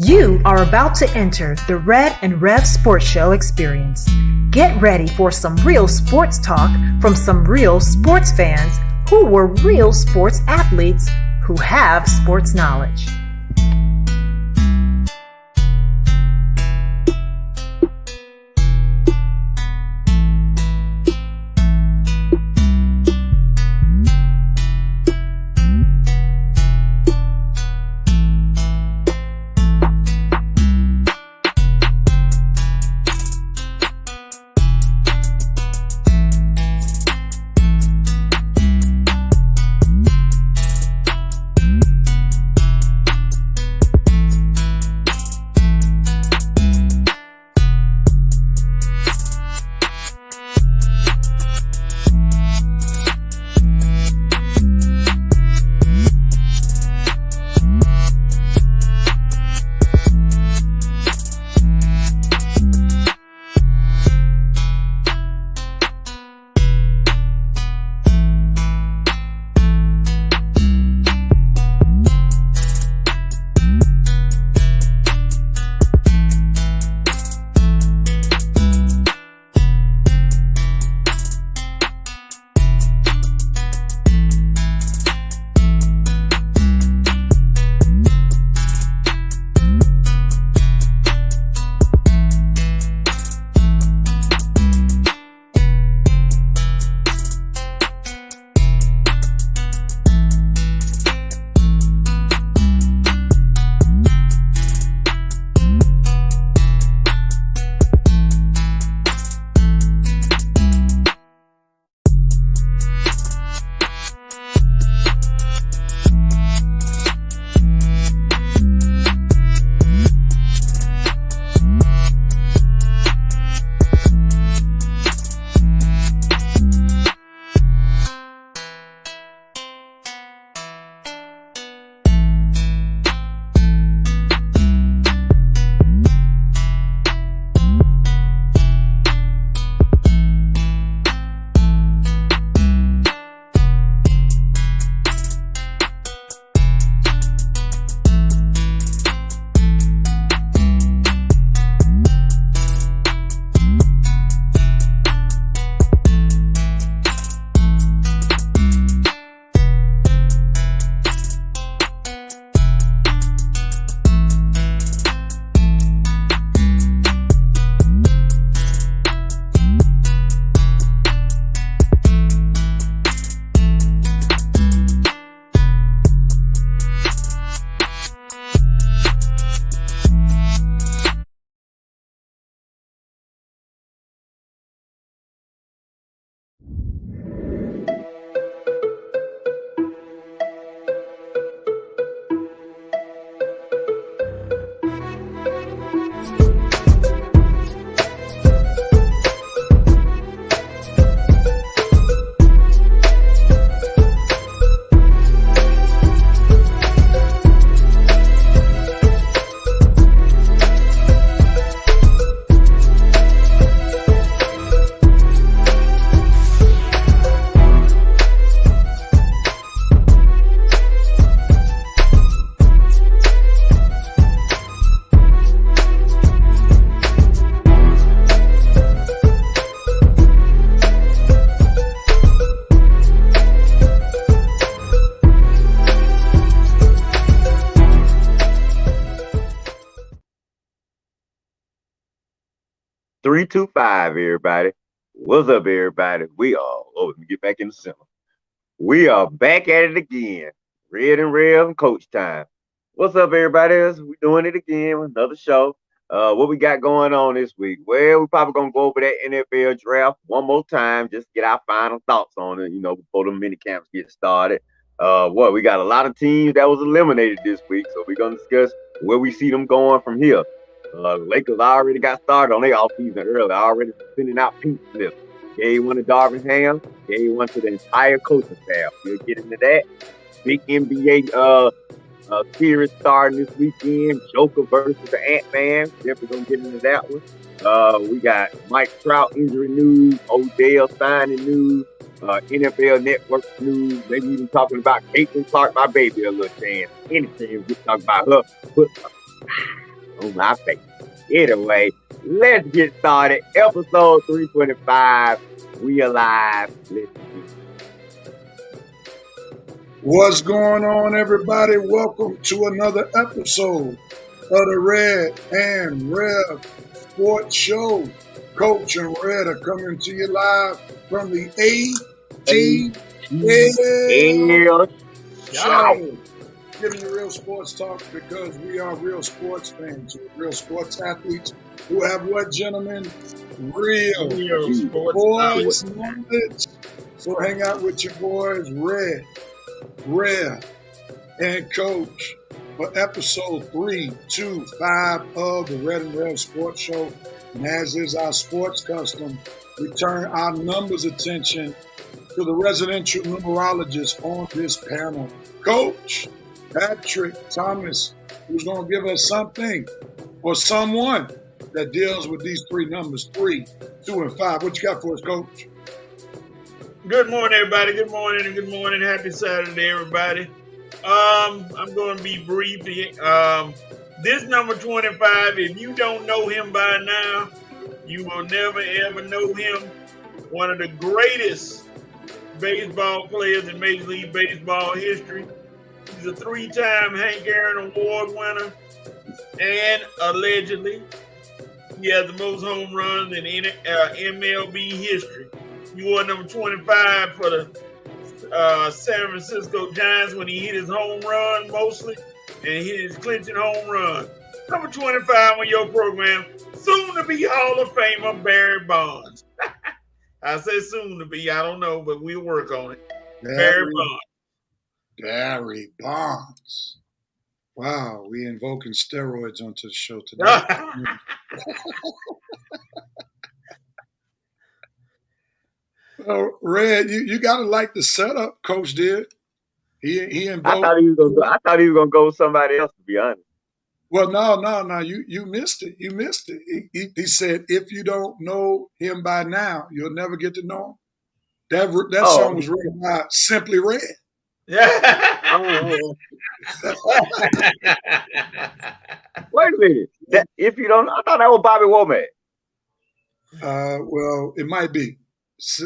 You are about to enter the Red and Rev Sports Show experience. Get ready for some real sports talk from some real sports fans who were real sports athletes who have sports knowledge. Three, two, five, everybody. What's up, everybody? Let me get back in the center. We are back at it again. Red and Rev and Coach time. What's up, everybody? We doing it again with another show. What we got going on this week? Well, we're probably gonna go over that NFL draft one more time, just get our final thoughts on it, before the mini camps get started. We got a lot of teams that was eliminated this week, so we're gonna discuss where we see them going from here. Lakers already got started on their offseason early, already sending out pink slips. Gave one to Darvin Ham, gave one to the entire coaching staff. We'll get into that. Big NBA series starting this weekend. Joker versus the Ant-Man. Definitely gonna get into that one. We got Mike Trout injury news, Odell signing news, NFL Network news. Maybe even talking about Caitlin Clark, my baby, a little chance. Anything we talk about her. on my face. Anyway, let's get started. Episode 325. We alive. Let's get What's going on, everybody? Welcome to another episode of the Red and Rev Sports Show. Coach and Red are coming to you live from the ATL Show. Giving you real sports talk because we are real sports fans, real sports athletes who have what, gentlemen? Real sports knowledge. So hang out with your boys, Red, Rev, and Coach for episode 325 of the Red and Rev Sports Show. And as is our sports custom, we turn our numbers attention to the residential numerologist on this panel, Coach Patrick Thomas, who's going to give us something or someone that deals with these three numbers, 3, 2, and 5. What you got for us, Coach? Good morning, everybody. Good morning and good morning. Happy Saturday, everybody. I'm going to be brief. This number 25, if you don't know him by now, you will never, ever know him. One of the greatest baseball players in Major League Baseball history. He's a 3-time Hank Aaron Award winner. And allegedly, he has the most home runs in MLB history. He wore number 25 for the San Francisco Giants when he hit his home run mostly and hit his clinching home run. Number 25 on your program, soon to be Hall of Famer Barry Bonds. I said soon to be, I don't know, but we'll work on it. Barry Bonds. Barry Bonds. Wow, we invoking steroids onto the show today. Red, you gotta like the setup Coach did. He invoked. I thought he was gonna go with somebody else, to be honest. Well, no. You missed it. You missed it. He said, if you don't know him by now, you'll never get to know him. That song was written by Simply Red. Wait a minute. If you don't, I thought that was Bobby Womack. Well, it might be,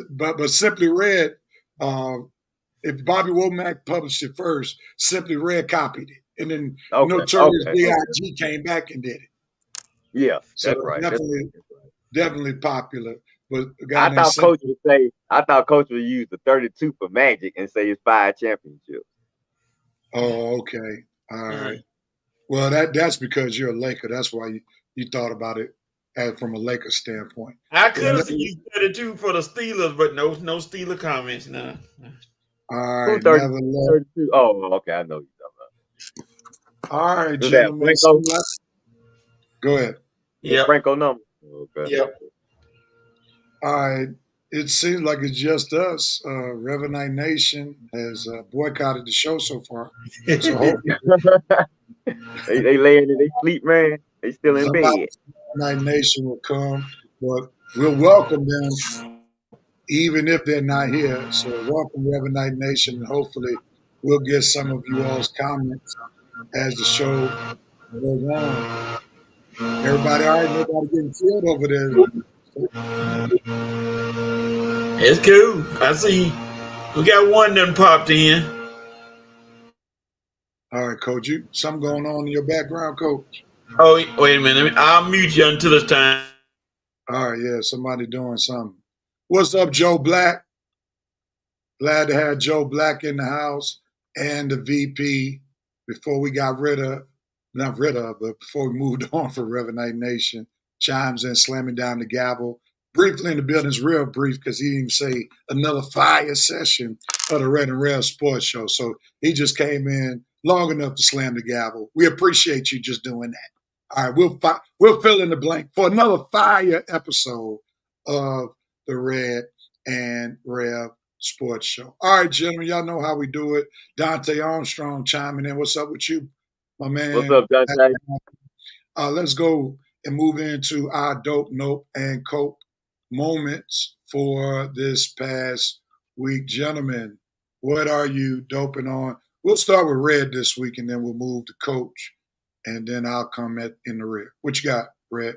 but Simply Red. If Bobby Womack published it first, Simply Red copied it, and then Notorious B.I.G. came back and did it. Yeah, so that's right. Definitely popular. But I thought Coach would use the 32 for Magic and say it's 5 championships. Oh, okay. All right. Well, that's because you're a Laker. That's why you thought about it from a Lakers standpoint. I could have used 32 for the Steelers, but no Steeler comments now. All right. 32. Oh, okay. I know you're talking about. All right, gentlemen. Go ahead. Yeah. Franco number. Okay. Yep. All right. It seems like it's just us. Revenite Nation has boycotted the show so far. So they laying in their sleep, man. They still in bed. Revenite Nation will come, but we'll welcome them even if they're not here. So welcome, Revenite Nation, and hopefully we'll get some of you all's comments as the show goes on. Everybody all right? Nobody getting killed over there? It's cool. I see we got one done popped in. All right, Coach. Something going on in your background, Coach? Oh, wait a minute. I'll mute you until it's time. All right, yeah, somebody doing something. What's up, Joe Black? Glad to have Joe Black in the house and the VP before we got but before we moved on for Revenite Nation. Chimes in, slamming down the gavel. Briefly in the building's real brief because he didn't even say another fire session of the Red and Rev Sports Show. So he just came in long enough to slam the gavel. We appreciate you just doing that. All right, we'll fill in the blank for another fire episode of the Red and Rev Sports Show. All right, gentlemen, y'all know how we do it. Dante Armstrong chiming in. What's up with you, my man? What's up, Dante? Let's go and move into our dope, nope, and cope moments for this past week. Gentlemen, what are you doping on? We'll start with Red this week, and then we'll move to Coach. and then I'll come in the rear. What you got, Red?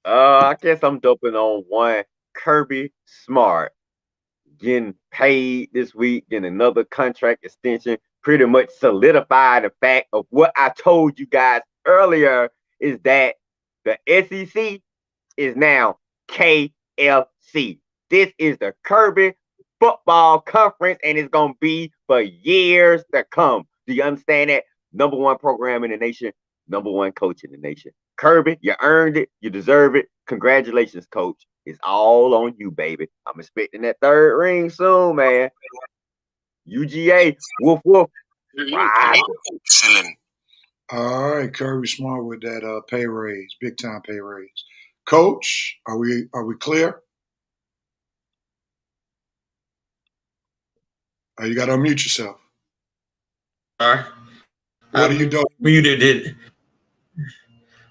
I guess I'm doping on one Kirby Smart getting paid this week, getting another contract extension, pretty much solidify the fact of what I told you guys earlier is that the SEC is now KFC. This is the Kirby Football Conference, and it's going to be for years to come. Do you understand that? Number one program in the nation, number one coach in the nation. Kirby, you earned it. You deserve it. Congratulations, coach. It's all on you, baby. I'm expecting that third ring soon, man. UGA, woof, woof. Excellent. All right, Kirby Smart with that pay raise, big time pay raise. Coach, are we clear? You got to unmute yourself. All right. What are you doing? Muted it.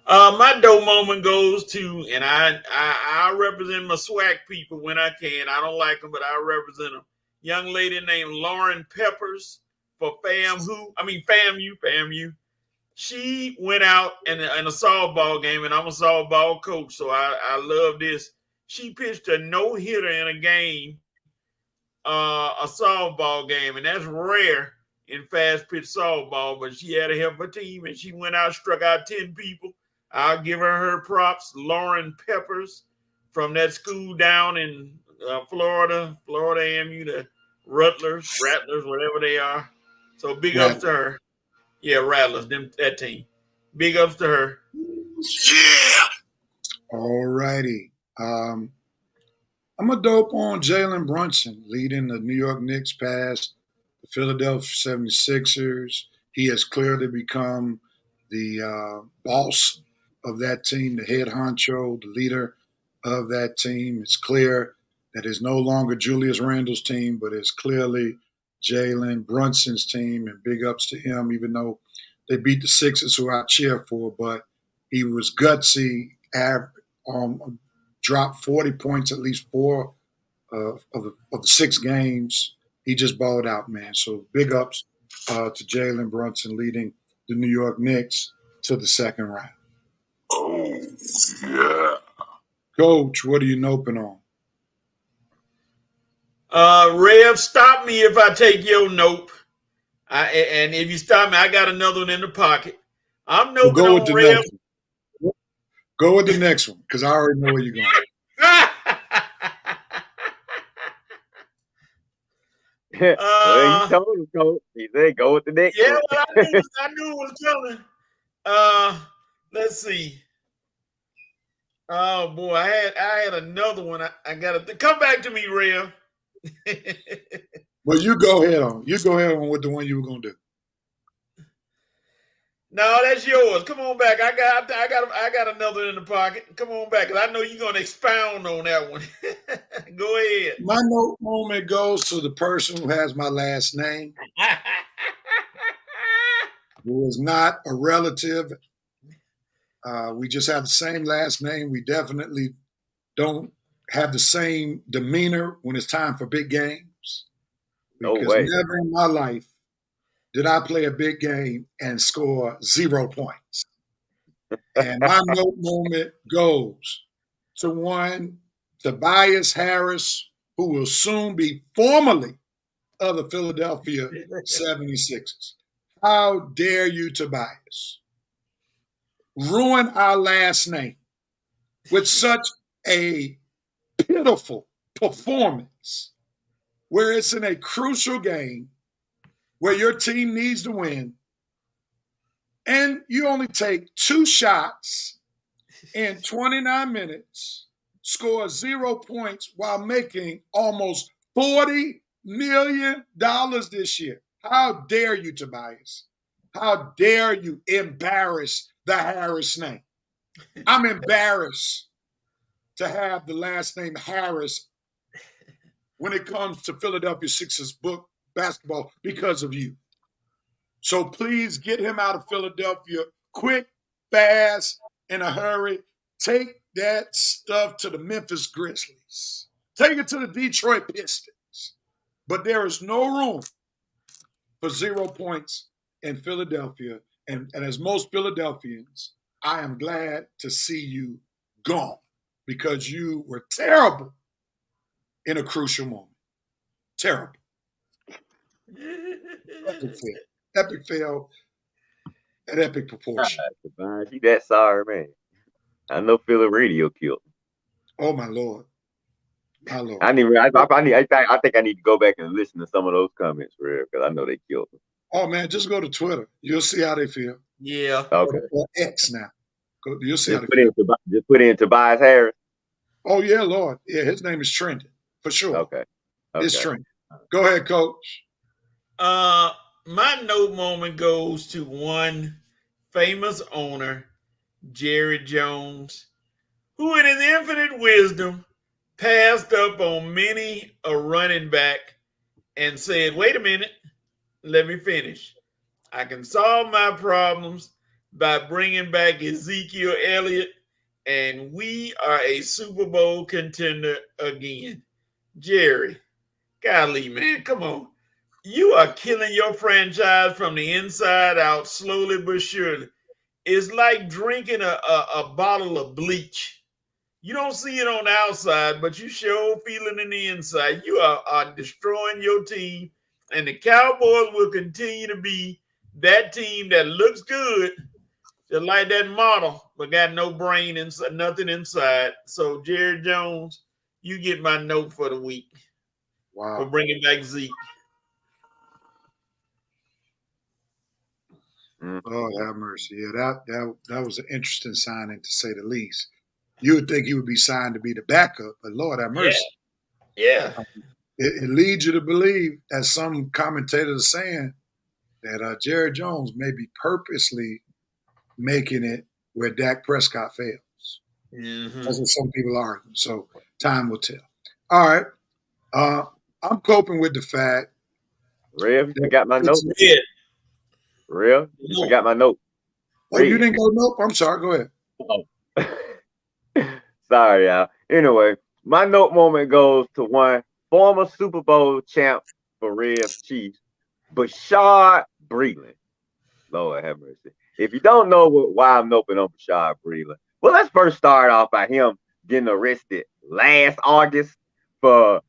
My dope moment goes to, and I represent my SWAC people when I can. I don't like them, but I represent them. Young lady named Lauren Peppers for FAMU. She went out in a softball game, and I'm a softball coach, so I love this. She pitched a no-hitter in a game, a softball game, and that's rare in fast-pitch softball, but she had to help her team, and she went out, struck out 10 people. I'll give her props. Lauren Peppers from that school down in Florida AMU, the Rattlers, whatever they are. So big ups to her. Yeah, Rattlers, that team. Big ups to her. Yeah. All righty. I'm a dope on Jalen Brunson, leading the New York Knicks past the Philadelphia 76ers. He has clearly become the boss of that team, the head honcho, the leader of that team. It's clear that it's no longer Julius Randle's team, but it's clearly Jalen Brunson's team, and big ups to him, even though they beat the Sixers, who I cheer for, but he was gutsy, dropped 40 points at least 4 of the 6 games. He just balled out, man. So big ups to Jalen Brunson leading the New York Knicks to the second round. Oh, yeah. Coach, what are you noping on? Rev, stop me if I take your nope. And if you stop me, I got another one in the pocket. I'm noping go with on Rev. Go with the next one, because I already know where you're going. He told him, Coach. He said, "Go with the next." Yeah, well, I knew it was coming. Let's see. Oh boy, I had another one. I got to come back to me, Rev. Well, you go ahead on. You go ahead on with the one you were gonna do. No, that's yours. Come on back. I got another in the pocket. Come on back, because I know you're gonna expound on that one. Go ahead. My note moment goes to the person who has my last name, who is not a relative. We just have the same last name. We definitely don't have the same demeanor when it's time for big games. Because never in my life did I play a big game and score 0 points. And my note moment goes to one Tobias Harris, who will soon be formerly of the Philadelphia 76ers. How dare you, Tobias, ruin our last name with such a pitiful performance where it's in a crucial game where your team needs to win, and you only take 2 shots in 29 minutes, score 0 points while making almost $40 million this year. How dare you, Tobias? How dare you embarrass the Harris name? I'm embarrassed to have the last name Harris when it comes to Philadelphia Sixers basketball because of you. So please get him out of Philadelphia quick, fast, in a hurry. Take that stuff to the Memphis Grizzlies. Take it to the Detroit Pistons. But there is no room for 0 points in Philadelphia, And as most Philadelphians, I am glad to see you gone because you were terrible in a crucial moment. Terrible. Epic fail. Epic fail at epic proportion. You that sorry, man. I know Philly radio killed him. Oh, my Lord. My Lord. I think I need to go back and listen to some of those comments for real, because I know they killed him. Oh, man, just go to Twitter. You'll see how they feel. Yeah. Okay. Or X now. You'll see how Just they feel. just put in Tobias Harris. Oh, yeah, Lord. Yeah, his name is trending for sure. Okay. It's trending. Go ahead, Coach. My note moment goes to one famous owner, Jerry Jones, who in his infinite wisdom passed up on many a running back and said, wait a minute, let me finish. I can solve my problems by bringing back Ezekiel Elliott, and we are a Super Bowl contender again. Jerry, golly, man, come on. You are killing your franchise from the inside out, slowly but surely. It's like drinking a bottle of bleach. You don't see it on the outside, but you sure feel it in the inside. You are destroying your team, and the Cowboys will continue to be that team that looks good, just like that model, but got no brain inside, nothing inside. So, Jerry Jones, you get my note for the week. Wow. For bringing back Zeke. Oh, have mercy. Yeah, that was an interesting signing, to say the least. You would think he would be signed to be the backup, but Lord have mercy. Yeah. It leads you to believe, as some commentators are saying, that Jerry Jones may be purposely making it where Dak Prescott fails. Mm-hmm. That's what some people argue. So time will tell. All right. I'm coping with the fact. Rev, you got my note? Yeah. Rev, you forgot my note. Oh, you didn't go nope? I'm sorry. Go ahead. Oh. Sorry, y'all. Anyway, my note moment goes to one former Super Bowl champ for Reds Chiefs, Bashaud Breeland. Lord have mercy. If you don't know why I'm noping on Bashaud Breeland, well, let's first start off by him getting arrested last August for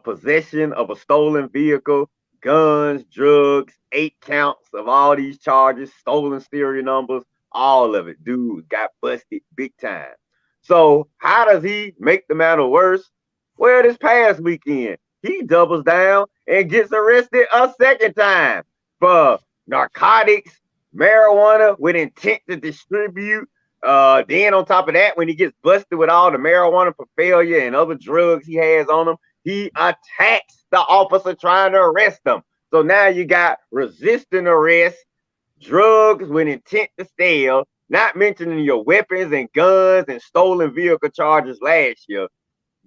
possession of a stolen vehicle, guns, drugs, 8 counts of all these charges, stolen serial numbers, all of it. Dude got busted big time. So how does he make the matter worse? Well, this past weekend, he doubles down and gets arrested a second time for narcotics, marijuana with intent to distribute. Then on top of that, when he gets busted with all the marijuana for failure and other drugs he has on him, he attacks the officer trying to arrest him. So now you got resisting arrest, drugs with intent to steal, not mentioning your weapons and guns and stolen vehicle charges last year.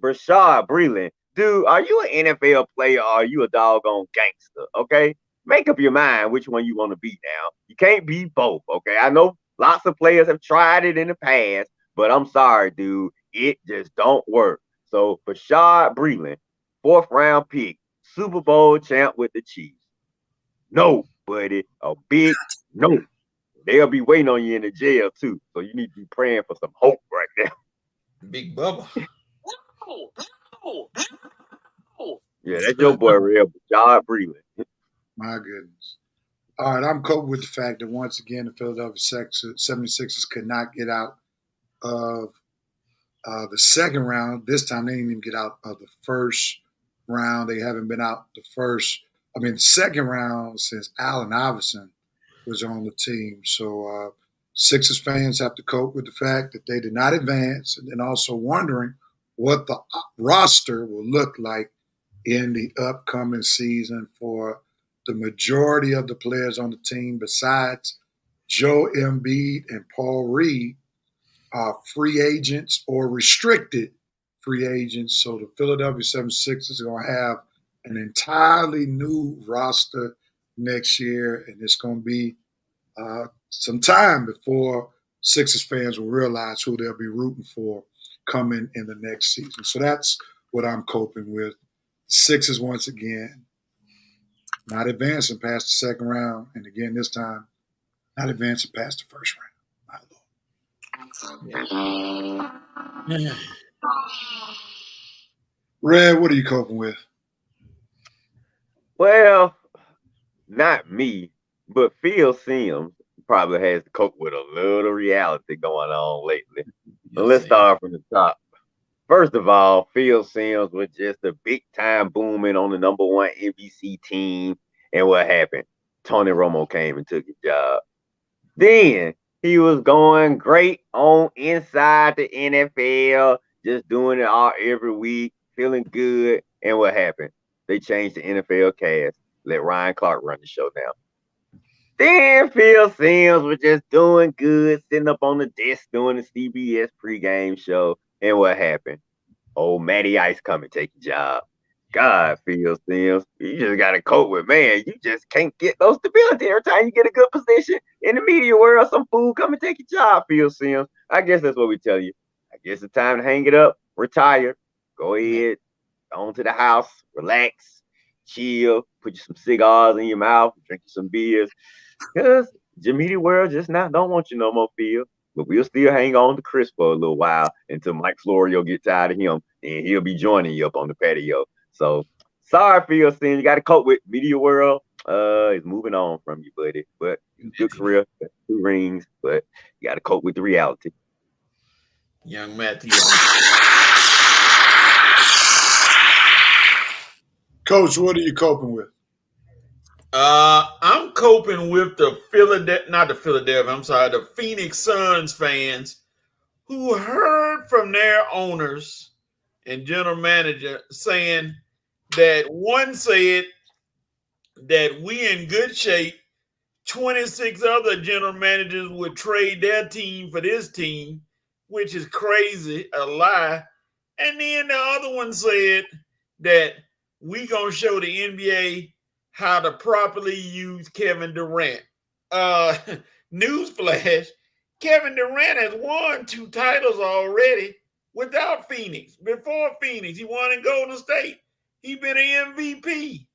Bashaud Breeland, dude, are you an NFL player or are you a doggone gangster? Okay, make up your mind which one you want to be now. You can't be both. Okay, I know lots of players have tried it in the past, but I'm sorry, dude, it just don't work. So Bashaud Breeland, 4th round pick, Super Bowl champ with the Chiefs. No, buddy, a big no. They'll be waiting on you in the jail too. So you need to be praying for some hope right now. Big Bubba. Yeah, that's your boy, real Bashaud Breeland. My goodness. All right, I'm coping with the fact that once again the Philadelphia 76ers could not get out of the second round. This time they didn't even get out of the first round. They haven't been out the second round since Allen Iverson was on the team. So Sixers fans have to cope with the fact that they did not advance, and then also wondering what the roster will look like in the upcoming season for the majority of the players on the team, besides Joe Embiid and Paul Reed, are free agents or restricted free agents. So the Philadelphia 76ers are going to have an entirely new roster next year, and it's going to be some time before Sixers fans will realize who they'll be rooting for coming in the next season. So that's what I'm coping with. Sixers, once again, not advancing past the second round, and again this time, not advancing past the first round. My Lord. Red, what are you coping with? Well, not me, but Phil Simms probably has to cope with a little reality going on lately. So let's start from the top. First of all, Phil Simms was just a big time booming on the number one NBC team. And what happened? Tony Romo came and took his job. Then he was going great on inside the NFL, just doing it all every week, feeling good. And what happened? They changed the NFL cast, let Ryan Clark run the show now. Then Phil Simms was just doing good, sitting up on the desk doing the CBS pregame show. And what happened? Old Matty Ice come and take your job. God, Phil Simms, you just got to cope with, man. You just can't get no stability every time you get a good position in the media world. Some fool come and take your job, Phil Simms. I guess that's what we tell you. I guess it's time to hang it up, retire, go ahead, on to the house, relax, chill, put you some cigars in your mouth, drink you some beers. Because the media world just not don't want you no more, Phil. But we'll still hang on to Chris for a little while until Mike Florio get tired of him, and he'll be joining you up on the patio. So sorry, Phil Simms, you got to cope with media world. It's moving on from you, buddy. But good career, 2 rings, but you got to cope with the reality. Young Matthew. Coach, what are you coping with? I'm coping with the Phoenix Suns fans who heard from their owners and general manager saying that one said that we in good shape. 26 other general managers would trade their team for this team, which is crazy, a lie. And then the other one said that we gonna show the NBA how to properly use Kevin Durant. Newsflash, Kevin Durant has won 2 titles already without Phoenix. Before Phoenix, he won in Golden State. He been an MVP.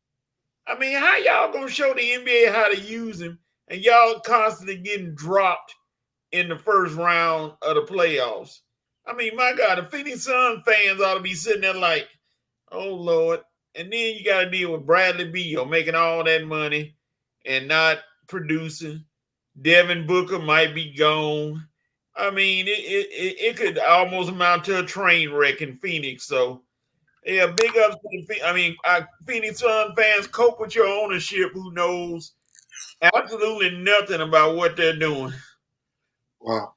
I mean, how y'all gonna show the NBA how to use him and y'all constantly getting dropped in the first round of the playoffs? I mean, my God, the Phoenix Suns fans ought to be sitting there like, oh, Lord. And then you got to deal with Bradley Beal making all that money and not producing. Devin Booker might be gone. I mean, it could almost amount to a train wreck in Phoenix. So, yeah, big ups to the Phoenix Suns fans. Cope with your ownership who knows absolutely nothing about what they're doing. Wow.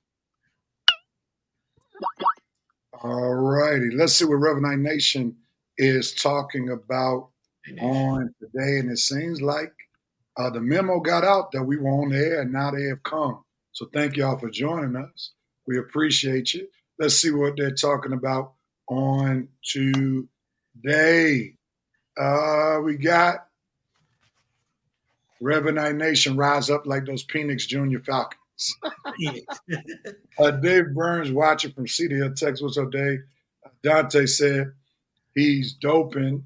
All righty. Let's see what Revenant Nation is talking about on today. And it seems like the memo got out that we were on the air and now they have come. So thank y'all for joining us. We appreciate you. Let's see what they're talking about on today. We got Revenant Nation rise up like those Phoenix Junior Falcons. Dave Burns watching from Cedar Hill, Texas. What's up, Dave? Dante said he's doping.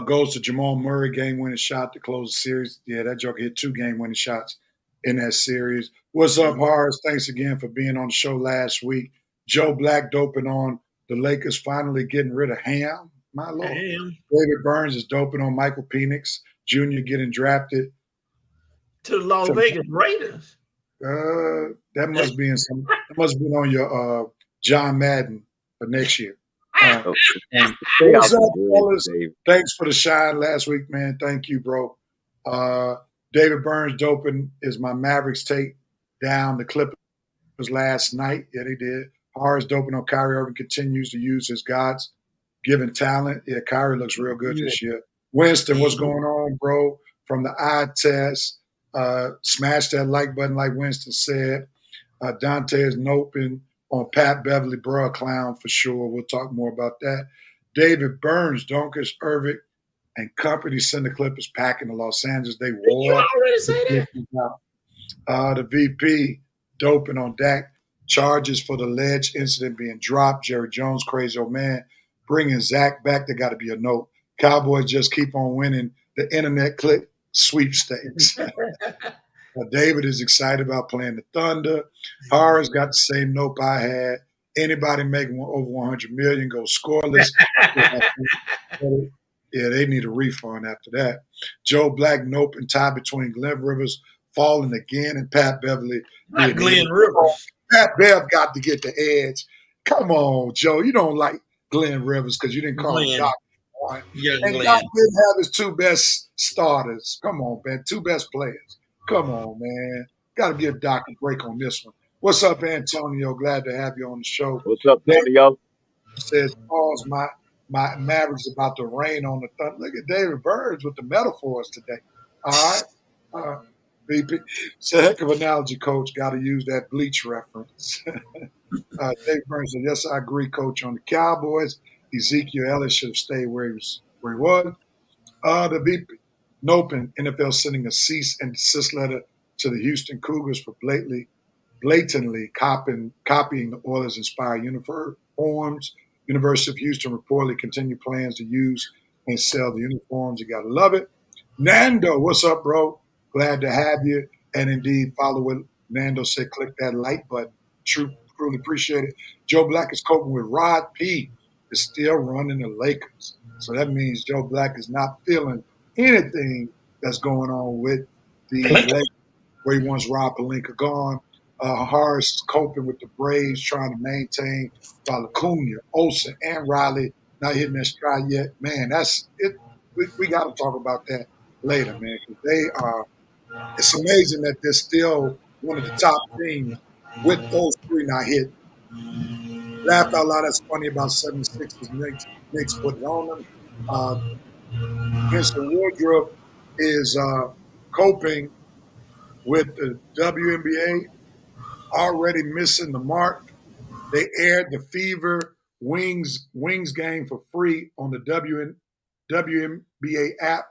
Goes to Jamal Murray, game-winning shot to close the series. Yeah, that joker hit 2 game-winning shots in that series. What's up, Horace? Thanks again for being on the show last week. Joe Black doping on the Lakers finally getting rid of Ham. My Lord. David Burns is doping on Michael Penix Jr. getting drafted to the Las Vegas Raiders. That must be on your John Madden for next year. What's up, fellas? Thanks for the shine last week, man. Thank you, bro. David Burns doping is my Mavericks take down the Clippers last night. Yeah, they did. Horace doping on Kyrie Irving continues to use his God's-given talent. Yeah, Kyrie looks real good this year. Winston, what's going on, bro? From the eye test. Smash that like button like Winston said. Dante is noping on Pat Beverly, bro, a clown for sure. We'll talk more about that. David Burns, Donkus, Irving, and company send the Clippers packing to Los Angeles. They wore. You already say that? The VP doping on Dak. Charges for the alleged incident being dropped. Jerry Jones, crazy old man. Bringing Zach back. There got to be a note. Cowboys just keep on winning the internet click sweepstakes. David is excited about playing the Thunder. Harris got the same nope I had. Anybody making over 100 million go scoreless. Yeah, they need a refund after that. Joe Black, nope, and tie between Glenn Rivers falling again and Pat Beverly. Not Glenn Rivers. Pat Bev got to get the edge. Come on, Joe. You don't like Glenn Rivers because you didn't call him Doc. Young and Glenn. Doc didn't have his two best starters. Come on, man. Two best players. Come on, man. Got to give Doc a break on this one. What's up, Antonio? Glad to have you on the show. What's up, Antonio? Says, pause, my Mavericks about to rain on the Thunder. Look at David Burns with the metaphors today. All right. VP. It's a heck of an analogy, Coach. Got to use that Bleach reference. David Burns said, yes, I agree, Coach. On the Cowboys, Ezekiel Elliott should have stayed where he was. The VP. Nope, and NFL sending a cease and desist letter to the Houston Cougars for blatantly copying the Oilers-inspired uniforms. University of Houston reportedly continue plans to use and sell the uniforms. You got to love it. Nando, what's up, bro? Glad to have you. And indeed, follow what Nando said. Click that like button. Truly appreciate it. Joe Black is coping with Rod P. is still running the Lakers. So that means Joe Black is not feeling anything that's going on with the Lakers, where he wants Rob Pelinka gone. Harris is coping with the Braves, trying to maintain while Acuna, Olsen, and Riley not hitting their stride yet. Man, that's it. We got to talk about that later, man. They are. It's amazing that they're still one of the top teams with those three not hitting. Laughed out loud. That's funny about 76ers. Knicks put it on them. Mr. Woodruff is coping with the WNBA already missing the mark. They aired the Fever Wings game for free on the WNBA app,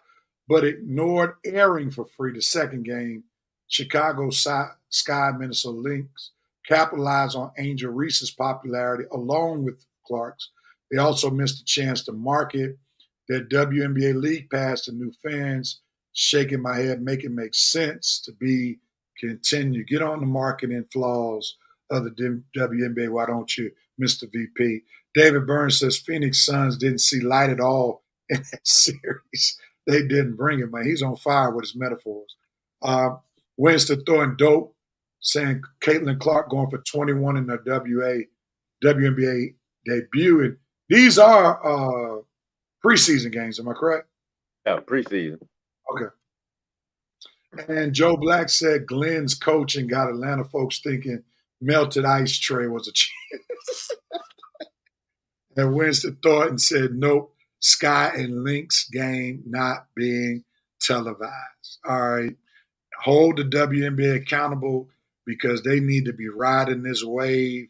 but ignored airing for free the second game. Chicago Sky Minnesota Lynx capitalized on Angel Reese's popularity along with Clark's. They also missed a chance to market their WNBA League Pass to new fans. Shaking my head, make it make sense to be continue. Get on the marketing flaws of the WNBA. Why don't you, Mr. VP? David Burns says Phoenix Suns didn't see light at all in that series. They didn't bring it, man. He's on fire with his metaphors. Winston throwing dope, saying Caitlin Clark going for 21 in the WNBA debut. And these are preseason games, am I correct? Yeah, preseason. Okay. And Joe Black said Glenn's coaching got Atlanta folks thinking melted ice tray was a chance. And Winston Thornton said, nope, Sky and Lynx game not being televised. All right. Hold the WNBA accountable because they need to be riding this wave.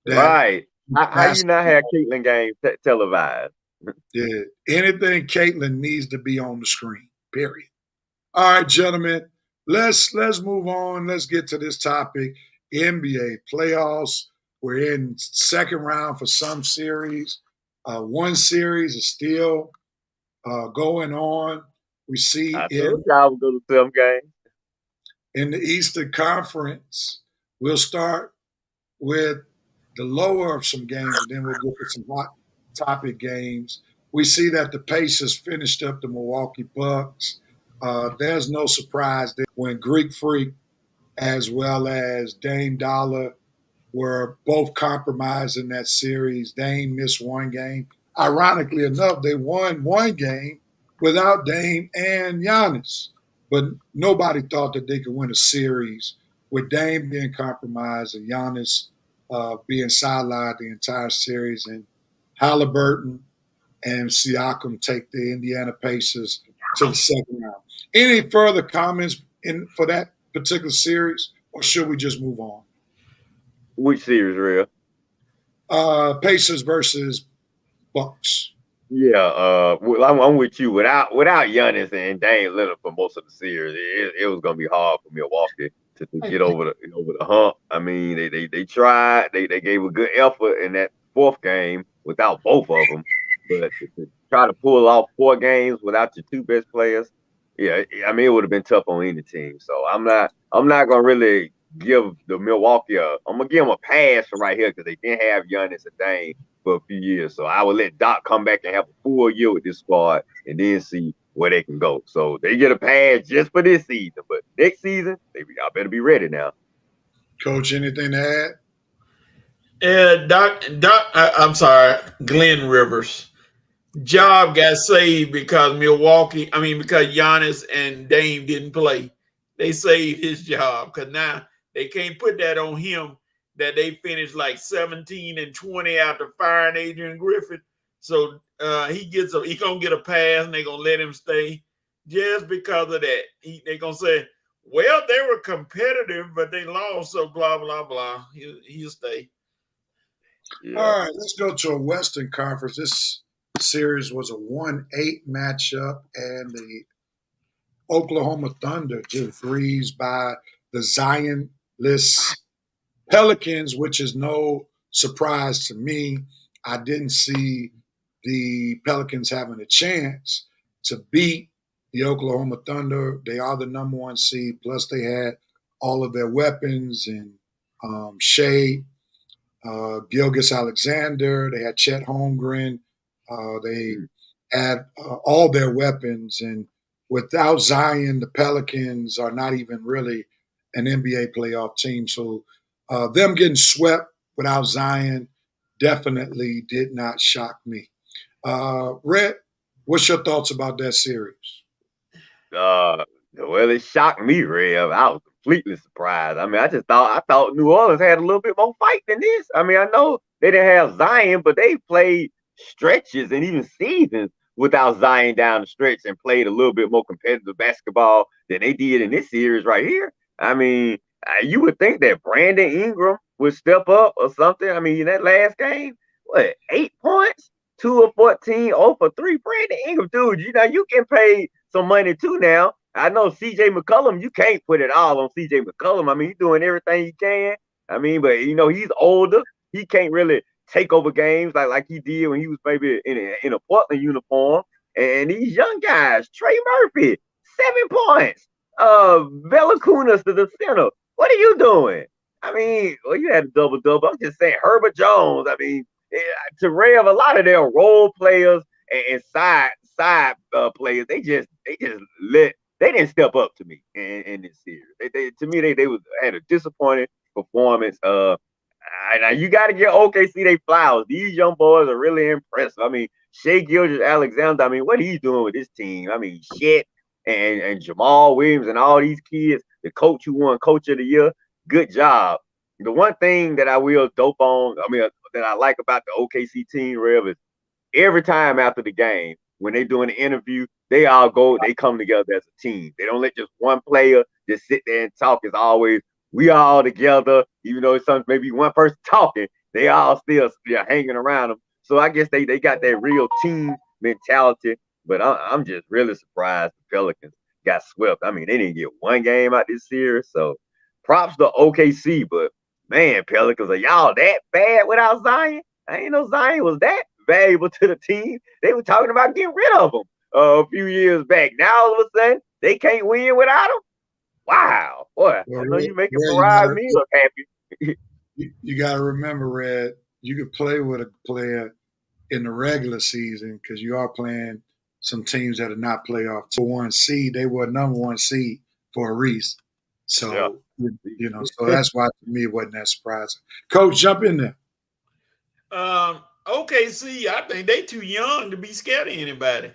Right. How you not have Caitlin games televised? Yeah. Anything Caitlin needs to be on the screen, period. All right, gentlemen, let's move on. Let's get to this topic. NBA playoffs. We're in second round for some series. One series is still going on. We see I told y'all we'll go to some games. In the Eastern Conference, we'll start with the lower of some games, and then we'll go to some hot topic games. We see that the Pacers finished up the Milwaukee Bucks. There's no surprise that when Greek Freak as well as Dame Dollar were both compromised in that series. Dame missed one game. Ironically enough, they won one game without Dame and Giannis. But nobody thought that they could win a series with Dame being compromised and Giannis being sidelined the entire series. And Halliburton and Siakam take the Indiana Pacers to the second round. Any further comments for that particular series, or should we just move on? Which series, real? Pacers versus Bucks. Yeah, I'm with you. Without Giannis and Dame Lillard for most of the series, it was gonna be hard for Milwaukee to get over the hump. I mean, they tried. They gave a good effort in that fourth game without both of them, but to try to pull off 4 games without your 2 best players, yeah, I mean, it would have been tough on any team. So I'm not I'm not gonna really give the Milwaukee. I'm gonna give them a pass for right here because they didn't have Giannis and Dame for a few years. So I will let Doc come back and have a full year with this squad and then see where they can go. So they get a pass just for this season, but next season, y'all better be ready now. Coach, anything to add? Yeah, I'm sorry, Glenn Rivers. Job got saved because because Giannis and Dame didn't play. They saved his job because now they can't put that on him that they finished like 17-20 after firing Adrian Griffin. So he gonna get a pass and they're gonna let him stay just because of that. They're gonna say, well, they were competitive, but they lost, so blah blah blah. He'll stay. Yeah. All right, let's go to a Western Conference. This series was a 1-8 matchup, and the Oklahoma Thunder just breezed by the Zionless Pelicans, which is no surprise to me. I didn't see the Pelicans having a chance to beat the Oklahoma Thunder. They are the number one seed, plus they had all of their weapons and Shea, Gilgeous-Alexander. They had Chet Holmgren. They had all their weapons. And without Zion, the Pelicans are not even really an NBA playoff team. So them getting swept without Zion definitely did not shock me. Red, what's your thoughts about that series? Well, it shocked me, Rev. I was completely surprised. I mean, I thought New Orleans had a little bit more fight than this. I mean, I know they didn't have Zion, but they played stretches and even seasons without Zion down the stretch and played a little bit more competitive basketball than they did in this series right here. I mean, you would think that Brandon Ingram would step up or something. I mean, in that last game, 8 points, 2 of 14, 0 for 3. Brandon Ingram, dude, you can pay some money too now. I know CJ McCollum, you can't put it all on CJ McCollum. I mean, he's doing everything he can. I mean, but he's older. He can't really take over games like he did when he was maybe in a Portland uniform. And these young guys, Trey Murphy, 7 points. Valanciunas to the center. What are you doing? I mean, you had a double-double. I'm just saying, Herbert Jones. I mean, to Rev, a lot of their role players and side players, they didn't step up to me in this series. They had a disappointing performance. Now you got to get OKC they flowers. These young boys are really impressive. I mean, Shea Gilgeous-Alexander. I mean, what he's doing with this team. I mean, shit. And Jamal Williams and all these kids, the coach who won Coach of the Year, good job. The one thing that I will dope on, that I like about the OKC team, Rev, is every time after the game, when they doing an interview, they come together as a team. They don't let just one player just sit there and talk. It's always, we all together, even though it's maybe one person talking, they all still hanging around them. So I guess they got that real team mentality. But I'm just really surprised the Pelicans got swept. I mean, they didn't get one game out this series. So props to OKC. But, man, Pelicans, are y'all that bad without Zion? I ain't know Zion was that valuable to the team. They were talking about getting rid of him a few years back. Now, all of a sudden, they can't win without him? Wow. Boy, I know you making me look happy. You got to remember, Red, you could play with a player in the regular season because you are playing – some teams that are not playoff. So one seed, they were number one seed for a reason. So, so that's why to me it wasn't that surprising. Coach, jump in there. OKC, I think they too young to be scared of anybody.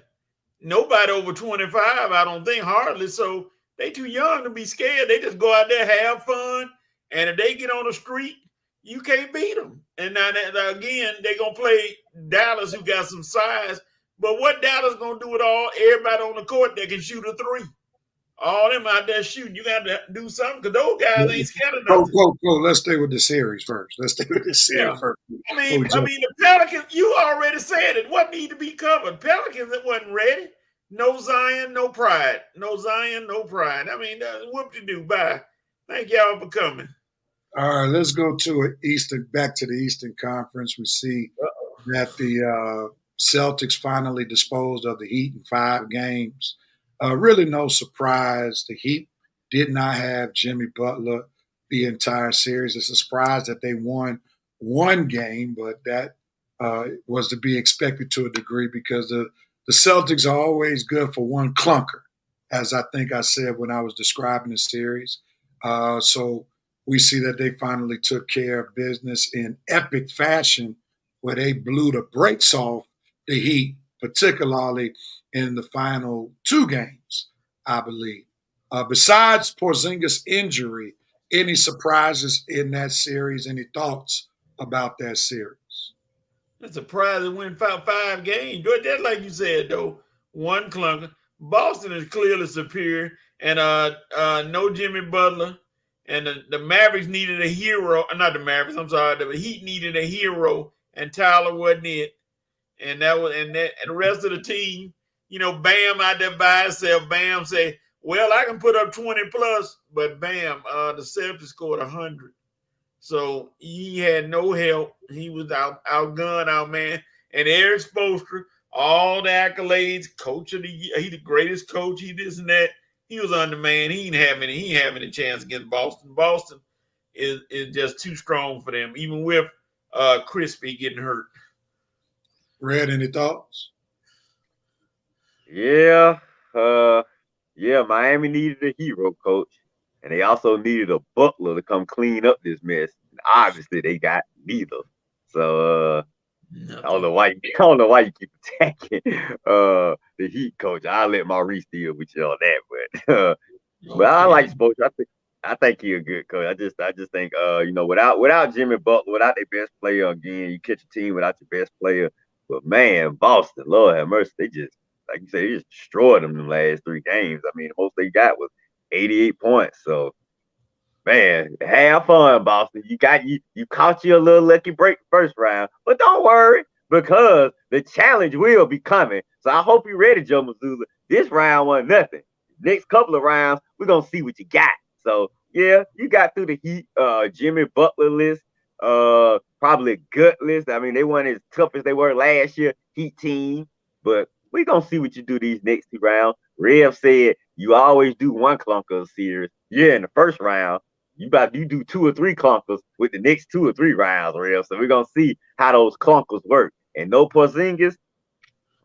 Nobody over 25, I don't think, hardly. So they too young to be scared. They just go out there, have fun. And if they get on the street, you can't beat them. And now, again, they're going to play Dallas, who got some size. But what Dallas gonna do with everybody on the court that can shoot a 3? All them out there shooting, you got to do something because those guys ain't scared of nothing. Go. Let's stay with the series first. First. I mean, the Pelicans, you already said it. What need to be covered? Pelicans, it wasn't ready. No Zion, no pride. No Zion, no pride. I mean, whoop-de-doo. Bye. Thank y'all for coming. All right, let's go to back to the Eastern Conference. We see that the Celtics finally disposed of the Heat in 5 games. Really no surprise. The Heat did not have Jimmy Butler the entire series. It's a surprise that they won one game, but that was to be expected to a degree because the Celtics are always good for one clunker, as I think I said when I was describing the series. So we see that they finally took care of business in epic fashion where they blew the brakes off the Heat, particularly in the final two games, I believe. Besides Porzingis' injury, any surprises in that series? Any thoughts about that series? It's a surprise to win five games. But that's like you said, though, one clunker. Boston is clearly superior, and no Jimmy Butler. And the Mavericks needed a hero. Not the Mavericks, I'm sorry. The Heat needed a hero, and Tyler wasn't it. And the rest of the team, Bam out there by himself. Bam say, well, I can put up 20 plus, but Bam, the Celtics scored 100. So he had no help. He was outgunned, outman. And Eric Spoelstra, all the accolades, coach of the year, he the greatest coach, he this and that. He was undermanned. He ain't having a chance against Boston. Boston is just too strong for them, even with Crispy getting hurt. Red, any thoughts? Yeah. Miami needed a hero, coach. And they also needed a butler to come clean up this mess. And obviously, they got neither. So I don't know why you keep attacking the Heat, coach. I'll let Maurice deal with you on that, but I like Spoelstra. I think he's a good coach. I just think without Jimmy Butler, without their best player again, you catch a team without your best player. But man, Boston, Lord have mercy, they just like you said, they just destroyed them in the last 3 games. I mean, the most they got was 88 points. So, man, have fun, Boston. You caught you a little lucky break first round, but don't worry because the challenge will be coming. So I hope you're ready, Joe Mazzulla. This round wasn't nothing. Next couple of rounds, we're gonna see what you got. So yeah, you got through the Heat, Jimmy Butler list, probably a gut list. I mean, they weren't as tough as they were last year, Heat team, but we're gonna see what you do these next 2 rounds. Rev said you always do one clunker series. Yeah, in the first round, you do 2 or 3 clunkers with the next 2 or 3 rounds, Rev. So we're gonna see how those clunkers work. And no Porzingis.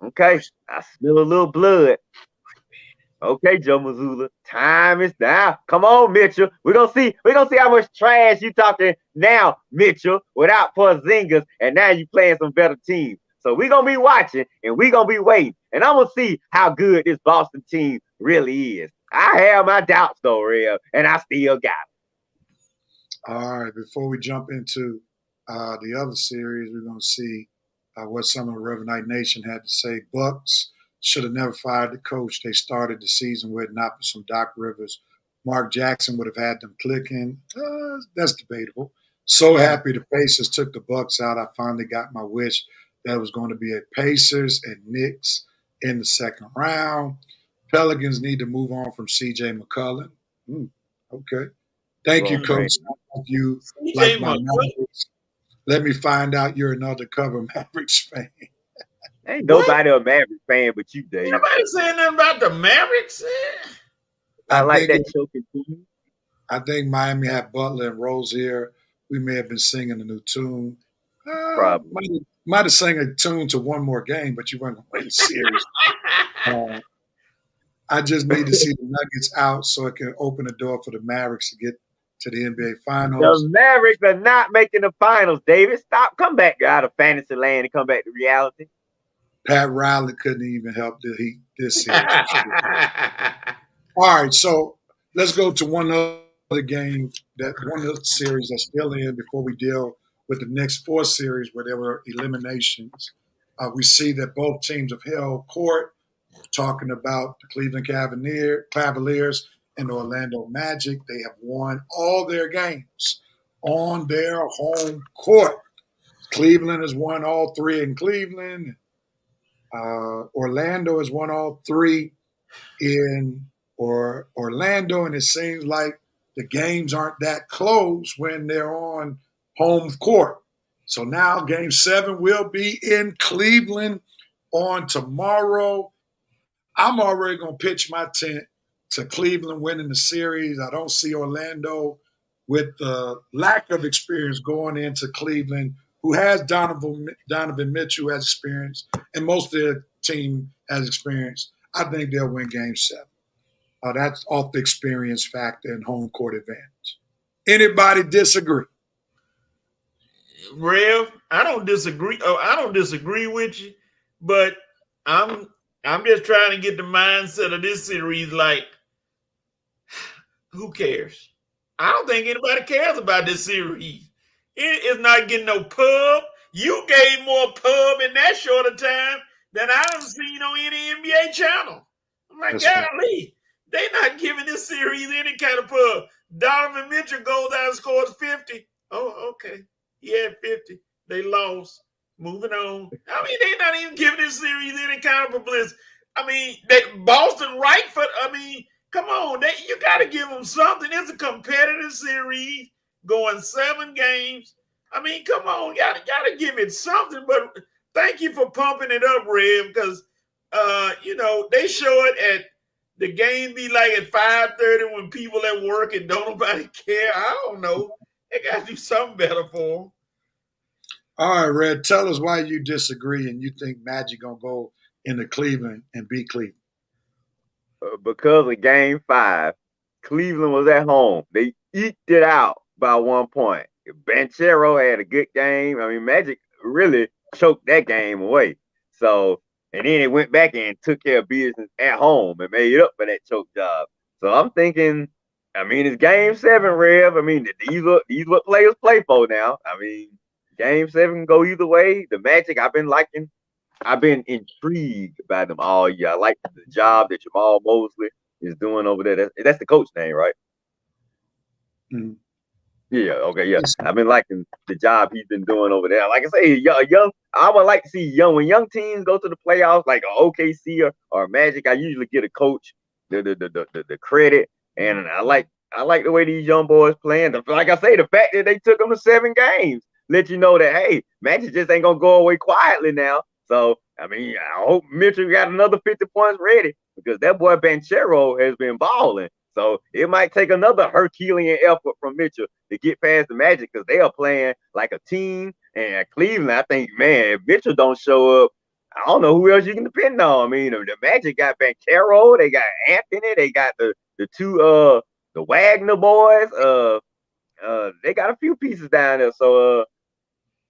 Okay, I smell a little blood. Okay, Joe Mazzulla, time is now. Come on, Mitchell. We're gonna see how much trash you talking now, Mitchell, without Porzingis, and now you playing some better teams. So we're going to be watching and we're going to be waiting. And I'm going to see how good this Boston team really is. I have my doubts, though, Rev, and I still got them. All right. Before we jump into the other series, we're going to see what some of the River Knight Nation had to say. Bucks should have never fired the coach they started the season with, not for some Doc Rivers. Mark Jackson would have had them clicking. That's debatable. So happy the Pacers took the Bucks out. I finally got my wish. That was going to be a Pacers and Knicks in the second round. Pelicans need to move on from C.J. McCollum. Okay. Thank you, Coach. You like my Mavericks. Let me find out you're an undercover Mavericks fan. Ain't nobody a Mavericks fan but you, Dave. Nobody saying nothing about the Mavericks. I like that choking team. I think Miami had Butler and Rozier. We may have been singing a new tune. Probably. Might have sang a tune to one more game, but you weren't going to win the series. I just need to see the Nuggets out so it can open the door for the Mavericks to get to the NBA Finals. The Mavericks are not making the finals, David. Come back out of fantasy land and come back to reality. Pat Riley couldn't even help the Heat this series. All right, so let's go to one other game, one other series that's still in before we deal with the next 4 series where there were eliminations. We see that both teams have held court, talking about the Cleveland Cavaliers and the Orlando Magic. They have won all their games on their home court. Cleveland has won all 3 in Cleveland. Orlando has won all 3 in Orlando, and it seems like the games aren't that close when they're on home court. So now Game 7 will be in Cleveland on tomorrow. I'm already going to pitch my tent to Cleveland winning the series. I don't see Orlando with the lack of experience going into Cleveland, who has Donovan Mitchell has experience, and most of their team has experience. I think they'll win Game 7. That's off the experience factor and home court advantage. Anybody disagree? Rev, I don't disagree. Oh, I don't disagree with you, but I'm just trying to get the mindset of this series. Like, who cares? I don't think anybody cares about this series. It is not getting no pub. You gave more pub in that short of time than I have seen on any NBA channel. I'm like, golly, they not giving this series any kind of pub. Donovan Mitchell goes out and scores 50. Oh, okay. He had 50. They lost. Moving on. I mean, they're not even giving this series any kind of publicity. I mean, Boston Rightfoot, come on. You got to give them something. It's a competitive series going 7 games. I mean, come on. You got to give it something. But thank you for pumping it up, Rev, because, they show it at the game be like at 5:30 when people at work and don't nobody care. I don't know. They got to do something better for them. All right, Red, tell us why you disagree and you think Magic going to go into Cleveland and beat Cleveland. Because of Game 5, Cleveland was at home. They eked it out by 1 point. Banchero had a good game. I mean, Magic really choked that game away. So, and then they went back and took care of business at home and made up for that choke job. So I'm thinking, it's Game 7, Rev. These what players play for now. Game 7 can go either way. The Magic, I've been intrigued by them all year. I like the job that Jamal Mosley is doing over there. That's the coach name, right? Mm-hmm. Yeah, okay, yeah. I've been liking the job he's been doing over there. Like I say, I would like to see when young teams go to the playoffs, like OKC or Magic. I usually get a coach the credit, and I like the way these young boys playing. Like I say, the fact that they took them to 7 games let you know that, hey, Magic just ain't gonna go away quietly now. So I hope Mitchell got another 50 points ready, because that boy Banchero has been balling. So it might take another Herculean effort from Mitchell to get past the Magic, because they are playing like a team. And at Cleveland, I think, man, if Mitchell don't show up, I don't know who else you can depend on. The Magic got Banchero, they got Anthony, they got the two the Wagner boys. They got a few pieces down there. So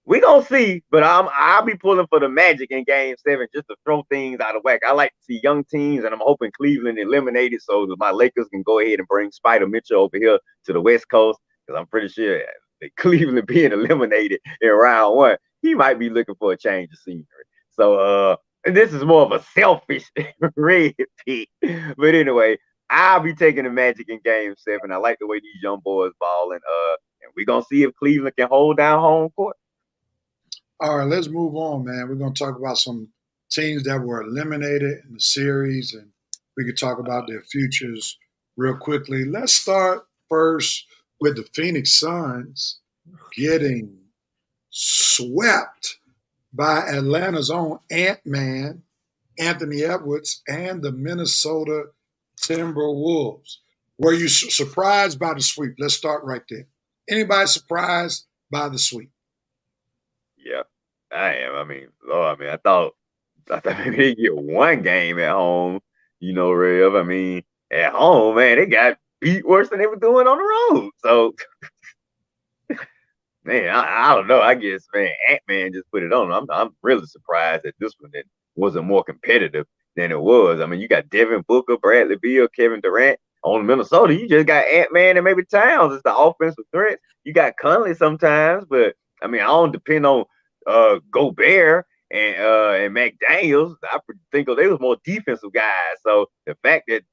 we gonna see, but I'll be pulling for the Magic in Game 7 just to throw things out of whack. I like to see young teams, and I'm hoping Cleveland eliminated so that my Lakers can go ahead and bring Spider Mitchell over here to the West Coast, because I'm pretty sure that Cleveland being eliminated in round 1, he might be looking for a change of scenery. So and this is more of a selfish red pick, but anyway, I'll be taking the Magic in Game 7. I like the way these young boys balling, and we're gonna see if Cleveland can hold down home court. All right, let's move on, man. We're going to talk about some teams that were eliminated in the series, and we could talk about their futures real quickly. Let's start first with the Phoenix Suns getting swept by Atlanta's own Ant-Man, Anthony Edwards, and the Minnesota Timberwolves. Were you surprised by the sweep? Let's start right there. Anybody surprised by the sweep? Yeah, I am. I thought maybe they get 1 game at home, Rev. At home, man, they got beat worse than they were doing on the road. So, man, I don't know. I guess, man, Ant-Man just put it on. I'm really surprised that this one wasn't more competitive than it was. You got Devin Booker, Bradley Beal, Kevin Durant. On Minnesota, you just got Ant-Man and maybe Towns as the offensive threats. You got Conley sometimes, but I don't depend on Gobert and McDaniels. I think they was more defensive guys. So the fact that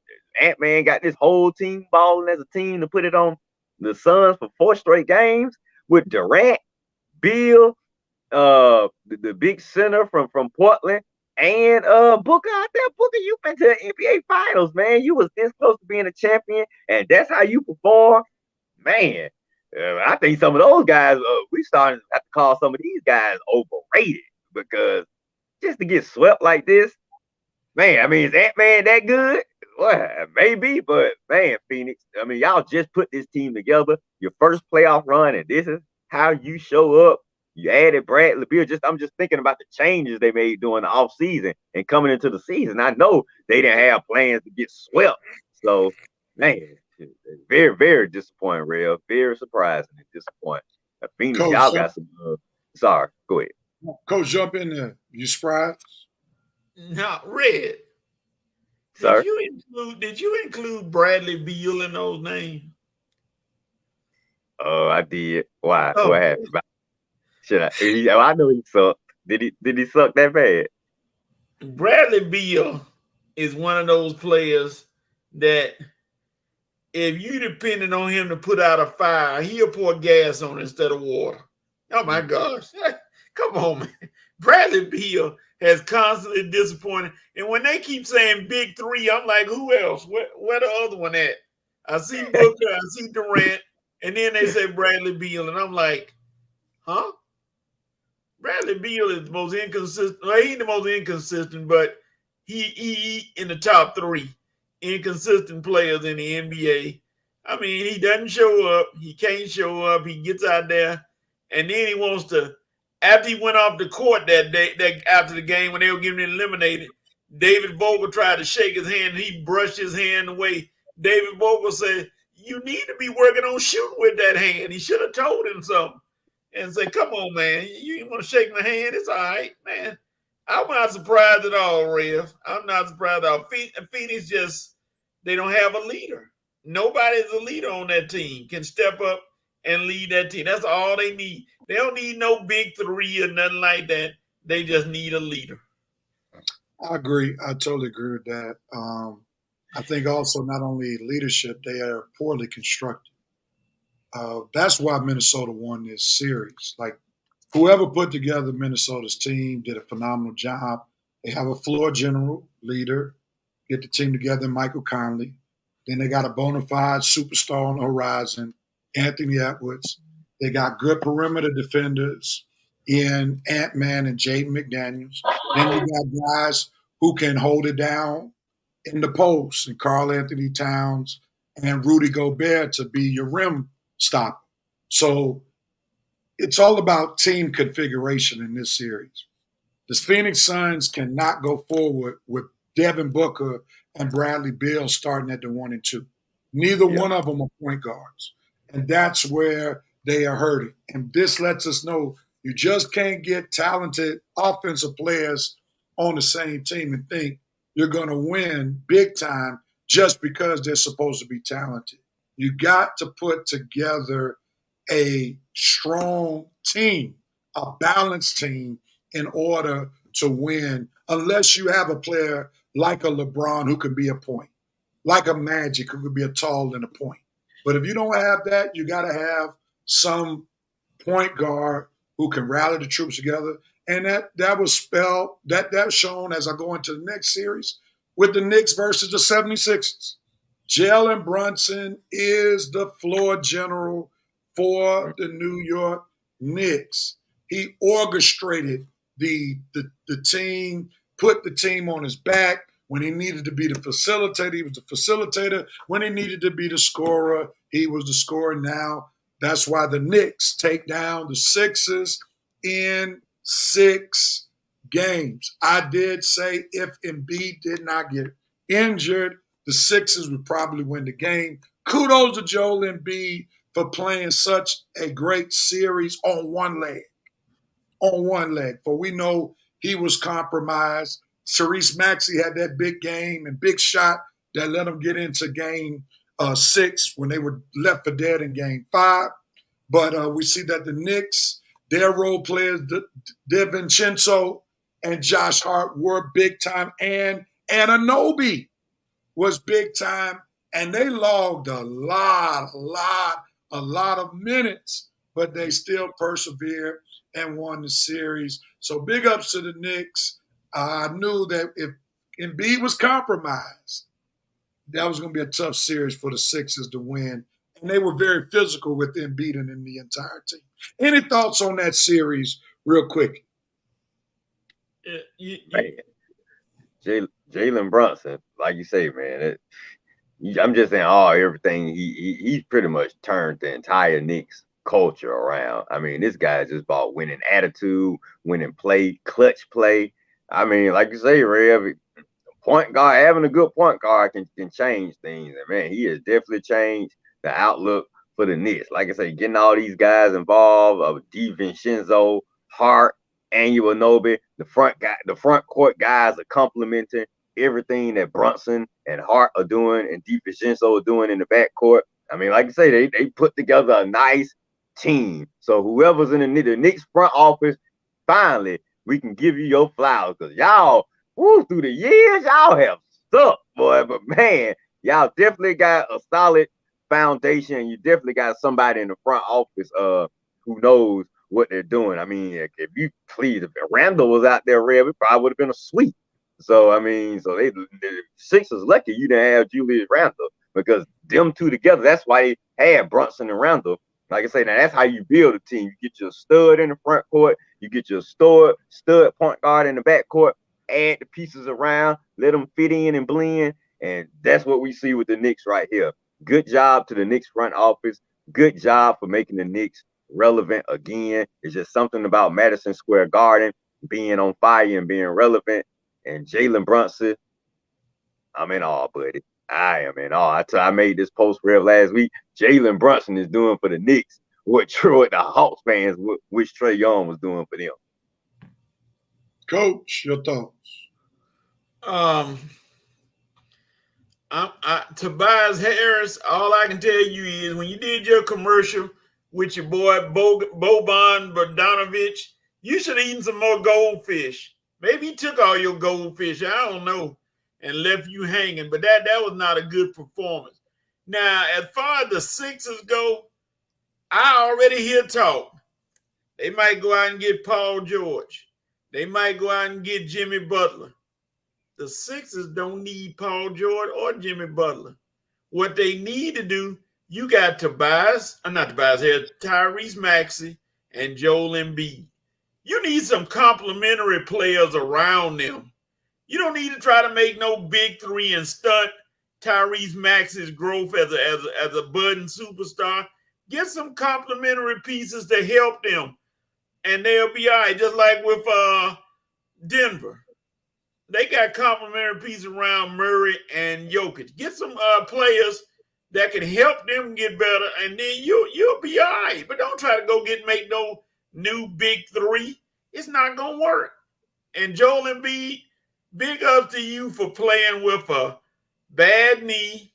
Ant-Man got this whole team balling as a team to put it on the Suns for 4 straight games with Durant, Beal, the big center from Portland, and Booker out there. Booker, you've been to the NBA Finals, man. You was this close to being a champion, and that's how you perform, man. I think some of those guys, we starting to have to call some of these guys overrated, because just to get swept like this, man, is Ant-Man that good? Well, maybe, but man, Phoenix, I mean, y'all just put this team together, your first playoff run, and this is how you show up. You added Bradley Beal. I'm just thinking about the changes they made during the offseason and coming into the season. I know they didn't have plans to get swept. So, man, very, very disappointing, Real. Very surprising and disappointing. Phoenix, Coach, y'all got some. Sorry, go ahead. Coach, jump in there. You surprised? No, Red. Sir? Did you include Bradley Beal in those names? Oh, I did. Why? Oh. What happened? Should I? I know he sucked. Did he suck that bad? Bradley Beal is one of those players that if you depended on him to put out a fire, he'll pour gas on it instead of water. Oh my gosh. Come on, man. Bradley Beal has constantly disappointed. And when they keep saying big three, I'm like, who else? Where the other one at? I see Booker, I see Durant, and then they say Bradley Beal, and I'm like, huh? Bradley Beal is the most inconsistent. Well, he ain't the most inconsistent, but he in the top three inconsistent players in the NBA. I mean, he doesn't show up. He can't show up. He gets out there, and then he wants to. After he went off the court that day, after the game when they were getting eliminated, David Vogel tried to shake his hand. And he brushed his hand away. David Vogel said, "You need to be working on shooting with that hand." He should have told him something and said, "Come on, man, you want to shake my hand? It's all right, man." I'm not surprised at all, Rev. I'm not surprised at all. Phoenix just, they don't have a leader. Nobody's a leader on that team, can step up and lead that team. That's all they need. They don't need no big three or nothing like that. They just need a leader. I agree. I totally agree with that. I think also not only leadership, they are poorly constructed. That's why Minnesota won this series. Like, whoever put together Minnesota's team did a phenomenal job. They have a floor general leader, get the team together, Michael Conley. Then they got a bona fide superstar on the horizon, Anthony Edwards. They got good perimeter defenders in Ant-Man and Jaden McDaniels. Then you got guys who can hold it down in the post, and Karl Anthony Towns and Rudy Gobert to be your rim stopper. So it's all about team configuration in this series. The Phoenix Suns cannot go forward with Devin Booker and Bradley Beal starting at the 1 and 2. Neither one of them are point guards. And that's where they are hurting. And this lets us know you just can't get talented offensive players on the same team and think you're going to win big time just because they're supposed to be talented. You got to put together a strong team, a balanced team in order to win, unless you have a player like a LeBron who can be a point, like a Magic who could be a tall and a point. But if you don't have that, you got to have some point guard who can rally the troops together. And that was spelled, that's shown as I go into the next series with the Knicks versus the 76ers. Jalen Brunson is the floor general for the New York Knicks. He orchestrated the team, put the team on his back. When he needed to be the facilitator, he was the facilitator. When he needed to be the scorer, he was the scorer. Now, that's why the Knicks take down the Sixers in 6 games. I did say if Embiid did not get injured, the Sixers would probably win the game. Kudos to Joel Embiid for playing such a great series on one leg. On one leg. For we know he was compromised. Therese Maxey had that big game and big shot that let them get into game 6 when they were left for dead in game 5. But we see that the Knicks, their role players, DiVincenzo and Josh Hart were big time, and Anunoby was big time, and they logged a lot of minutes, but they still persevered and won the series. So big ups to the Knicks. I knew that if Embiid was compromised, that was going to be a tough series for the Sixers to win. And they were very physical with Embiid and in the entire team. Any thoughts on that series real quick? Jalen Brunson, like you say, man, I'm just saying, everything he's pretty much turned the entire Knicks culture around. I mean, this guy just bought winning attitude, winning play, clutch play. I mean, like you say, Rev, point guard, having a good point guard can change things. And man, he has definitely changed the outlook for the Knicks. Like I say, getting all these guys involved, of DiVincenzo, Hart, Anunoby, the front court guys are complimenting everything that Brunson and Hart are doing and DiVincenzo are doing in the backcourt. I mean, like I say, they put together a nice team. So whoever's in the Knicks front office, finally, we can give you your flowers because y'all, through the years, y'all have sucked, boy. But man, y'all definitely got a solid foundation. You definitely got somebody in the front office who knows what they're doing. I mean, if Randall was out there, Red, it probably would have been a sweep. So I mean, the Sixers lucky you didn't have Julius Randle because them two together, that's why they had Brunson and Randle. Like I say, now that's how you build a team. You get your stud in the front court, you get your stud point guard in the back court, add the pieces around, let them fit in and blend. And that's what we see with the Knicks right here. Good job to the Knicks front office. Good job for making the Knicks relevant again. It's just something about Madison Square Garden being on fire and being relevant. And Jalen Brunson, I'm in awe, buddy. I am in awe. I made this post rev last week. Jalen Brunson is doing for the Knicks what the Hawks fans wish Trae Young was doing for them. Coach, your thoughts? Tobias Harris, all I can tell you is when you did your commercial with your boy Boban Bogdanovic, you should have eaten some more goldfish. Maybe he took all your goldfish, I don't know, and left you hanging. But that was not a good performance. Now, as far as the Sixers go, I already hear talk. They might go out and get Paul George. They might go out and get Jimmy Butler. The Sixers don't need Paul George or Jimmy Butler. What they need to do, you got Tyrese Maxey and Joel Embiid. You need some complementary players around them. You don't need to try to make no big three and stunt Tyrese Maxey's growth as a budding superstar. Get some complementary pieces to help them, and they'll be all right. Just like with Denver. They got complementary pieces around Murray and Jokic. Get some players that can help them get better, and then you'll be all right. But don't try to make no new big three. It's not going to work. And Joel Embiid, big up to you for playing with a bad knee,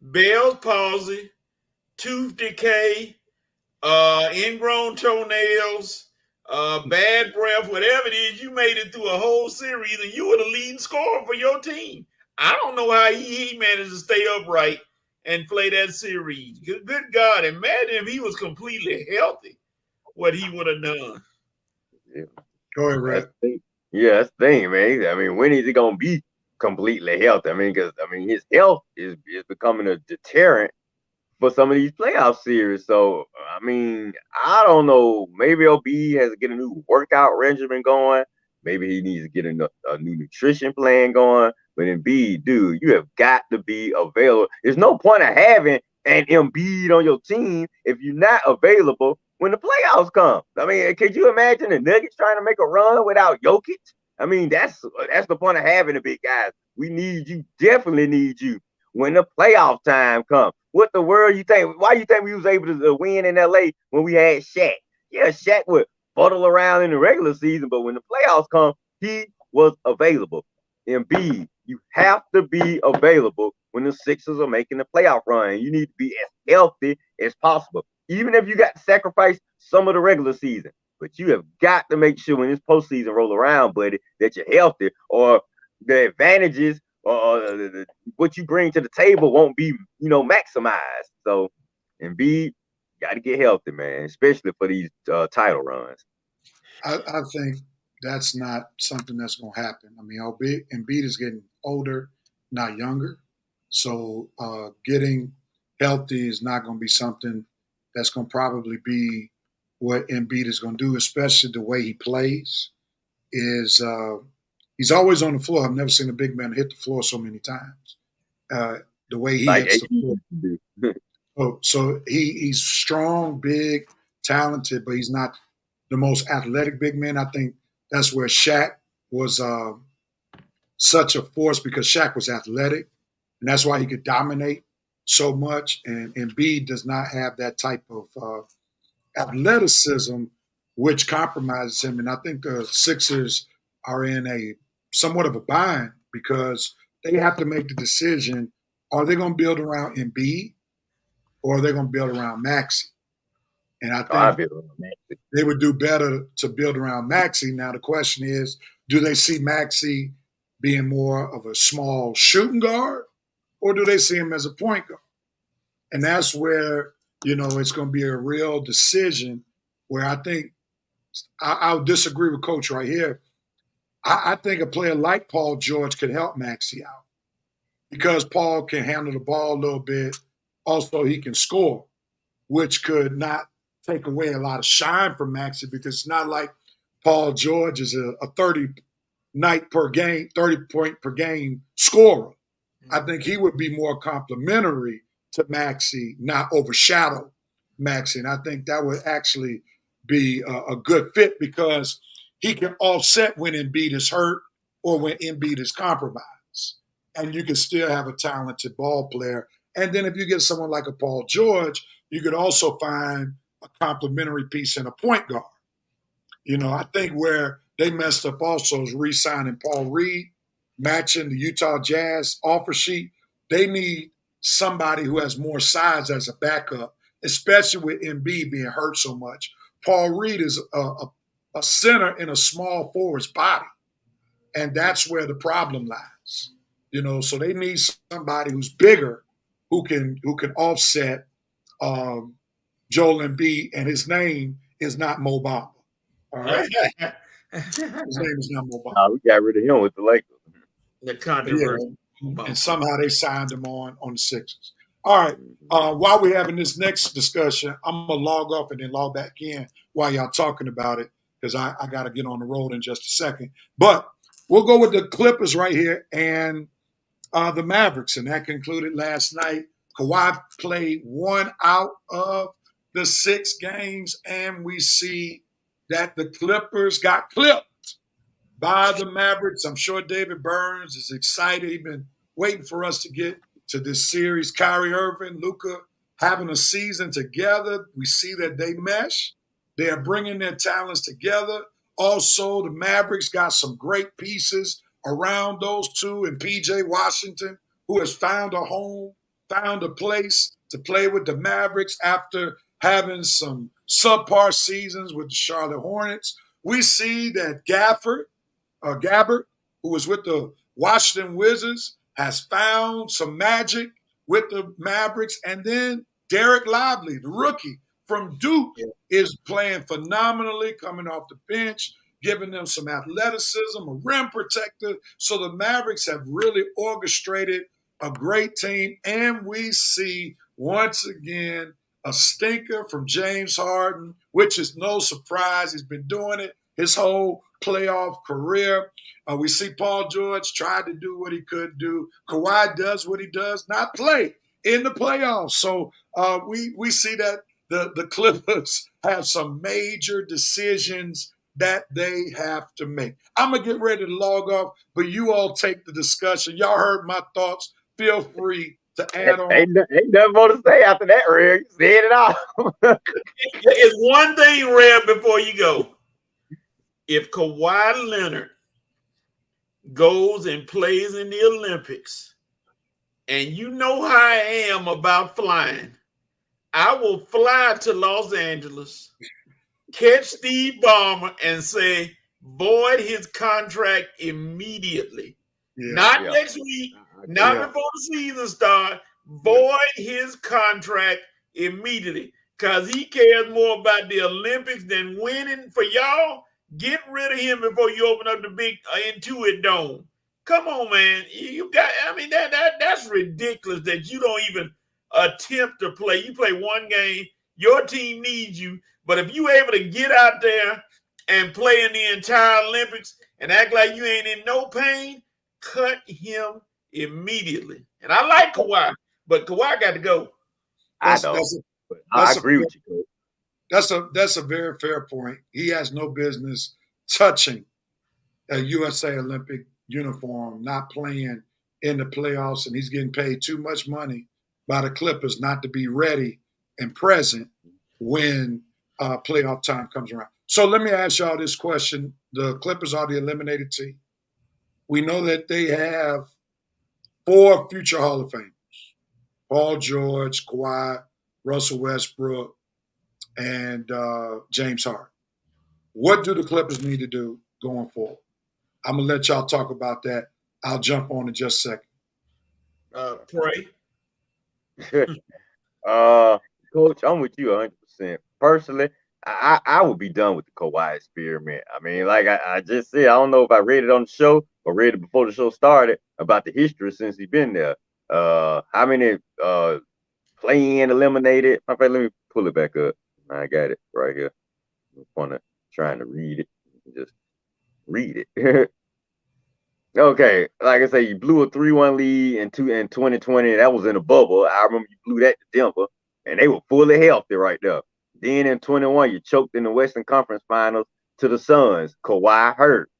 Bell's palsy, tooth decay, ingrown toenails, bad breath, whatever it is. You made it through a whole series, and you were the leading scorer for your team. I don't know how he managed to stay upright and play that series. Good God, imagine if he was completely healthy, what he would have done. Yeah. Go ahead, Red. That's the thing, man. I mean, when is he going to be completely healthy? I mean, because his health is becoming a deterrent for some of these playoff series. So, I mean, I don't know. Maybe OB has to get a new workout regimen going. Maybe he needs to get a new nutrition plan going. But Embiid, dude, you have got to be available. There's no point of having an Embiid on your team if you're not available when the playoffs come. I mean, could you imagine the Nuggets trying to make a run without Jokic? I mean, that's the point of having the big guys. We need you, definitely need you when the playoff time comes. What the world you think? Why you think we was able to win in LA when we had Shaq? Yeah, Shaq would fuddle around in the regular season, but when the playoffs come, he was available. Embiid, you have to be available when the Sixers are making the playoff run. You need to be as healthy as possible, even if you got to sacrifice some of the regular season. But you have got to make sure when this postseason roll around, buddy, that you're healthy, or the advantages or what you bring to the table won't be, maximized. So, Embiid, got to get healthy, man, especially for these title runs. I think that's not something that's going to happen. I mean, Embiid is getting older, not younger. So getting healthy is not going to be something that's going to probably be what Embiid is going to do, especially the way he plays. Is He's always on the floor. I've never seen a big man hit the floor so many times. The way he hits the floor. So he's strong, big, talented, but he's not the most athletic big man. I think that's where Shaq was such a force, because Shaq was athletic, and that's why he could dominate so much. And Embiid does not have that type of athleticism, which compromises him. And I think the Sixers are in a somewhat of a bind, because they have to make the decision: are they going to build around Embiid, or are they going to build around Maxey? And I think they would do better to build around Maxey. Now the question is, do they see Maxey being more of a small shooting guard, or do they see him as a point guard? And that's where, it's going to be a real decision, where I think I'll disagree with Coach right here. I think a player like Paul George could help Maxey out, because Paul can handle the ball a little bit. Also, he can score, which could not take away a lot of shine from Maxey, because it's not like Paul George is a 30-point per game scorer. I think he would be more complimentary to Maxey, not overshadow Maxey. And I think that would actually be a good fit, because he can offset when Embiid is hurt or when Embiid is compromised. And you can still have a talented ball player. And then if you get someone like a Paul George, you could also find a complementary piece in a point guard. I think where they messed up also is re-signing Paul Reed, matching the Utah Jazz offer sheet. They need somebody who has more size as a backup, especially with Embiid being hurt so much. Paul Reed is a center in a small forward's body, and that's where the problem lies. So they need somebody who's bigger, who can offset Joel Embiid, and his name is not Mo Bamba. All right, his name is not Mo Bamba. We got rid of him with the Lakers. The controversy. And somehow they signed him on the Sixers. All right. While we're having this next discussion, I'm going to log off and then log back in while y'all talking about it, because I got to get on the road in just a second. But we'll go with the Clippers right here and the Mavericks. And that concluded last night. Kawhi played 1 out of the 6 games, and we see that the Clippers got clipped by the Mavericks. I'm sure David Burns is excited. He's been waiting for us to get to this series. Kyrie Irving, Luka having a season together. We see that they mesh. They are bringing their talents together. Also, the Mavericks got some great pieces around those two, and P.J. Washington, who has found a home, found a place to play with the Mavericks after having some subpar seasons with the Charlotte Hornets. We see that Gabbert, who was with the Washington Wizards, has found some magic with the Mavericks. And then Derek Lively, the rookie from Duke, is playing phenomenally, coming off the bench, giving them some athleticism, a rim protector. So the Mavericks have really orchestrated a great team. And we see, once again, a stinker from James Harden, which is no surprise. He's been doing it his whole playoff career. We see Paul George tried to do what he could do. Kawhi does what he does, not play in the playoffs. So we see that the Clippers have some major decisions that they have to make. I'm going to get ready to log off, but you all take the discussion. Y'all heard my thoughts. Feel free to add on. Ain't nothing more to say after that, Red. You said it all. It's one thing, Red, before you go. If Kawhi Leonard goes and plays in the Olympics, and you know how I am about flying, I will fly to Los Angeles, catch Steve Ballmer, and say, void his contract immediately. Not next week, not before the season starts. Void his contract immediately, because he cares more about the Olympics than winning for y'all. Get rid of him before you open up the big Intuit Dome. Come on, man. That's ridiculous that you don't even attempt to play. You play one game, your team needs you, but if you're able to get out there and play in the entire Olympics, and act like you ain't in no pain, cut him immediately. And I like Kawhi, but Kawhi got to go. I agree with you, Coach. That's a very fair point. He has no business touching a USA Olympic uniform, not playing in the playoffs, and he's getting paid too much money by the Clippers not to be ready and present when playoff time comes around. So let me ask y'all this question. The Clippers are the eliminated team. We know that they have 4 future Hall of Famers: Paul George, Kawhi, Russell Westbrook, and James Harden. What do the Clippers need to do going forward? I'm going to let y'all talk about that. I'll jump on in just a second. Pray. Coach, I'm with you 100%. Personally, I would be done with the Kawhi experiment. I mean, like I just said, I don't know if I read it on the show or read it before the show started about the history since he's been there. How many play-in eliminated? In fact, let me pull it back up. I got it right here. I'm trying to read it. Just read it. Okay, like I say, you blew a 3-1 lead in 2020. That was in a bubble. I remember you blew that to Denver, and they were fully healthy right there. Then in 21, you choked in the Western Conference Finals to the Suns. Kawhi hurt.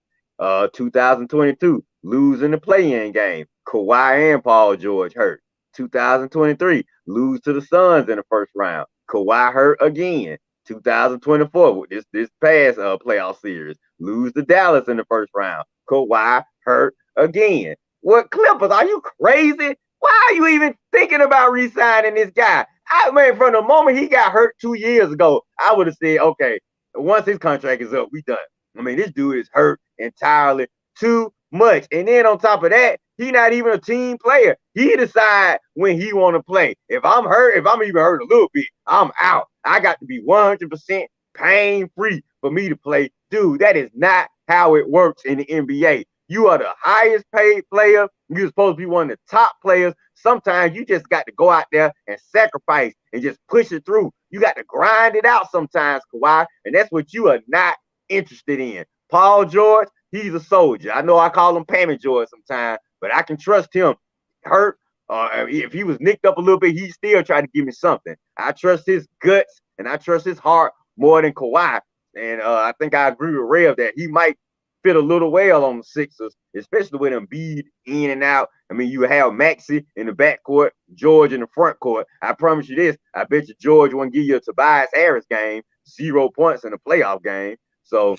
2022, losing the play-in game. Kawhi and Paul George hurt. 2023, lose to the Suns in the first round. Kawhi hurt again. 2024, this past playoff series, lose to Dallas in the first round. Kawhi hurt again. What, Clippers? Are you crazy? Why are you even thinking about re-signing this guy? I mean, from the moment he got hurt 2 years ago, I would have said, okay, once his contract is up, we done. I mean, this dude is hurt entirely too much. And then on top of that, he's not even a team player. He decide when he want to play. If I'm hurt, if I'm even hurt a little bit, I'm out. I got to be 100% pain-free for me to play. Dude, that is not how it works in the NBA. You are the highest paid player. You're supposed to be one of the top players. Sometimes you just got to go out there and sacrifice and just push it through. You got to grind it out sometimes, Kawhi, and that's what you are not interested in. Paul George, he's a soldier. I know I call him Pammy George sometimes, but I can trust him. Hurt, if he was nicked up a little bit, he still tried to give me something. I trust his guts and I trust his heart more than Kawhi. And I think I agree with Rev that he might fit a little well on the Sixers, especially with Embiid in and out. I mean, you have Maxey in the backcourt, George in the front court. I promise you this, I bet you George won't give you a Tobias Harris game, 0 points in a playoff game. So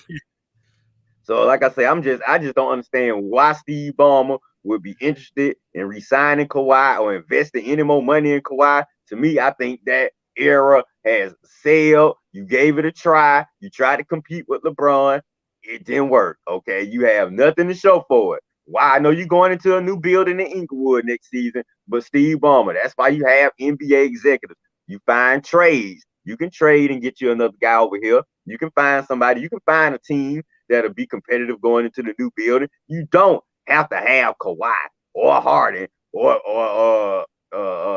like I say, I just don't understand why Steve Ballmer would be interested in re-signing Kawhi or investing any more money in Kawhi. To me, I think that era has sailed. You gave it a try. You tried to compete with LeBron. It didn't work. Okay, you have nothing to show for it. Why? I know you're going into a new building in Inglewood next season, but Steve Ballmer, that's why you have NBA executives. You find trades. You can trade and get you another guy over here. You can find somebody. You can find a team that'll be competitive going into the new building. You don't have to have Kawhi or Harden or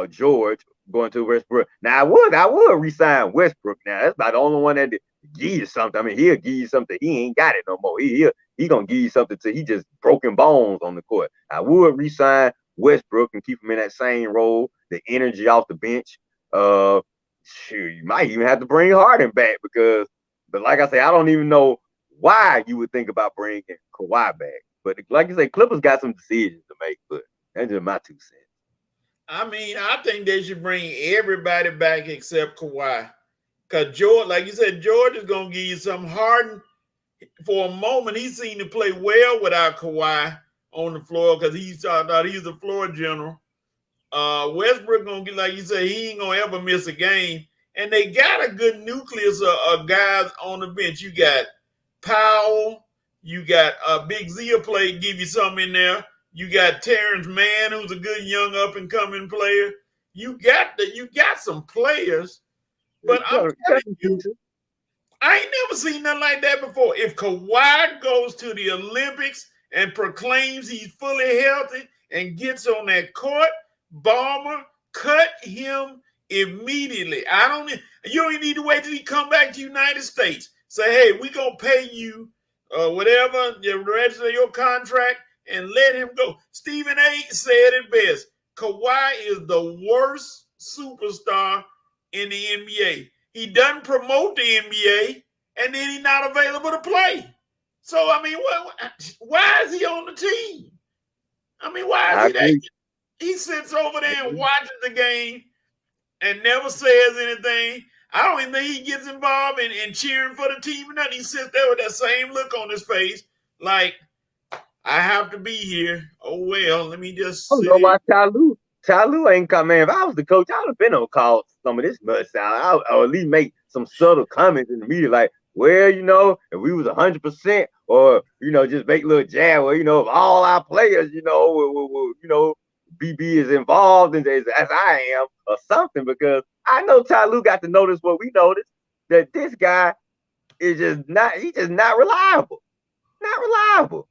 George going to Westbrook. Now I would resign Westbrook. Now that's about the only one that give you something. I mean, he'll give you something. He ain't got it no more. He gonna give you something till he just broken bones on the court. I would resign Westbrook and keep him in that same role, the energy off the bench. Shoot, you might even have to bring Harden back but like I say, I don't even know why you would think about bringing Kawhi back. But like you say, Clippers got some decisions to make, but that's just my 2 cents. I mean, I think they should bring everybody back except Kawhi. Because George, like you said, George is going to give you some. Harden, for a moment, he seemed to play well without Kawhi on the floor because he thought he was a floor general. Westbrook going to get, like you said, he ain't going to ever miss a game. And they got a good nucleus of guys on the bench. You got Powell. You got Big Zia play, give you something in there. You got Terrence Mann, who's a good young up-and-coming player. You got some players. But I'm telling you, I ain't never seen nothing like that before. If Kawhi goes to the Olympics and proclaims he's fully healthy and gets on that court, Ballmer, cut him immediately. You don't even need to wait till he come back to the United States. Say, hey, we're going to pay you whatever, the rest of your contract, and let him go. Stephen A. said it best. Kawhi is the worst superstar in the NBA. He doesn't promote the NBA, and then he's not available to play. So, I mean, why is he on the team? I mean, why is he there? He sits over there and watches the game and never says anything. I don't even think he gets involved in cheering for the team or nothing. He sits there with that same look on his face, like, I have to be here. Oh, well, let me just I don't know why Ty Lue ain't come, man. If I was the coach, I would have been on call some of this mud out. I would at least make some subtle comments in the media, like, well, you know, if we was 100%, or, you know, just make a little jab, well, you know, if all our players, you know, BB is involved in this as I am, or something, because I know Ty Lue got to notice what we noticed, that this guy is just not reliable. Not reliable.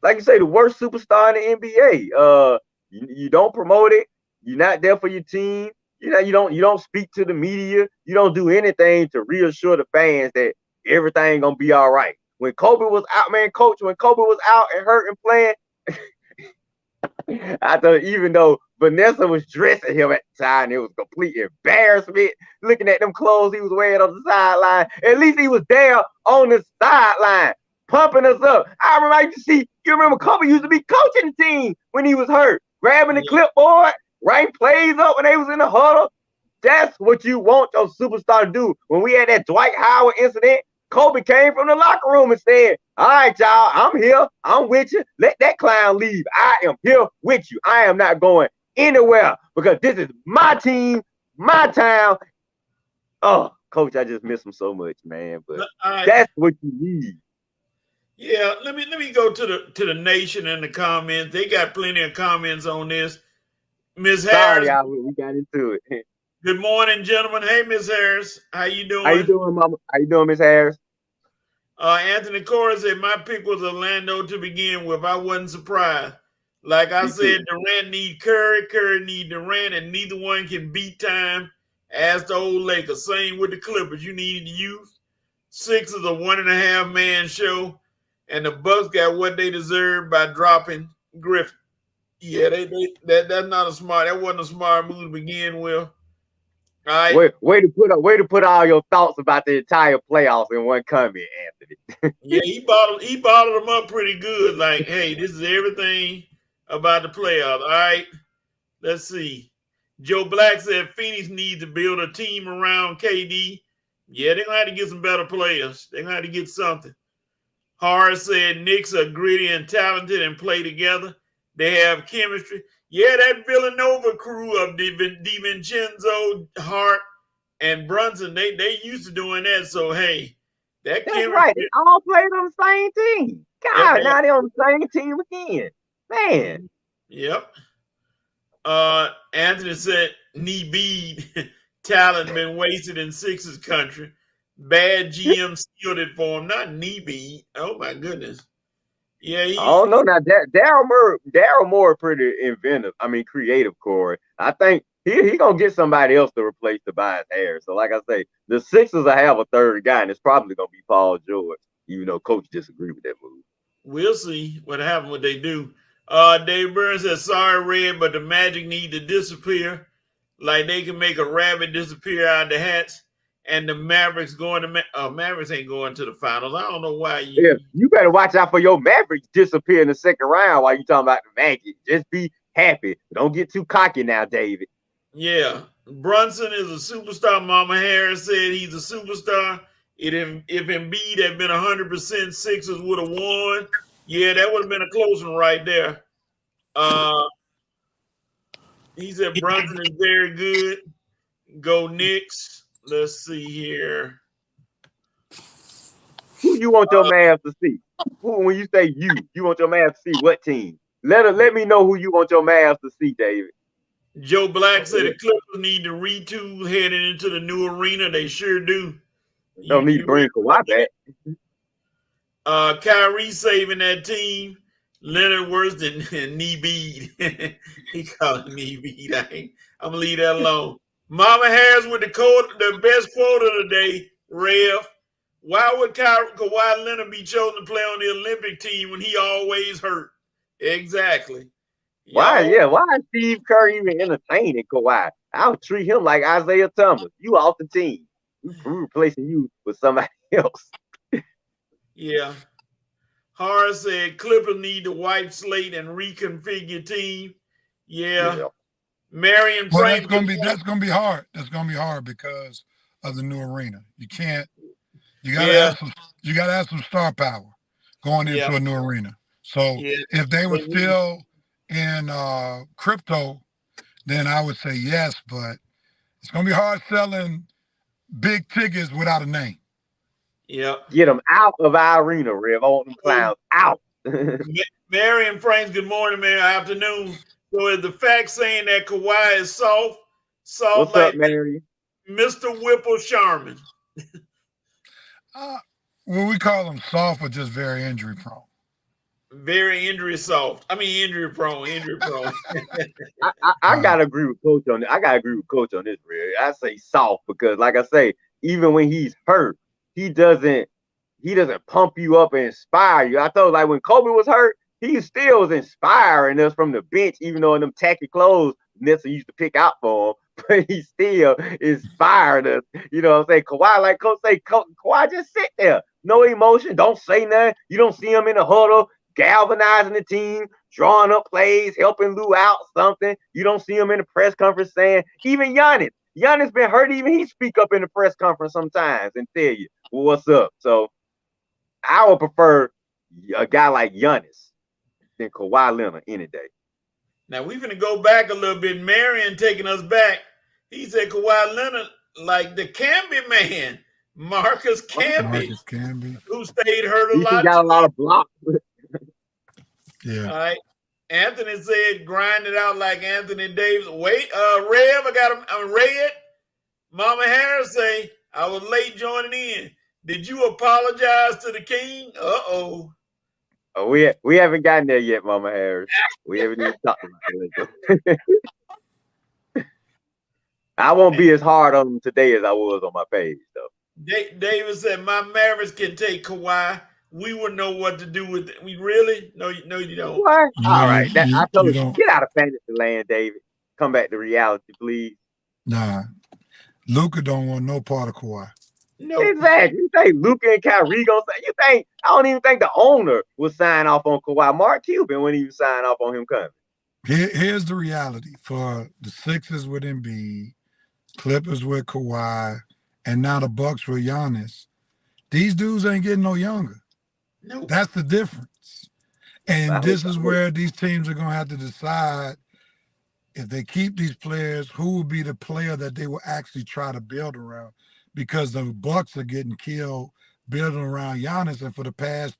Like you say, the worst superstar in the NBA. You don't promote it. You're not there for your team. You know, you don't speak to the media. You don't do anything to reassure the fans that everything gonna be all right. When Kobe was out, man, coach, when Kobe was out and hurt and playing, I thought even though Vanessa was dressing him at the time, it was complete embarrassment. Looking at them clothes he was wearing on the sideline, at least he was there on the sideline, pumping us up. You remember Kobe used to be coaching the team when he was hurt, grabbing the clipboard, writing plays up when they was in the huddle. That's what you want your superstar to do. When we had that Dwight Howard incident, Kobe came from the locker room and said, all right, y'all, I'm here. I'm with you. Let that clown leave. I am here with you. I am not going anywhere because this is my team, my town. Oh, coach, I just miss him so much, man. But that's what you need. Yeah, let me go to the nation and the comments. They got plenty of comments on this. Ms. Harris. Sorry, y'all, we got into it. Good morning, gentlemen. Hey, Ms. Harris. How you doing? How you doing, Mama? How you doing, Ms. Harris? Anthony Cora said, my pick was Orlando to begin with. I wasn't surprised. Like I said, Durant need Curry, Curry need Durant, and neither one can beat time as the old Lakers. Same with the Clippers. You need youth. Sixers a 1.5 man show, and the Bucks got what they deserve by dropping Griffin. Yeah, that's not a smart. That wasn't a smart move to begin with. All right. Way to put all your thoughts about the entire playoffs in one comment, Anthony. Yeah, he bottled them up pretty good. Like, hey, this is everything about the playoffs. All right. Let's see. Joe Black said Phoenix needs to build a team around KD. Yeah, they're gonna have to get some better players. They're gonna have to get something. Hart said Knicks are gritty and talented and play together. They have chemistry. Yeah, that Villanova crew of DiVincenzo, Hart, and Brunson, they used to doing that. So, hey, that's right. They all played on the same team. God, now they're on the same team again. Man. Yep. Anthony said, knee bead talent been wasted in Sixers country. Bad GM sealed it for him, not knee bead. Oh, my goodness. Yeah, I don't know. Now Daryl Moore pretty inventive. I mean, creative, Corey. I think he gonna get somebody else to replace Tobias Harris. So, like I say, the Sixers will have a third guy, and it's probably gonna be Paul George. Even though Coach disagreed with that move. We'll see what happens. What they do. Dave Burns says, "Sorry, Red, but the Magic need to disappear. Like they can make a rabbit disappear out of the hats." And the Mavericks Mavericks ain't going to the finals. I don't know why you better watch out for your Mavericks disappear in the second round while you talking about the Magic. Just be happy. Don't get too cocky now, David. Yeah. Brunson is a superstar. Mama Harris said he's a superstar. If Embiid had been 100%, Sixers would have won. Yeah, that would have been a close one right there. He said Brunson is very good. Go Knicks. Let's see here. Who you want your Mavs to see? When you say you want your Mavs to see what team? Let me know who you want your Mavs to see, David. Joe Black said the Clippers need to retool heading into the new arena. They sure do. Don't need to bring Kawhi back. Kyrie saving that team. Leonard worse than knee bead. He called it knee bead. I'm gonna leave that alone. Mama Harris with the best quote of the day, Rev. Why would Kawhi Leonard be chosen to play on the Olympic team when he always hurt? Exactly. Why? Yeah, why is Steve Kerr even entertaining Kawhi? I'll treat him like Isaiah Thomas. You off the team. We're replacing you with somebody else. Yeah. Horace said Clippers need to wipe slate and reconfigure team. Yeah. Marion Frank. That's gonna be hard. That's gonna be hard because of the new arena. You gotta have some star power going into a new arena. So if they were still in crypto, then I would say yes, but it's gonna be hard selling big tickets without a name. Yep. Get them out of our arena, Rev. I want them clowns out. Marion Franks, good morning, man. Afternoon. So is the fact saying that Kawhi is soft What's like up, Mary? Mr. Whipple Sharman? Well, we call them soft, but just very injury prone. Very injury prone. I gotta agree with Coach on this. I gotta agree with Coach on this, Rev. I say soft because, like I say, even when he's hurt, he doesn't pump you up and inspire you. I thought, like, when Kobe was hurt, he still was inspiring us from the bench, even though in them tacky clothes Nessa used to pick out for him, but he still inspired us. You know what I'm saying? Kawhi, like Coach say, Kawhi just sit there. No emotion, don't say nothing. You don't see him in the huddle, galvanizing the team, drawing up plays, helping Lou out something. You don't see him in the press conference saying, even Giannis been hurt, even he speak up in the press conference sometimes and tell you, well, what's up? So I would prefer a guy like Giannis than Kawhi Leonard any day. Now we're going to go back a little bit. Marion taking us back. He said Kawhi Leonard, like the Camby man, Marcus Camby, who stayed hurt a lot. He got a lot of blocks. Yeah. All right. Anthony said, grind it out like Anthony Davis. Wait, Rev, I got him. I'm Red. Mama Harris say, I was late joining in. Did you apologize to the king? Uh-oh. Oh, we haven't gotten there yet, Mama Harris. We haven't even talked about it. I won't be as hard on them today as I was on my page, though. David said, my Mavericks can take Kawhi. We would know what to do with it. We really? No, you don't. What? All right. I told you, get out of fantasy land, David. Come back to reality, please. Nah. Luka don't want no part of Kawhi. No. Exactly. You think Luka and Kyrie gonna say? You think? I don't even think the owner will sign off on Kawhi. Mark Cuban wouldn't even sign off on him coming. Here's the reality for the Sixers with Embiid, Clippers with Kawhi, and now the Bucks with Giannis. These dudes ain't getting no younger. No. That's the difference. And this is where these teams are gonna have to decide if they keep these players, who will be the player that they will actually try to build around. Because the Bucks are getting killed building around Giannis, and for the past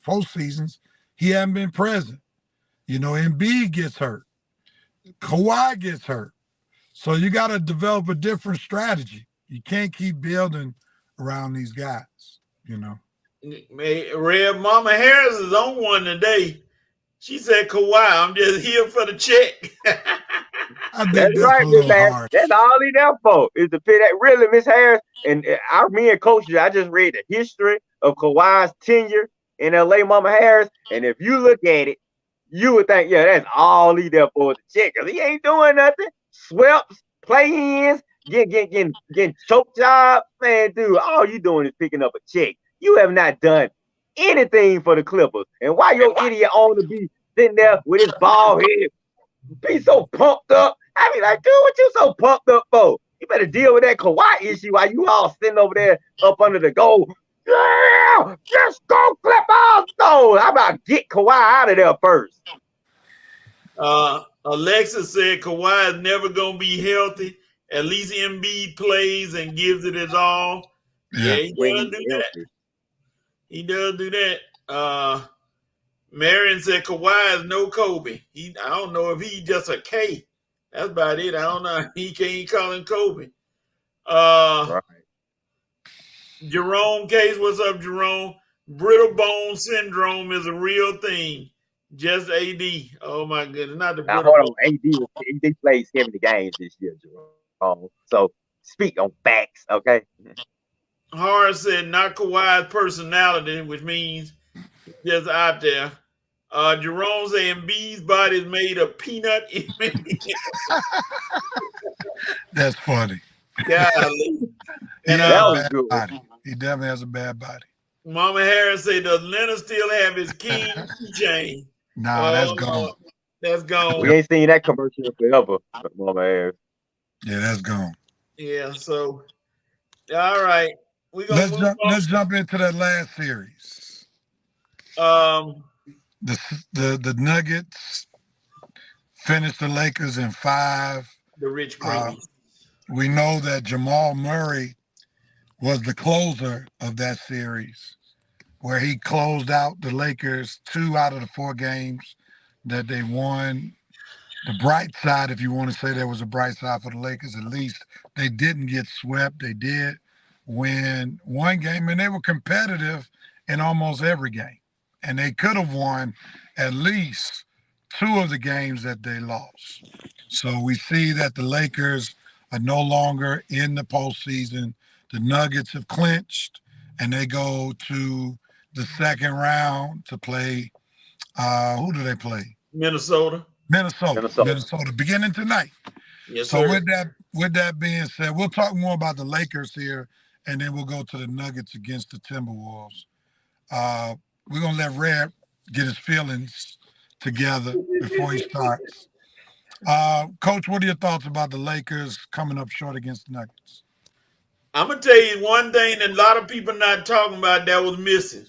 4 seasons, he hasn't been present. You know, Embiid gets hurt. Kawhi gets hurt. So you got to develop a different strategy. You can't keep building around these guys, you know. Red Mama Harris is on one today. She said, Kawhi, I'm just here for the check. That's right, Miss Harris. That's all he there for, is to pay that. Really, Miss Harris, and me and Coach, I just read the history of Kawhi's tenure in LA, Mama Harris, and if you look at it, you would think, yeah, that's all he there for, is the check, because he ain't doing nothing. Swept, play-ins, getting choke job. Man, dude, all you doing is picking up a check. You have not done anything for the Clippers. And why your idiot owner be sitting there with his bald head, be so pumped up? I be like, dude, what you so pumped up for? You better deal with that Kawhi issue while you all sitting over there up under the goal. Yeah, just go Clippers. No, how about get Kawhi out of there first? Alexa said Kawhi is never going to be healthy. At least Embiid plays and gives it his all. Yeah, he does do that. He does do that. Marion said Kawhi is no Kobe. I don't know if he's just a K. That's about it. I don't know. He can't call him Kobe. Right. Jerome Case, what's up, Jerome? Brittle bone syndrome is a real thing. Just AD. Oh my goodness, not the brittle bone. AD played 70 games this year, Jerome. So speak on facts, okay? Horace said not Kawhi's personality, which means just out there. Jerome saying B's body is made of peanut. That's funny. Golly. And that was good. body. He definitely has a bad body. Mama Harris said, does Leonard still have his king keychain? Nah, that's gone. That's gone. We ain't seen that commercial forever, Mama Harris. Yeah, that's gone. Yeah, so all right. Let's jump into that last series. The Nuggets finished the Lakers in 5. The rich premium. We know that Jamal Murray was the closer of that series, where he closed out the Lakers 2 out of the 4 games that they won. The bright side, if you want to say there was a bright side for the Lakers, at least they didn't get swept. They did win one game, and they were competitive in almost every game. And they could have won at least 2 of the games that they lost. So we see that the Lakers are no longer in the postseason. The Nuggets have clinched, and they go to the second round to play. Who do they play? Minnesota, beginning tonight. Yes, so sir. with that being said, we'll talk more about the Lakers here, and then we'll go to the Nuggets against the Timberwolves. We're gonna let Red get his feelings together before he starts. Coach, what are your thoughts about the Lakers coming up short against the Nuggets? I'm gonna tell you one thing that a lot of people not talking about that was missing.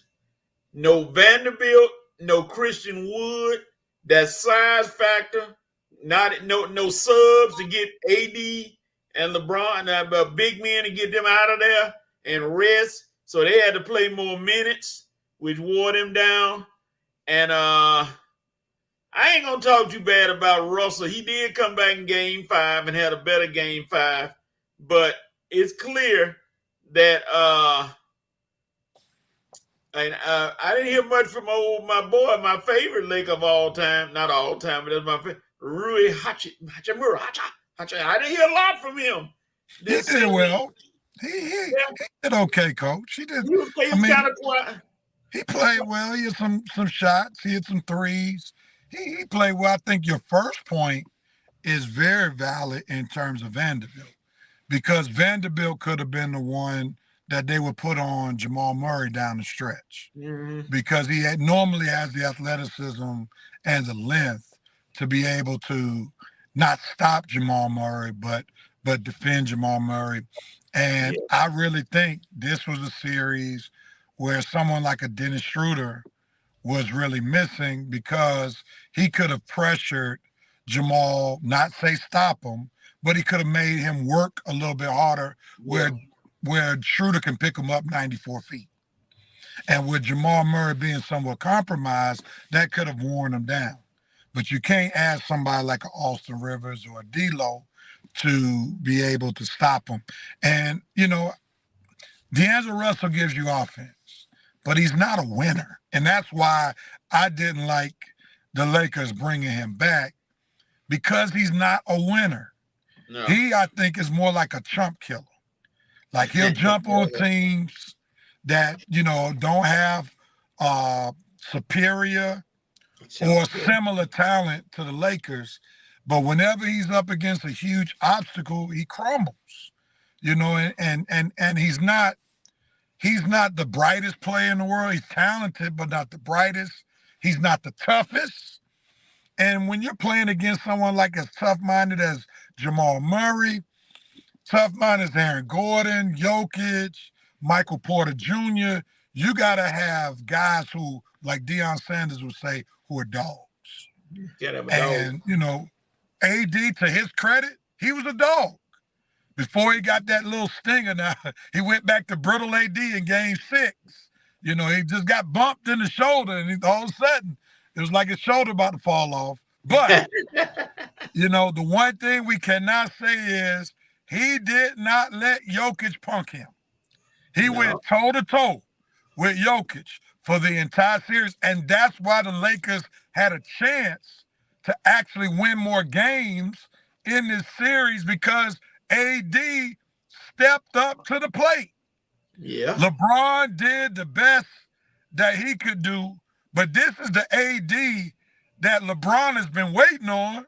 No Vanderbilt, no Christian Wood. That size factor, no subs to get AD and LeBron, big men to get them out of there and rest. So they had to play more minutes, which wore them down. And I ain't gonna talk too bad about Russell. He did come back in Game 5 and had a better Game 5, but it's clear that I didn't hear much from my boy, my favorite Laker of all time. Not all time, but that's my favorite. Rui Hachimura. I didn't hear a lot from him. He did well. He did okay, Coach. He did. He was kind of quiet. He played well. He had some shots. He had some threes. He played well. I think your first point is very valid in terms of Vanderbilt, because Vanderbilt could have been the one that they would put on Jamal Murray down the stretch, because he normally has the athleticism and the length to be able to not stop Jamal Murray, but defend Jamal Murray. And I really think this was a series where someone like a Dennis Schroeder was really missing, because he could have pressured Jamal, not say stop him, but he could have made him work a little bit harder where Schroeder can pick him up 94 feet. And with Jamal Murray being somewhat compromised, that could have worn him down. But you can't ask somebody like an Austin Rivers or a D'Lo to be able to stop him. And, D'Angelo Russell gives you offense, but he's not a winner. And that's why I didn't like the Lakers bringing him back, because he's not a winner. No. He, I think, is more like a chump killer. Like, he'll jump on teams that, don't have superior or similar talent to the Lakers. But whenever he's up against a huge obstacle, he crumbles. And he's not the brightest player in the world. He's talented, but not the brightest. He's not the toughest. And when you're playing against someone like as tough-minded as Jamal Murray, tough-minded as Aaron Gordon, Jokic, Michael Porter Jr., you got to have guys who, like Deion Sanders would say, who are dogs. And, AD, to his credit, he was a dog. Before he got that little stinger now, he went back to brittle AD in Game 6. He just got bumped in the shoulder, and all of a sudden, it was like his shoulder about to fall off. But, the one thing we cannot say is he did not let Jokic punk him. He went toe-to-toe with Jokic for the entire series, and that's why the Lakers had a chance to actually win more games in this series, because AD stepped up to the plate. Yeah. LeBron did the best that he could do, but this is the AD that LeBron has been waiting on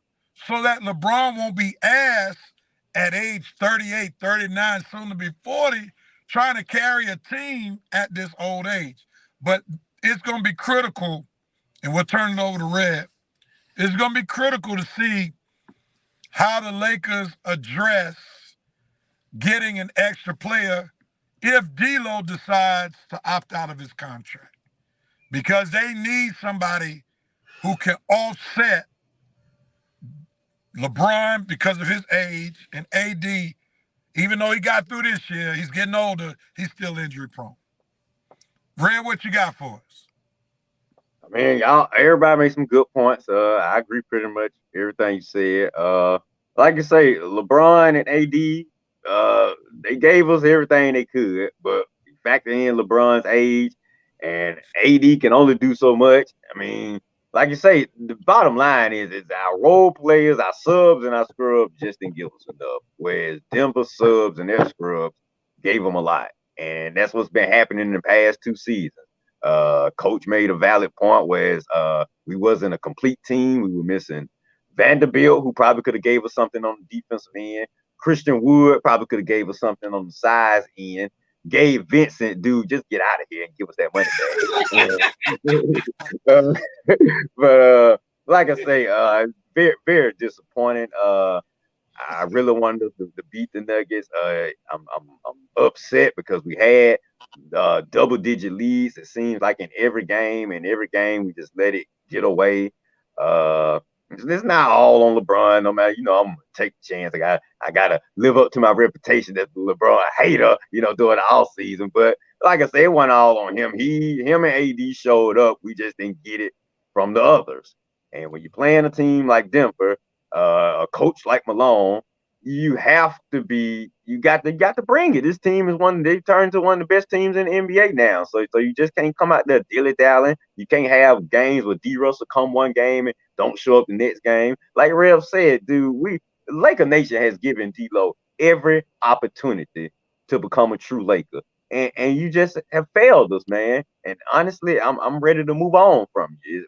so that LeBron won't be asked at age 38, 39, soon to be 40, trying to carry a team at this old age. But it's going to be critical, and we'll turn it over to Red. It's going to be critical to see how the Lakers address getting an extra player if D'Lo decides to opt out of his contract, because they need somebody who can offset LeBron because of his age, and AD, even though he got through this year, he's getting older, he's still injury prone. Red, what you got for us? I mean, everybody made some good points. I agree pretty much everything you said. Like you say, LeBron and AD, they gave us everything they could, but factor in LeBron's age, and AD can only do so much. I mean, like you say, the bottom line is our role players, our subs, and our scrubs just didn't give us enough. Whereas Denver subs and their scrubs gave them a lot, and that's what's been happening in the past 2 seasons. Coach made a valid point, whereas we wasn't a complete team. We were missing Vanderbilt, who probably could have gave us something on the defensive end. Christian Wood probably could have gave us something on the size end. Gabe Vincent, dude, just get out of here and give us that money back. But like I say, very, very disappointing. I really wanted to beat the Nuggets. I'm upset because we had double-digit leads. It seems like in every game we just let it get away. It's not all on LeBron. No matter, I'm gonna take the chance. I gotta live up to my reputation as the LeBron hater, during the off season. But like I said, it wasn't all on him. Him and AD showed up. We just didn't get it from the others. And when you're playing a team like Denver, a coach like Malone, you got to bring it. This team is they've turned to one of the best teams in the NBA now. So you just can't come out there dilly-dallying. You can't have games where D. Russell come one game and don't show up the next game. Like Rev said, dude, Laker Nation has given D'Lo every opportunity to become a true Laker. And you just have failed us, man. And honestly, I'm ready to move on from you.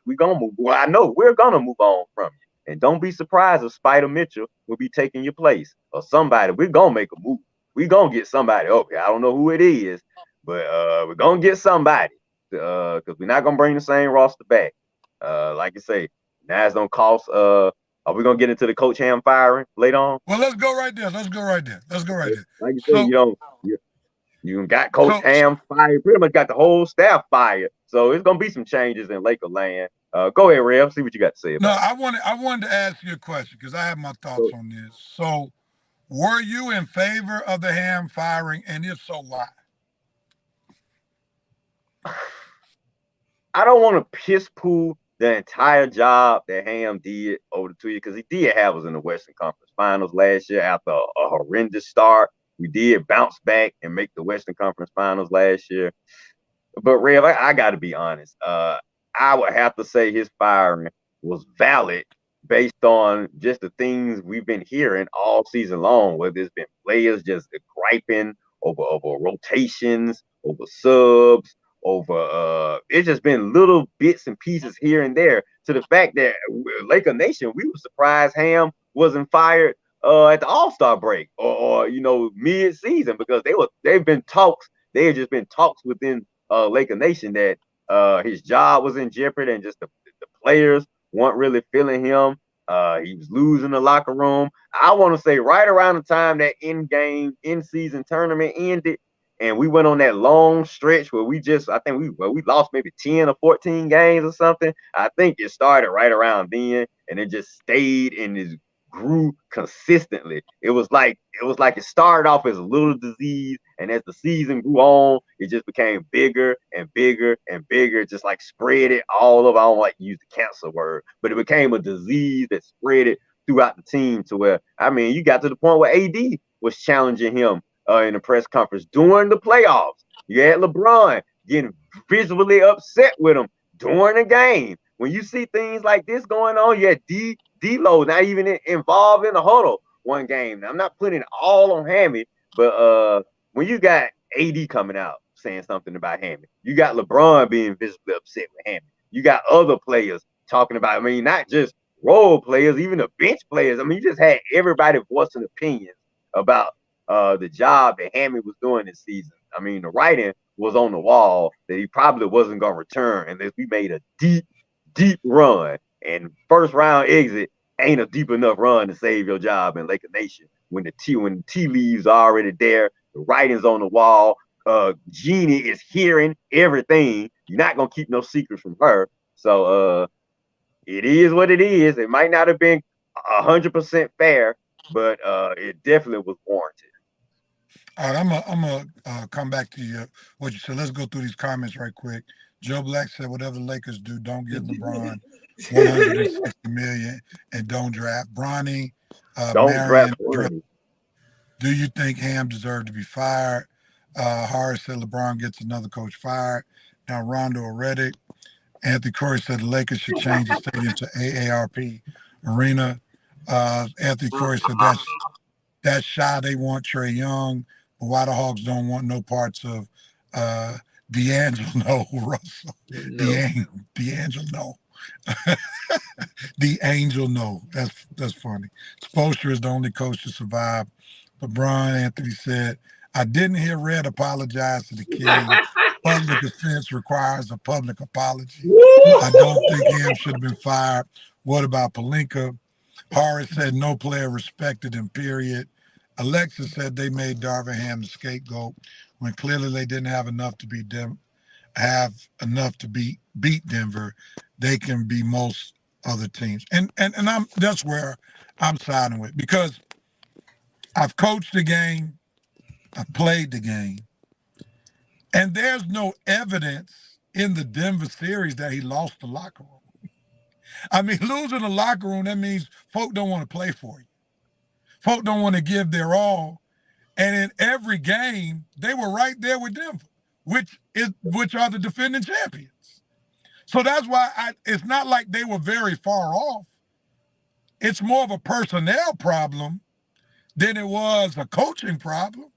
I know we're gonna move on from you. And don't be surprised if Spider Mitchell will be taking your place or somebody. We're going to make a move. We're going to get somebody. Okay, I don't know who it is, but we're going to get somebody because we're not going to bring the same roster back. Like I say, now it's going to cost. Are we going to get into the Coach Ham firing later on? Well, let's go right there. Like you say, you got Coach Ham fired. Pretty much got the whole staff fired. So it's going to be some changes in Laker land. Go ahead, Rev. See what you got to say about it. I wanted to ask you a question because I have my thoughts on this. So, were you in favor of the Ham firing, and if so, why? I don't want to piss poo the entire job that Ham did over the 2 years, because he did have us in the Western Conference Finals last year after a horrendous start. We did bounce back and make the Western Conference Finals last year. But Rev, I got to be honest. I would have to say his firing was valid based on just the things we've been hearing all season long, whether it's been players just griping over rotations, over subs, over it's just been little bits and pieces here and there, to the fact that Laker Nation, we were surprised Ham wasn't fired at the All-Star break or mid-season, because there had just been talks within Laker Nation that his job was in jeopardy, and just the players weren't really feeling him. He was losing the locker room. I want to say right around the time that in-season tournament ended, and we went on that long stretch where we lost maybe 10 or 14 games or something. I think it started right around then, and it just stayed and it grew consistently. It was like it started off as a little disease, and as the season grew on, it just became bigger and bigger and bigger, just like spread it all over. I don't like to use the cancer word, but it became a disease that spread it throughout the team to where, you got to the point where AD was challenging him in the press conference during the playoffs. You had LeBron getting visually upset with him during the game. When you see things like this going on, you had D'Lo not even involved in the huddle one game. Now, I'm not putting it all on Hammy, but when you got AD coming out saying something about Hammond. You got LeBron being visibly upset with Hammond. You got other players talking about, I mean, not just role players, even the bench players. I mean, you just had everybody voicing opinions about the job that Hammond was doing this season. I mean, the writing was on the wall that he probably wasn't going to return unless we made a deep run. And first round exit ain't a deep enough run to save your job in Laker Nation. When the tea leaves are already there, the writing's on the wall. Jeannie is hearing everything. You're not gonna keep no secrets from her. So it is what it is. It might not have been 100% fair, but it definitely was warranted. All right, I'm gonna come back to you. What you said. Let's go through these comments right quick. Joe Black said, "Whatever the Lakers do, don't give LeBron 160 million and don't draft Bronny." Marion, do you think Ham deserved to be fired? Horace said LeBron gets another coach fired. Now Rondo Reddick. Anthony Corey said the Lakers should change the stadium to AARP Arena. Anthony Corey said that's shy. They want Trae Young, but why the Hawks don't want no parts of D'Angelo Russell. No. D'Angelo. The Angel, no. That's funny. Spoelstra is the only coach to survive. LeBron, Anthony said, I didn't hear Red apologize to the Kings. Public offense requires a public apology. I don't think Ham should have been fired. What about Pelinka? Horace said no player respected him, period. Alexis said they made Darvin Ham the scapegoat when clearly they didn't have enough to beat Denver. They can be most other teams. And that's where I'm siding with, because I've coached the game, I've played the game, and there's no evidence in the Denver series that he lost the locker room. I mean, losing the locker room, that means folk don't want to play for you. Folk don't want to give their all. And in every game, they were right there with Denver, which are the defending champions. So that's why it's not like they were very far off. It's more of a personnel problem than it was a coaching problem.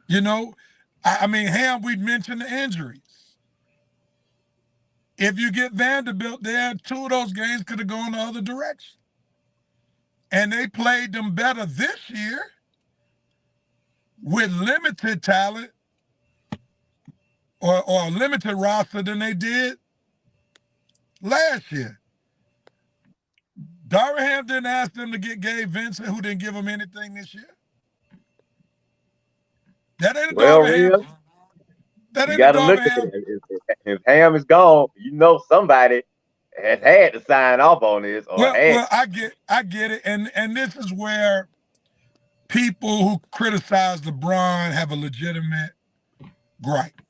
You know, I mean, Ham, we'd mentioned the injuries. If you get Vanderbilt there, 2 of those games could have gone the other direction. And they played them better this year with limited talent or a limited roster than they did last year. Darvin Ham didn't ask them to get Gabe Vincent, who didn't give them anything this year. That ain't a Darvin Ham. That ain't a Darvin Ham. If Ham is gone, you know somebody has had to sign off on this. Well, I get it. And this is where people who criticize LeBron have a legitimate gripe.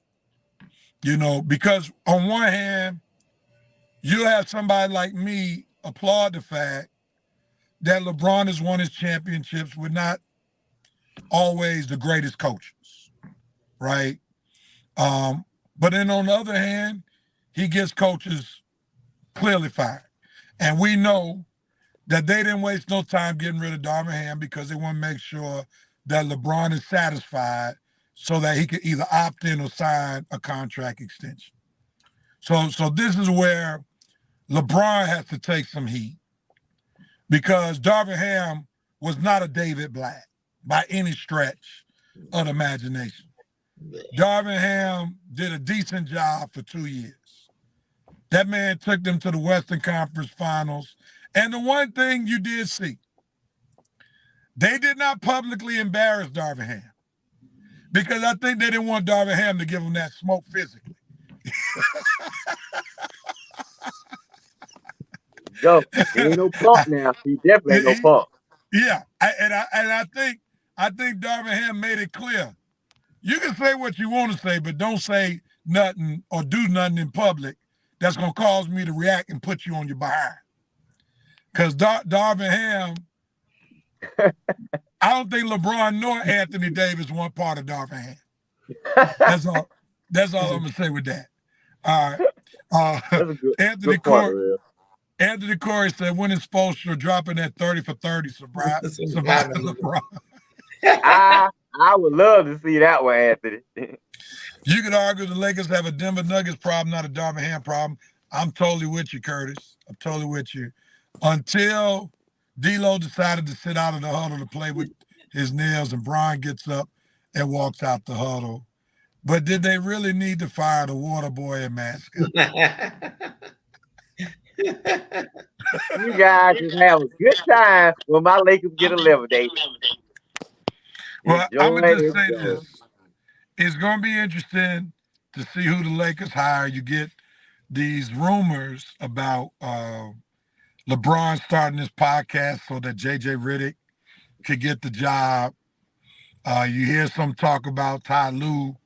You know, because on one hand, you have somebody like me applaud the fact that LeBron has won his championships with not always the greatest coaches, right? But then on the other hand, he gets coaches clearly fired. And we know that they didn't waste no time getting rid of Darvin Ham because they want to make sure that LeBron is satisfied so that he could either opt in or sign a contract extension. So this is where LeBron has to take some heat, because Darvin Ham was not a David Blatt by any stretch of the imagination. Darvin Ham did a decent job for 2 years. That man took them to the Western Conference Finals. And the one thing you did see, they did not publicly embarrass Darvin Ham, because I think they didn't want Darvin Ham to give them that smoke physically. Joe, he ain't no punk now. He definitely ain't no punk. Yeah, I think Darvin Ham made it clear. You can say what you want to say, but don't say nothing or do nothing in public that's going to cause me to react and put you on your behind. Because Darvin Ham, I don't think LeBron nor Anthony Davis want part of Darvin Ham. That's all I'm going to say with that. All right. Anthony Corey said, when is Spoelstra dropping that 30 for 30 surprise LeBron? I I would love to see that one, Anthony. You could argue the Lakers have a Denver Nuggets problem, not a Darvin Ham problem. I'm totally with you, Curtis. I'm totally with you. Until D'Lo decided to sit out of the huddle to play with his nails, and Bron gets up and walks out the huddle. But did they really need to fire the water boy and mascot? You guys just have a good time when my Lakers get eliminated. Well, I'm Enjoy going to just it. say this. It's going to be interesting to see who the Lakers hire. You get these rumors about LeBron starting this podcast so that J.J. Redick could get the job. You hear some talk about Ty Lue,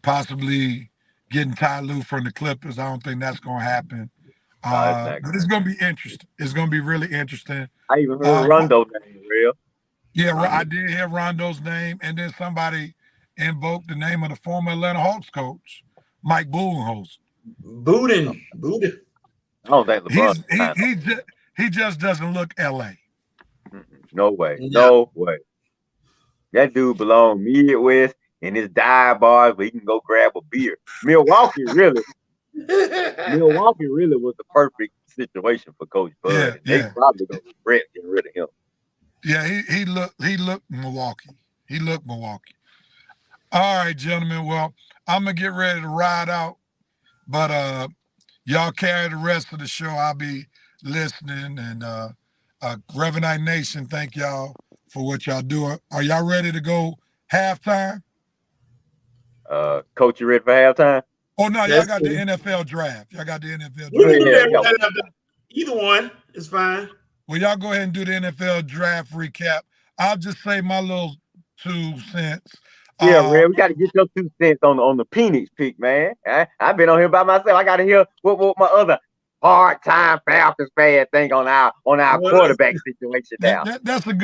possibly getting Ty Lue from the Clippers. I don't think that's going to happen. But it's going to be interesting. It's going to be really interesting. I even heard Rondo's name, real. Yeah, I did hear Rondo's name, and then somebody invoked the name of the former Atlanta Hawks coach, Mike Budenholzer. Buden. I don't think LeBron. He just doesn't look LA. No way. No way. That dude belongs Midwest in his dive bars where he can go grab a beer. Milwaukee really was the perfect situation for Coach Bud. Yeah, they probably gonna regret getting rid of him. Yeah, he looked Milwaukee. He looked Milwaukee. All right, gentlemen. Well, I'm gonna get ready to ride out, but y'all carry the rest of the show. I'll be listening, and Revenite Nation, thank y'all for what y'all do. Are y'all ready to go halftime? Coach, you ready for halftime? Oh no, y'all got the NFL draft. Y'all got the NFL draft. Either one is fine. Well, y'all go ahead and do the NFL draft recap. I'll just say my little 2 cents. Yeah, man, we got to get your 2 cents on the Penix pick, man. I've been on here by myself. I got to hear what my other hard-time Falcons fan think on our quarterback situation now. That's a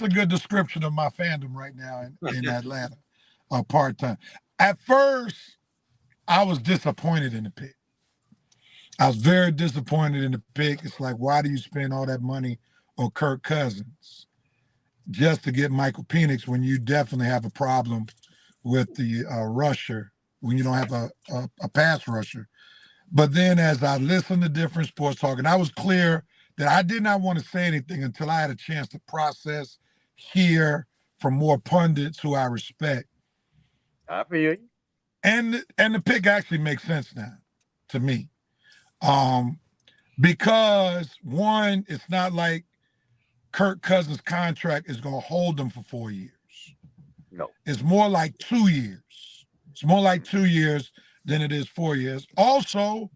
good description of my fandom right now in Atlanta. Part-time. At first, I was disappointed in the pick. I was very disappointed in the pick. It's like, why do you spend all that money on Kirk Cousins just to get Michael Penix when you definitely have a problem with the rusher, when you don't have a pass rusher? But then as I listened to different sports talk, and I was clear that I did not want to say anything until I had a chance to process, hear from more pundits who I respect. I feel you. And the pick actually makes sense now to me. Because one, it's not like Kirk Cousins' contract is going to hold him for 4 years. No. It's more like 2 years. It's more like 2 years than it is 4 years. Also,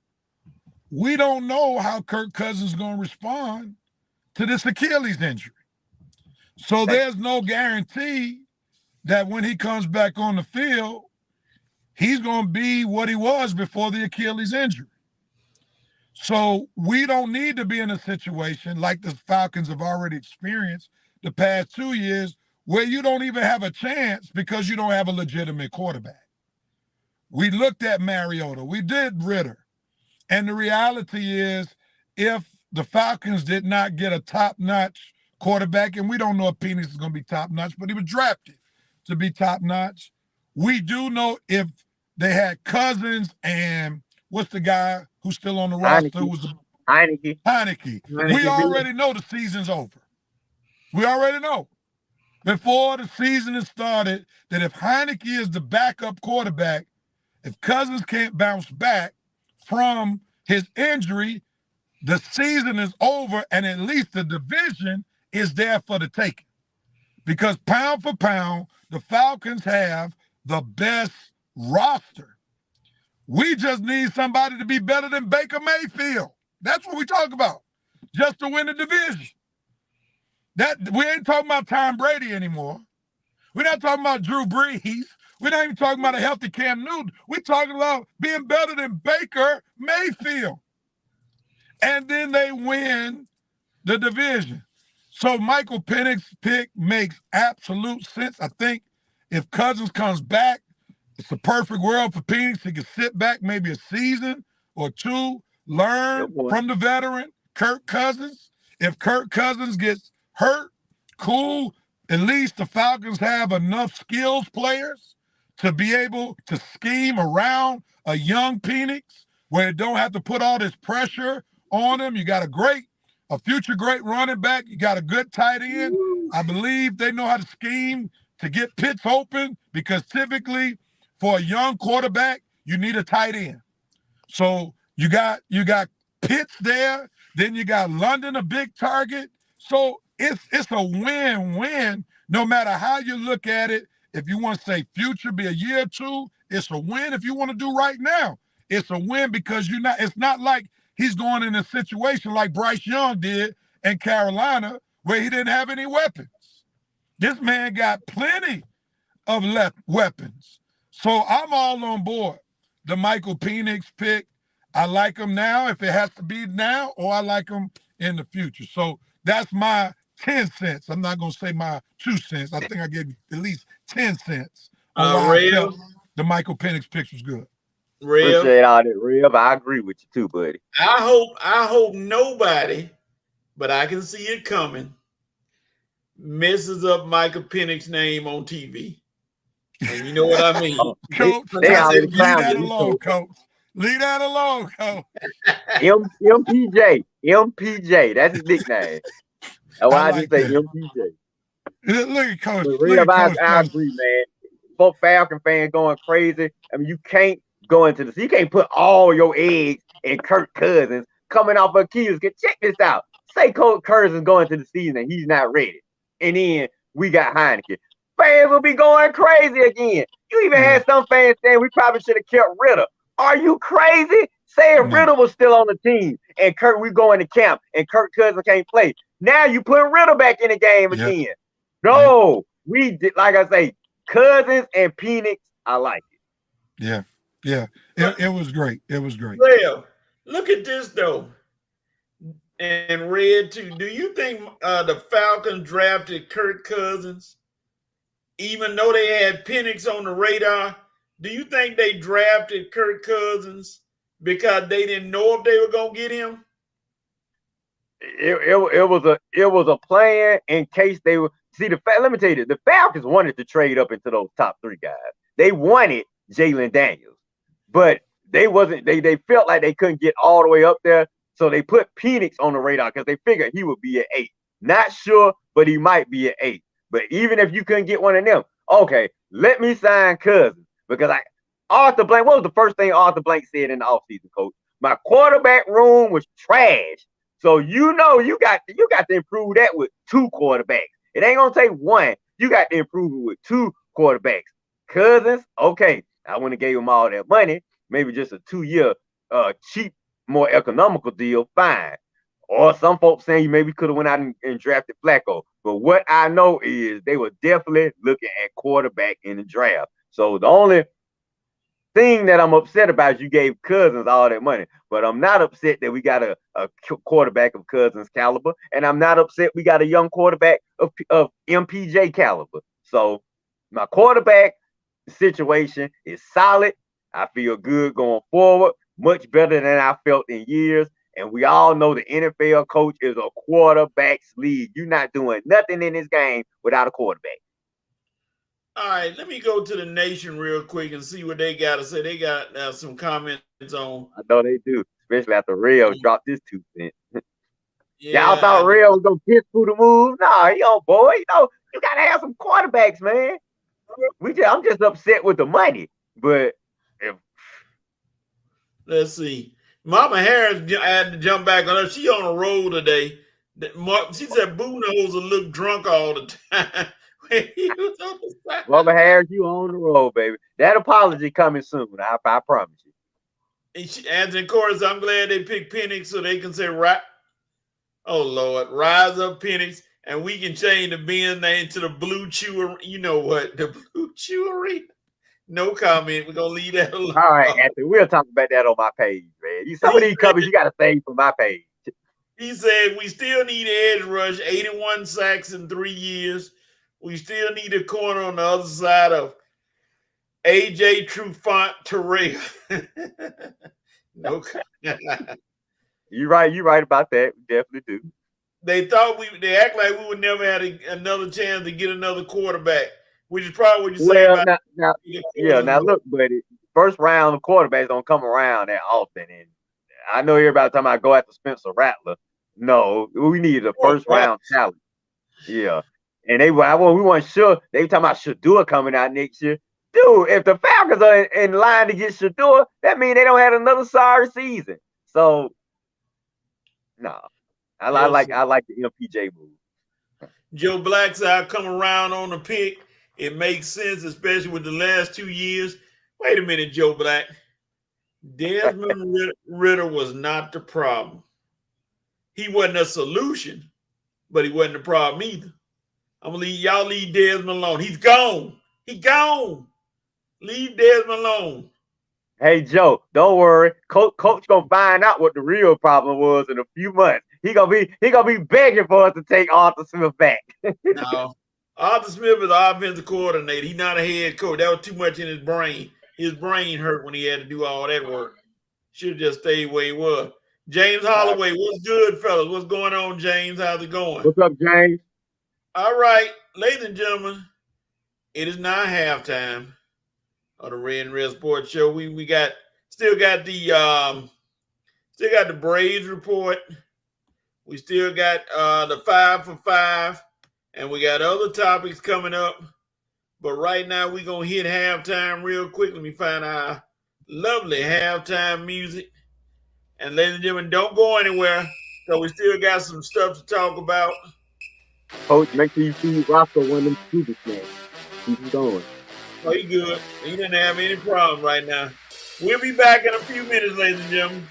we don't know how Kirk Cousins is going to respond to this Achilles injury. So there's no guarantee that when he comes back on the field, he's going to be what he was before the Achilles injury. So we don't need to be in a situation like the Falcons have already experienced the past 2 years where you don't even have a chance because you don't have a legitimate quarterback. We looked at Mariota. We did Ritter. And the reality is, if the Falcons did not get a top-notch quarterback, and we don't know if Penix is going to be top-notch, but he was drafted to be top-notch. We do know if they had Cousins and what's the guy who's still on the roster? Who was Heineke. We already know the season's over. We already know. Before the season has started, that if Heineke is the backup quarterback, if Cousins can't bounce back from his injury, the season is over, and at least the division is there for the taking. Because pound for pound, the Falcons have the best roster. We just need somebody to be better than Baker Mayfield. That's what we talk about, just to win the division. We ain't talking about Tom Brady anymore. We're not talking about Drew Brees. We're not even talking about a healthy Cam Newton. We're talking about being better than Baker Mayfield. And then they win the division. So Michael Penix's pick makes absolute sense. I think if Cousins comes back, it's a perfect world for Penix. He can sit back maybe a season or two, learn from the veteran, Kirk Cousins. If Kirk Cousins gets hurt, cool. At least the Falcons have enough skills players to be able to scheme around a young Penix where it don't have to put all this pressure on him. You got a future great running back. You got a good tight end. I believe they know how to scheme to get Pitts open because typically for a young quarterback, you need a tight end. So you got Pitts there. Then you got London, a big target. So it's a win-win no matter how you look at it. If you want to say future, be a year or two, it's a win. If you want to do right now, it's a win because it's not like he's going in a situation like Bryce Young did in Carolina where he didn't have any weapons. This man got plenty of weapons. So I'm all on board. The Michael Penix pick, I like him now if it has to be now, or I like him in the future. So that's my 10 cents. I'm not going to say my 2 cents. I think I gave you at least 10 cents on why I felt the Michael Penix pick was good. Appreciate all that, Rev. I agree with you too, buddy. I hope nobody, but I can see it coming, messes up Michael Penix's name on TV. And you know what I mean. Coach, they already leave that alone, Coach. Leave that alone, Coach. MPJ. That's his nickname. That's why I just say MPJ. Look at Coach. I agree, man. Both Falcon fans going crazy. I mean, you can't go into this. You can't put all your eggs in Kirk Cousins coming off Achilles. Check this out. Say Kirk Cousins going to the season and he's not ready. And then we got Heineken. Fans will be going crazy again. You even had some fans saying we probably should have kept Ritter. Are you crazy? Saying Ritter was still on the team and Kirk, we going to camp and Kirk Cousins can't play. Now you put Ritter back in the game again. No, we did, like I say, Cousins and Penix, I like it. Yeah. It was great. It was great. Well, look at this though. And Red too. Do you think the Falcons drafted Kirk Cousins, even though they had Penix on the radar? Do you think they drafted Kirk Cousins because they didn't know if they were gonna get him? It was a plan in case they were. See, let me tell you, the Falcons wanted to trade up into those top 3 guys. They wanted Jalen Daniels, but they felt like they couldn't get all the way up there. So they put Penix on the radar because they figured he would be an 8. Not sure, but he might be an 8. But even if you couldn't get one of them, okay, let me sign Cousins. Because Arthur Blank, what was the first thing Arthur Blank said in the offseason, coach? My quarterback room was trash. So you got to improve that with 2 quarterbacks. It ain't gonna take 1. You got to improve it with 2 quarterbacks. Cousins, okay. I wouldn't have gave him all that money. Maybe just a 2-year cheap, more economical deal, fine. Or some folks saying you maybe could have went out and drafted Flacco. But what I know is they were definitely looking at quarterback in the draft. So the only thing that I'm upset about is you gave Cousins all that money. But I'm not upset that we got a quarterback of Cousins caliber. And I'm not upset we got a young quarterback of MPJ caliber. So my quarterback situation is solid. I feel good going forward. Much better than I felt in years. And we all know the NFL coach is a quarterback's league. You're not doing nothing in this game without a quarterback. All right, let me go to the Nation real quick and see what they got to say. They got some comments on. I know they do, especially after Real dropped his 2 cents. Y'all thought Real was going to piss through the move? Nah, boy. You got to have some quarterbacks, man. I'm just upset with the money. But let's see. Mama Harris had to jump back on her. She on a roll today. She said Boo knows to look drunk all the time. Mama Harris, you on the road, baby. That apology coming soon. I promise you. And she adds, of course, I'm glad they picked Penix so they can say, oh, Lord, rise up Penix, and we can change the Ben name to the Blue Chew. You know what? The Blue Chewery. No comment. We're going to leave that alone. All right, Anthony. We'll talk about that on my page, man. Some of these covers you got to save for my page. He said, we still need edge rush, 81 sacks in 3 years. We still need a corner on the other side of AJ Trufant Terrell. No. You're right about that. We definitely do. they act like we would never have another chance to get another quarterback, which is probably what you're saying about. Now look, buddy. First round of quarterbacks don't come around that often, and I know everybody talking about go after Spencer Rattler. No, we needed a first round talent. Yeah, and we weren't sure. They were talking about Shedeur coming out next year. Dude, if the Falcons are in line to get Shedeur, that means they don't have another sorry season. So, no, I like the MPJ move. Joe Blackside come around on the pick. It makes sense, especially with the last 2 years. Wait a minute, Joe Black. Desmond Ridder was not the problem. He wasn't a solution, but he wasn't the problem either. I'm gonna leave Desmond alone. He's gone. He gone. Leave Desmond alone. Hey Joe, don't worry. Coach gonna find out what the real problem was in a few months. He gonna be begging for us to take Arthur Smith back. No, Arthur Smith is the offensive coordinator. He's not a head coach. That was too much in his brain. His brain hurt when he had to do all that work. Should have just stayed where he was. James Holloway, what's good, fellas? What's going on, James? How's it going? What's up, James? All right, ladies and gentlemen, it is now halftime of the Red and Red Sports Show. We still got the Braves report. We still got the 5 for 5, and we got other topics coming up. But right now, we're going to hit halftime real quick. Let me find our lovely halftime music. And ladies and gentlemen, don't go anywhere. So we still got some stuff to talk about. Coach, make sure you see Roscoe one of them super snacks. Keep going. Oh, he good. He didn't have any problem right now. We'll be back in a few minutes, ladies and gentlemen.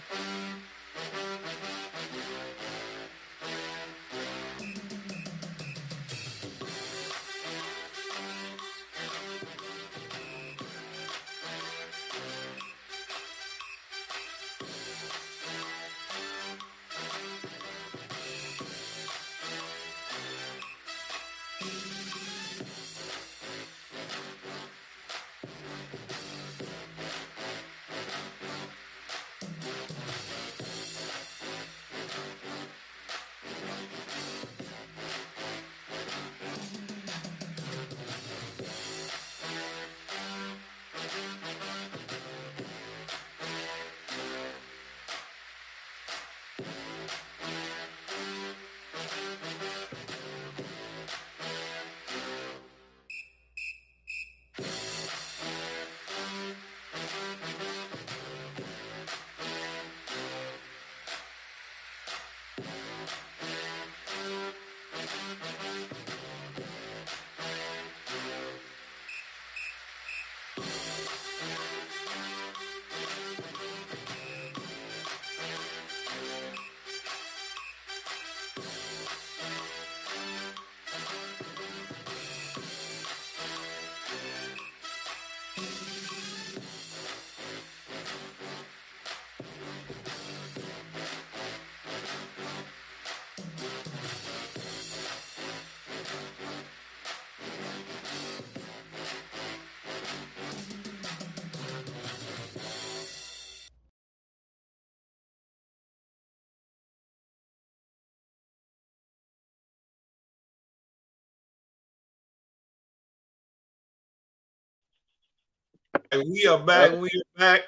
We are back. We are back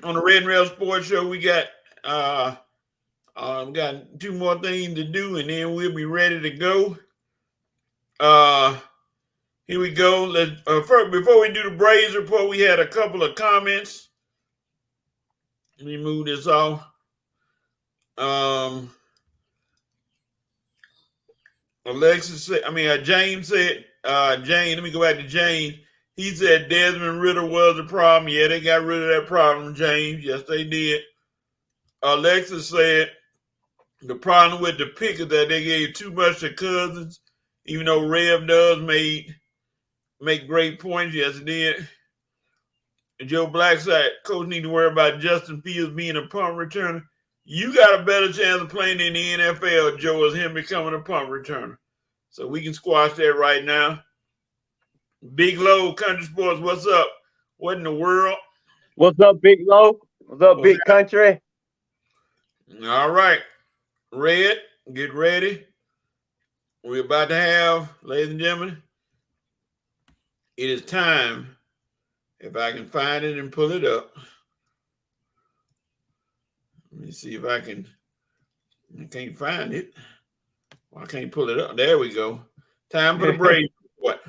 on the Red and Red Sports Show. We got 2 more things to do, and then we'll be ready to go. Here we go. Let's first, before we do the Braves report, we had a couple of comments. Let me move this off. James said, let me go back to James. He said Desmond Ridder was the problem. Yeah, they got rid of that problem, James. Yes, they did. Alexis said the problem with the pick is that they gave too much to Cousins, even though Rev does make great points. Yes, it did. And Joe Black said, Coach need to worry about Justin Fields being a punt returner. You got a better chance of playing in the NFL, Joe, as him becoming a punt returner. So we can squash that right now. Big Low, Country Sports, what's up? What in the world? What's up, Big Low? What's up, Big Country? All right. Red, Get ready. We're about to have, ladies and gentlemen, it is time. If I can find it and pull it up. Let me see if I can. I can't find it. Well, I can't pull it up. There we go. Time for the Braves. What?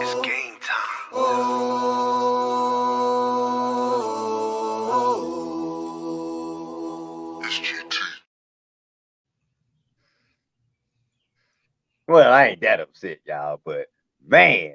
It's game time. It's GT. Well, I ain't that upset, y'all, but man,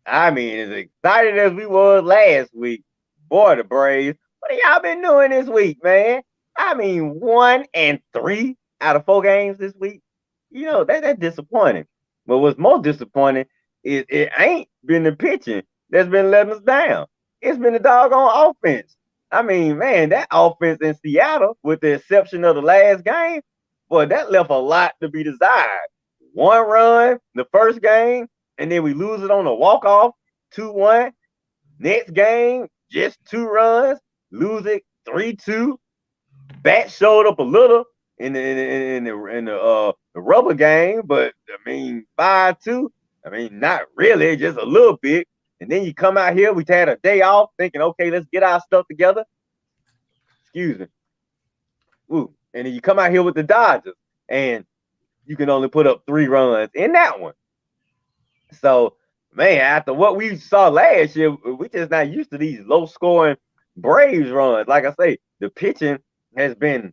I mean, as excited as we was last week, boy, the Braves, what have y'all been doing this week, man? I mean, 1-3 out of 4 games this week. You know, that's disappointing. But what's more disappointing is it ain't been the pitching that's been letting us down. It's been the doggone offense. I mean, man, that offense in Seattle, with the exception of the last game, boy, that left a lot to be desired. 1 run the first game, and then we lose it on a walk-off, 2-1. Next game, just 2 runs, lose it 3-2. Bat showed up a little in the rubber game, but I mean 5-2. I mean, not really, just a little bit. And then you come out here, we had a day off, thinking, okay, let's get our stuff together. Excuse me. Ooh. And then you come out here with the Dodgers, and you can only put up 3 runs in that one. So, man, after what we saw last year, we just not used to these low-scoring Braves runs. Like I say, the pitching has been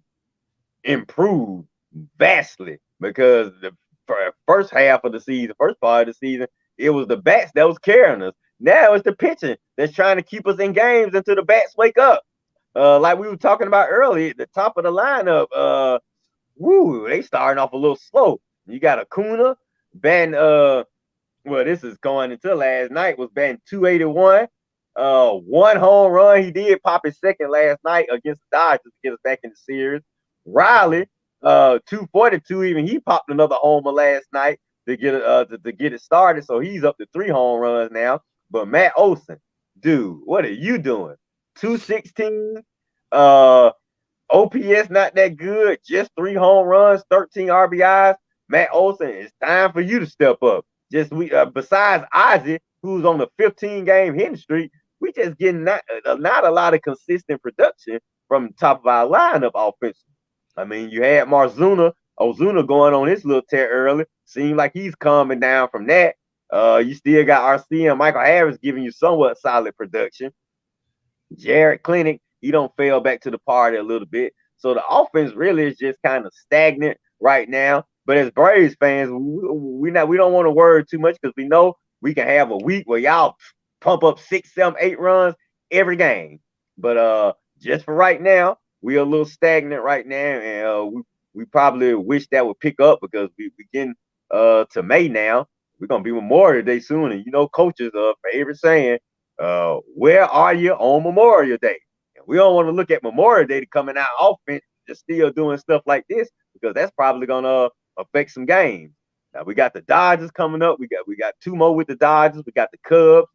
improved vastly because the first half of the season, first part of the season, it was the bats that was carrying us. Now it's the pitching that's trying to keep us in games until the bats wake up. Like we were talking about earlier, at the top of the lineup, they starting off a little slow. You got Acuna batting, well, this is going into last night, was batting 281. 1 home run. He did pop his second last night against the Dodgers to get us back in the series. Riley, 242, even he popped another homer last night to get it started. So he's up to 3 home runs now. But Matt Olson, dude, what are you doing? 216. OPS not that good, just 3 home runs, 13 RBIs. Matt Olson, it's time for you to step up. Just besides Ozzie, who's on the 15-game hitting streak, we just getting not a lot of consistent production from the top of our lineup offense. I mean, you had Ozuna going on his little tear early. Seemed like he's calming down from that. You still got Arcia and Michael Harris giving you somewhat solid production. Jared Clinic, he don't fail back to the party a little bit. So the offense really is just kind of stagnant right now. But as Braves fans, we don't want to worry too much because we know we can have a week where y'all pump up 6, 7, 8 runs every game. But just for right now, we're a little stagnant right now, and we probably wish that would pick up because we getting to May now. We're gonna be Memorial Day soon, and you know, coaches' favorite saying, "Where are you on Memorial Day?" And we don't want to look at Memorial Day to coming out offense, just still doing stuff like this because that's probably gonna affect some games. Now we got the Dodgers coming up. We got 2 more with the Dodgers. We got the Cubs.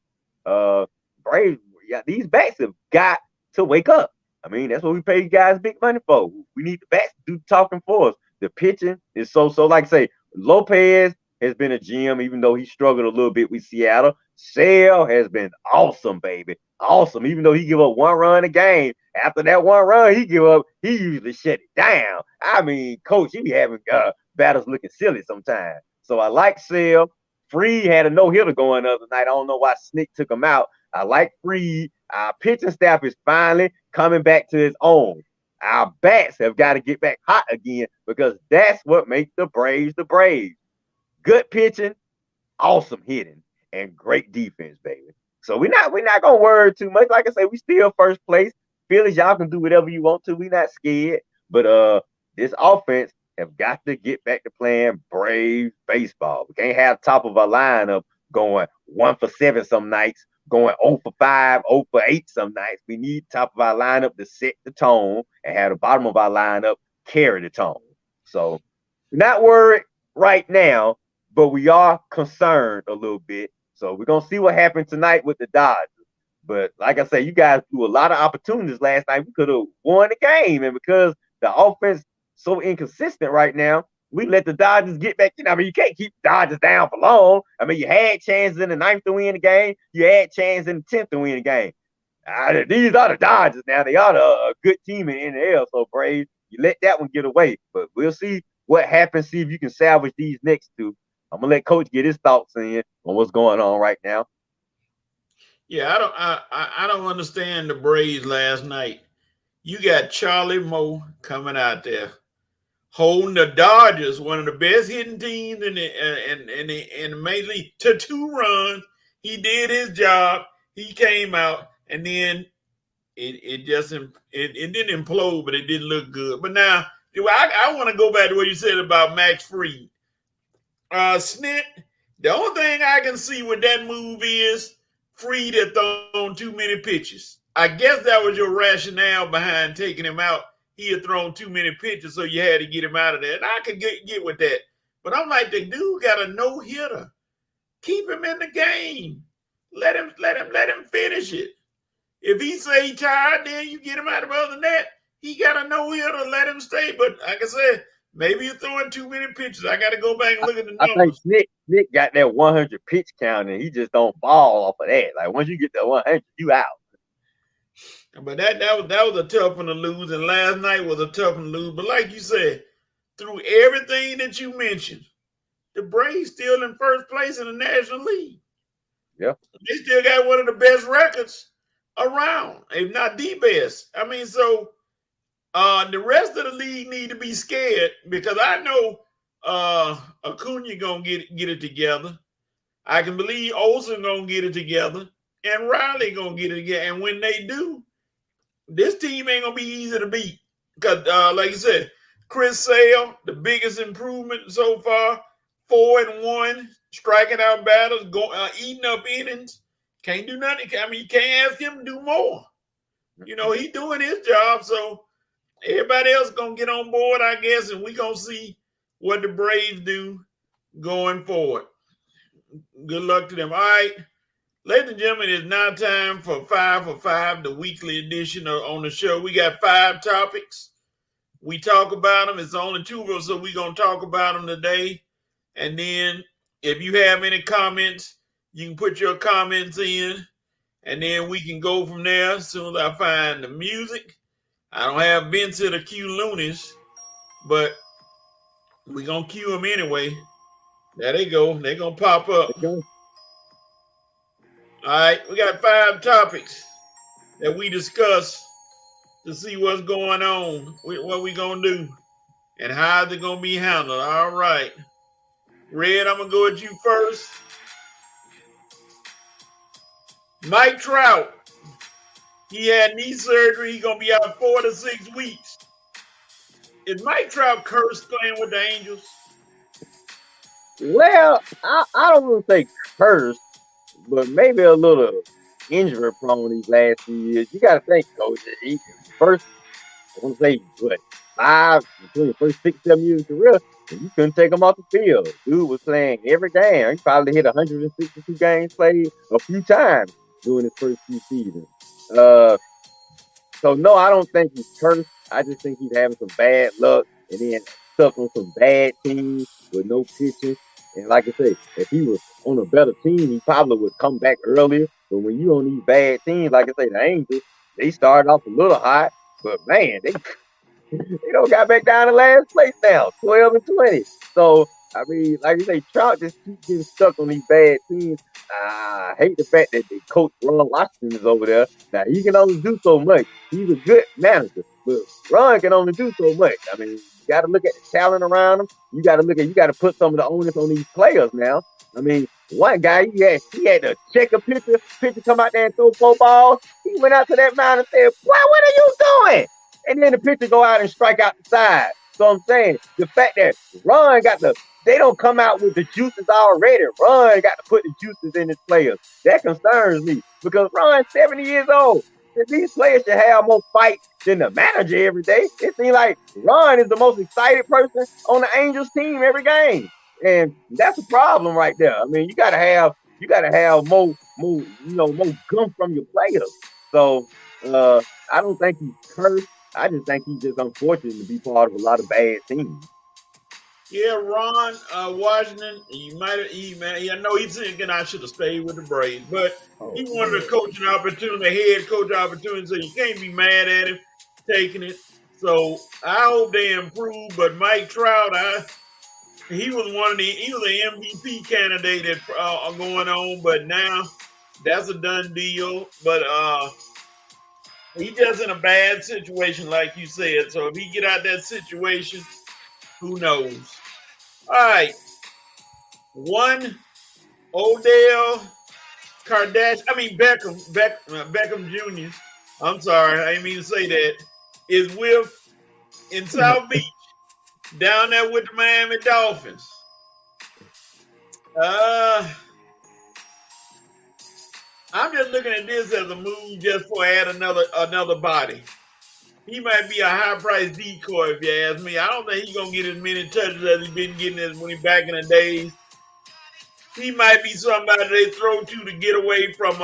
Braves. These bats have got to wake up. I mean, that's what we pay you guys big money for. We need the bats to do talking for us. The pitching is so. Like I say, Lopez has been a gem, even though he struggled a little bit with Seattle. Sale has been awesome, baby. Awesome. Even though he give up 1 run a game, after that 1 run he give up, he usually shut it down. I mean, coach, he be having batters looking silly sometimes. So I like Sale. Freed had a no-hitter going the other night. I don't know why Snick took him out. I like Freed. Our pitching staff is finally coming back to its own. Our bats have got to get back hot again because that's what makes the Braves the Braves. Good pitching, awesome hitting, and great defense, baby. So we're not gonna worry too much. Like I say, we still first place. Phillies, y'all can do whatever you want to. We're not scared. But this offense have got to get back to playing Braves baseball. We can't have top of our lineup going 1 for 7 some nights, going 0 for 5, 0 for 8 some nights. We need top of our lineup to set the tone and have the bottom of our lineup carry the tone. So not worried right now, but we are concerned a little bit. So we're going to see what happens tonight with the Dodgers. But like I said, you guys threw a lot of opportunities last night. We could have won the game, and because the offense so inconsistent right now, we let the Dodgers get back in. I mean, you can't keep Dodgers down for long. I mean, you had chances in the 9th to win the game. You had chances in the 10th to win the game. These are the Dodgers now. They are a good team in the NL. So, Braves, you let that one get away. But we'll see what happens. See if you can salvage these next two. I'm gonna let Coach get his thoughts in on what's going on right now. Yeah, I don't understand the Braves last night. You got Charlie Moore coming out there, holding the Dodgers, one of the best hitting teams in the Major League, to 2 runs. He did his job. He came out, and then it didn't implode, but it didn't look good. But now I want to go back to what you said about Max Fried. Snit, the only thing I can see with that move is Fried had thrown too many pitches. I guess that was your rationale behind taking him out. He had thrown too many pitches, so you had to get him out of there. And I could get with that. But I'm like, the dude got a no-hitter. Keep him in the game. Let him finish it. If he say he tired, then you get him out of. Other than that, he got a no-hitter. Let him stay. But like I said, maybe you're throwing too many pitches. I got to go back and look at the numbers. I think Nick got that 100 pitch count, and he just don't fall off of that. Like, once you get that 100, you out. But that was a tough one to lose, and last night was a tough one to lose. But like you said, through everything that you mentioned, the Braves still in first place in the National League. Yeah. They still got one of the best records around, if not the best. I mean, so the rest of the league need to be scared, because I know Acuna gonna get it together. I can believe Olsen gonna get it together, and Riley gonna get it together. And when they do, this team ain't gonna be easy to beat. Because like you said, Chris Sale, the biggest improvement so far, 4-1, striking out batters, eating up innings. Can't do nothing. I mean, you can't ask him to do more. You know, he's doing his job, so everybody else gonna get on board, I guess, and we gonna see what the Braves do going forward. Good luck to them. All right, ladies and gentlemen, it's now time for 5 for 5, the weekly edition on the show. We got 5 topics. We talk about them. It's only 2 of us, so we're gonna talk about them today. And then if you have any comments, you can put your comments in, and then we can go from there as soon as I find the music. I don't have Vincent or Q Loonies, but we're going to cue them anyway. There they go. They're going to pop up. All right, we got 5 topics that we discuss to see what's going on, what we going to do, and how they're going to be handled. All right. Red, I'm going to go at you first. Mike Trout, he had knee surgery. He's going to be out 4 to 6 weeks. Is Mike Trout cursed playing with the Angels? Well, I don't really say cursed, but maybe a little injury prone these last few years. You got to think, Coach. First, I want to say, what, 5, between the first 6, 7 years of his career, and you couldn't take him off the field. Dude was playing every game. He probably hit 162 games played a few times during his first few seasons. So no, I don't think he's cursed. I just think he's having some bad luck, and then stuck on some bad teams with no pitching. And like I say, if he was on a better team, he probably would come back earlier. But when you on these bad teams, like I say, the Angels, they started off a little hot, but man, they don't got back down to last place now, 12 and 20. So I mean, like you say, Trout just keeps getting stuck on these bad teams. I hate the fact that the coach Ron Washington is over there. Now he can only do so much. He's a good manager, but Ron can only do so much. I mean, you got to look at the talent around him. You got to put some of the onus on these players now. I mean, one guy he had to check a pitcher come out there and throw 4 balls. He went out to that mound and said, "What are you doing?" And then the pitcher go out and strike out the side. So I'm saying the fact that Ron they don't come out with the juices already. Ron got to put the juices in his players. That concerns me because Ron's 70 years old. If these players should have more fight than the manager every day. It seems like Ron is the most excited person on the Angels team every game. And that's a problem right there. I mean, you gotta have You got to have more, more gum from your players. So I don't think he's cursed. I just think he's just unfortunate to be part of a lot of bad teams. Yeah, Ron Washington. I know he's thinking I should have stayed with the Braves, but Oh, he wanted a man. coaching opportunity, a head coach opportunity, so you can't be mad at him taking it. So I hope they improve. But Mike Trout, he was an MVP candidate that going on, but now that's a done deal. But he's just in a bad situation, like you said. So if he get out that situation, who knows? All right, one Odell Beckham Jr. I'm sorry, I didn't mean to say that. Is with in South Beach down there with the Miami Dolphins. I'm just looking at this as a move just for add another body. He might be a high price decoy if you ask me. I don't think he's gonna get as many touches as he's been getting as when he back in the days. He might be somebody they throw to get away from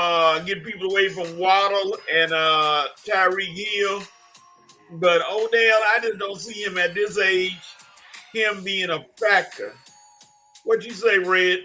get people away from Waddle and Tyreek Hill. But Odell, I just don't see him at this age, him being a factor. What you say, Red?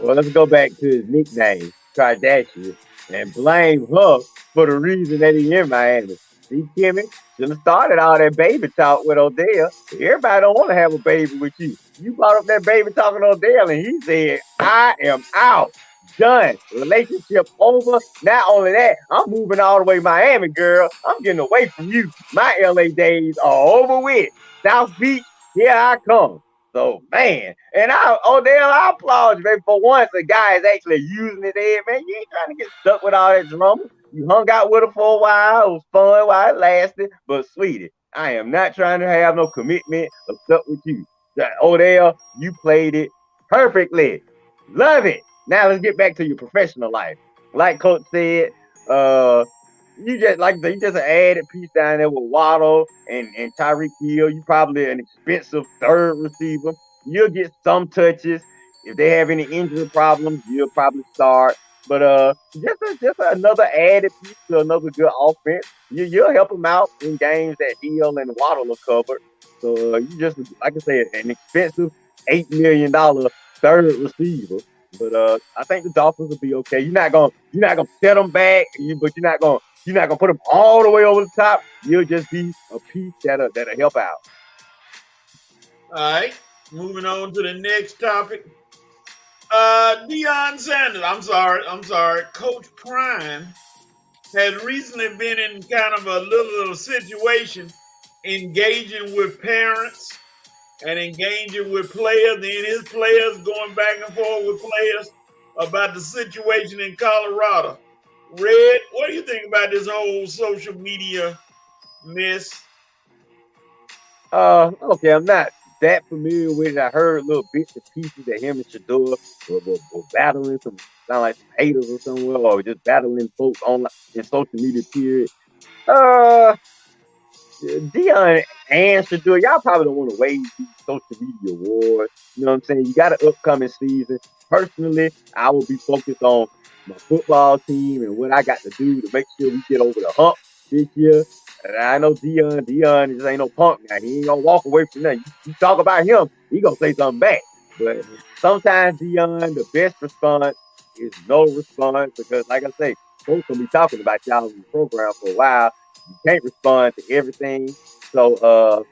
Well, let's go back to his nickname, Kardashian, and blame her for the reason that he in Miami. See, Kimmy, should have started all that baby talk with Odell. Everybody don't want to have a baby with you. You brought up that baby talking to Odell, and he said, I am out. Done. Relationship over. Not only that, I'm moving all the way to Miami, girl. I'm getting away from you. My LA days are over with. South Beach, here I come. So man, and Odell, I applaud you, baby. For once, a guy is actually using his head, man. You ain't trying to get stuck with all that drama. You hung out with her for a while. It was fun while it lasted. But sweetie, I am not trying to have no commitment or stuck with you. Odell, you played it perfectly. Love it. Now let's get back to your professional life. Like Coach said, uh, you just an added piece down there with Waddle and Tyreek Hill. You probably an expensive third receiver. You'll get some touches. If they have any injury problems, you'll probably start. But just another added piece to another good offense. You'll help them out in games that Hill and Waddle are covered. So you just, like I said, an expensive $8 million third receiver. But I think the Dolphins will be okay. You're not gonna set them back, but you're not gonna put them all the way over the top. You'll just be a piece that'll help out. All right, moving on to the next topic. Deion Sanders. I'm sorry. Coach Prime has recently been in kind of a little situation engaging with parents and engaging with players, and his players going back and forth with players about the situation in Colorado. Red, what do you think about this whole social media mess? Okay, I'm not that familiar with it. I heard little bits and pieces that him and Shador were battling sound like some haters or somewhere, or just battling folks online in social media. Period. Uh, Dion and Shador, y'all probably don't want to wage these social media wars. You know what I'm saying? You got an upcoming season. Personally, I will be focused on my football team and what I got to do to make sure we get over the hump this year. And I know Dion just ain't no punk now. He ain't gonna walk away from nothing. You talk about him, he gonna say something back. But sometimes Dion, the best response is no response because, like I say, folks gonna be talking about y'all in the program for a while. You can't respond to everything. So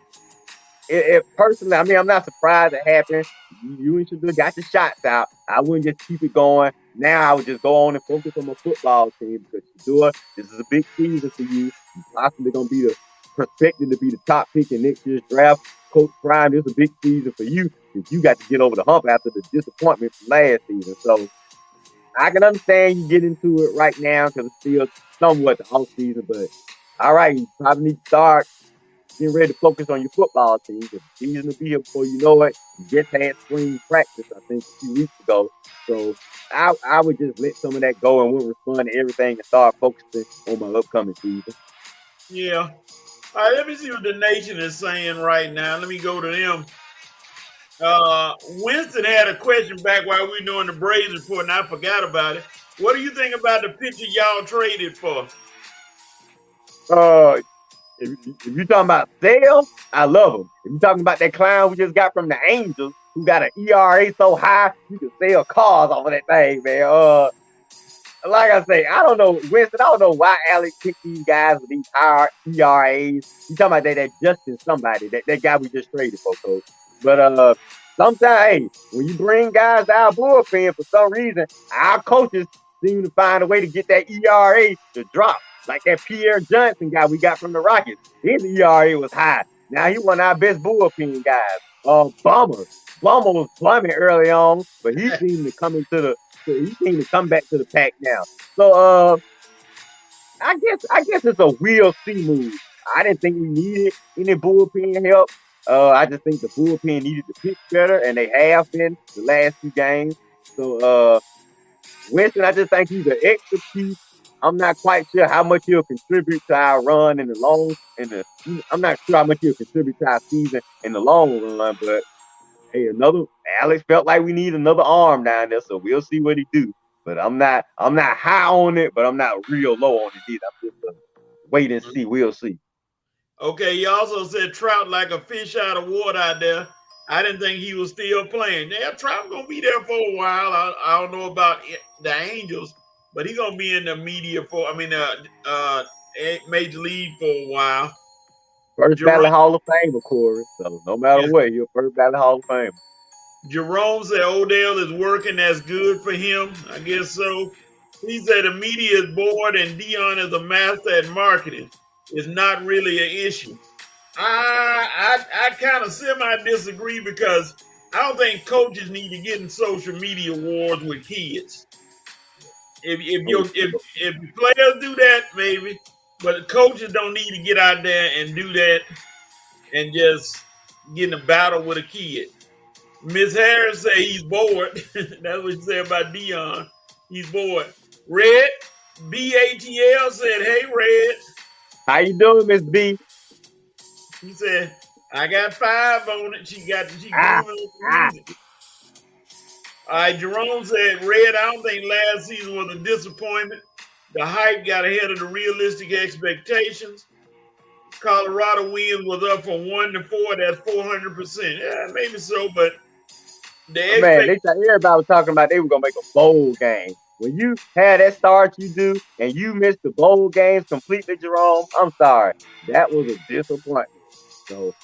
personally, I mean, I'm not surprised it happened. You and Shador got your shots out. I wouldn't just keep it going. Now I would just go on and focus on my football team because Shador, this is a big season for you. You're possibly gonna be the prospected to be the top pick in next year's draft. Coach Prime, this is a big season for you because you got to get over the hump after the disappointment from last season. So I can understand you get into it right now because it's still somewhat the off season, but all right, you probably need to start getting ready to focus on your football team because the season will be here before you know it. You just had spring practice, I think, a few weeks ago. So I would just let some of that go and wouldn't respond to everything and start focusing on my upcoming season. Yeah. All right, let me see what the nation is saying right now. Let me go to them. Winston had a question back while we were doing the Braves report, and I forgot about it. What do you think about the pitcher y'all traded for? If you're talking about sales, I love him. If you're talking about that clown we just got from the Angels, who got an ERA so high, you can sell cars off of that thing, man. Like I say, I don't know, Winston, I don't know why Alex picked these guys with these higher ERAs. You talking about that Justin somebody, that guy we just traded for, coach. But sometimes, hey, when you bring guys out of bullpen, for some reason, our coaches seem to find a way to get that ERA to drop. Like that Pierre Johnson guy we got from the Rockets. His ERA was high. Now he one of our best bullpen guys. Bummer was plumbing early on, but he seemed to come into the he seemed to come back to the pack now. So I guess it's a we'll see move. I didn't think we needed any bullpen help. I just think the bullpen needed to pitch better, and they have been the last 2 games. So Winston, I just think he's an extra piece. I'm not quite sure how much he'll contribute to our run in the long I'm not sure how much he'll contribute to our season in the long run, but hey, Alex felt like we need another arm down there, so we'll see what he do. But I'm not high on it, but I'm not real low on it either. I'm just wait and see. We'll see. Okay, he also said Trout like a fish out of water out there. I didn't think he was still playing. Yeah, Trout gonna be there for a while. I don't know about the Angels, but he's gonna be in the media major league for a while. First ballot Hall of Famer, Corey. So no matter what, you're first ballot Hall of Famer. Jerome said Odell is working. That's good for him. I guess so. He said the media is bored and Dion is a master at marketing. It's not really an issue. I kind of semi-disagree because I don't think coaches need to get in social media wars with kids. If players do that, maybe, but coaches don't need to get out there and do that and just get in a battle with a kid. Miss Harris say he's bored. That's what she said about Dion. He's bored. Red BATL said, "Hey, Red, how you doing, Miss B?" He said, "I got 5 on it." She moving. All right, Jerome said, "Red, I don't think last season was a disappointment. The hype got ahead of the realistic expectations. Colorado wins was up from 1 to 4. That's 400%. Yeah, maybe so, but they thought everybody was talking about they were gonna make a bowl game. When you had that start you do and you missed the bowl games completely, Jerome, I'm sorry. That was a disappointment. So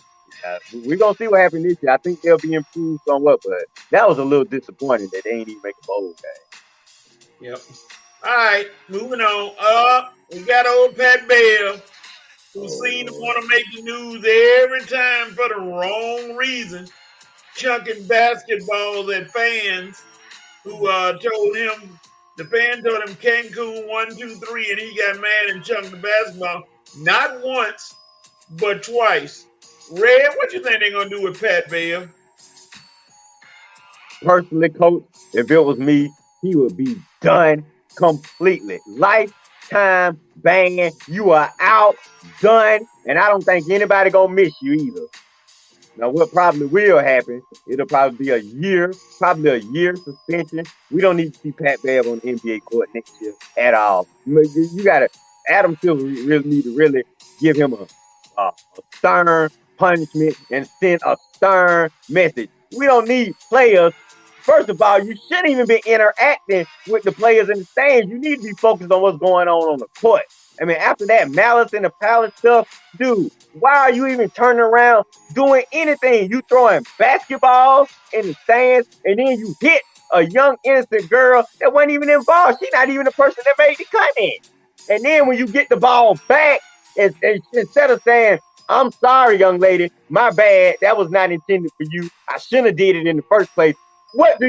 we're gonna see what happens this year. I think they'll be improved somewhat, but that was a little disappointing that they ain't even make a bowl game. Yep. All right, moving on. We got old Pat Bell, who seemed to want to make the news every time for the wrong reason, chucking basketballs at fans who told him, the fan told him Cancun 1, 2, 3, and he got mad and chucked the basketball not once, but twice. Red, what you think they're gonna do with Pat Bell? Personally, coach, if it was me, he would be done completely. Lifetime ban. You are out, done, and I don't think anybody gonna miss you either. Now, what probably will happen, it'll probably be a year suspension. We don't need to see Pat Bev on the NBA court next year at all. You got to, Adam Silver really need to really give him a stern punishment and send a stern message. We don't need players. First of all, you shouldn't even be interacting with the players in the stands. You need to be focused on what's going on the court. I mean, after that Malice in the Palace stuff, dude, why are you even turning around doing anything? You throwing basketballs in the stands, and then you hit a young innocent girl that wasn't even involved. She's not even the person that made the cut in. And then when you get the ball back, instead of saying, "I'm sorry, young lady, my bad, that was not intended for you. I shouldn't have did it in the first place," what do?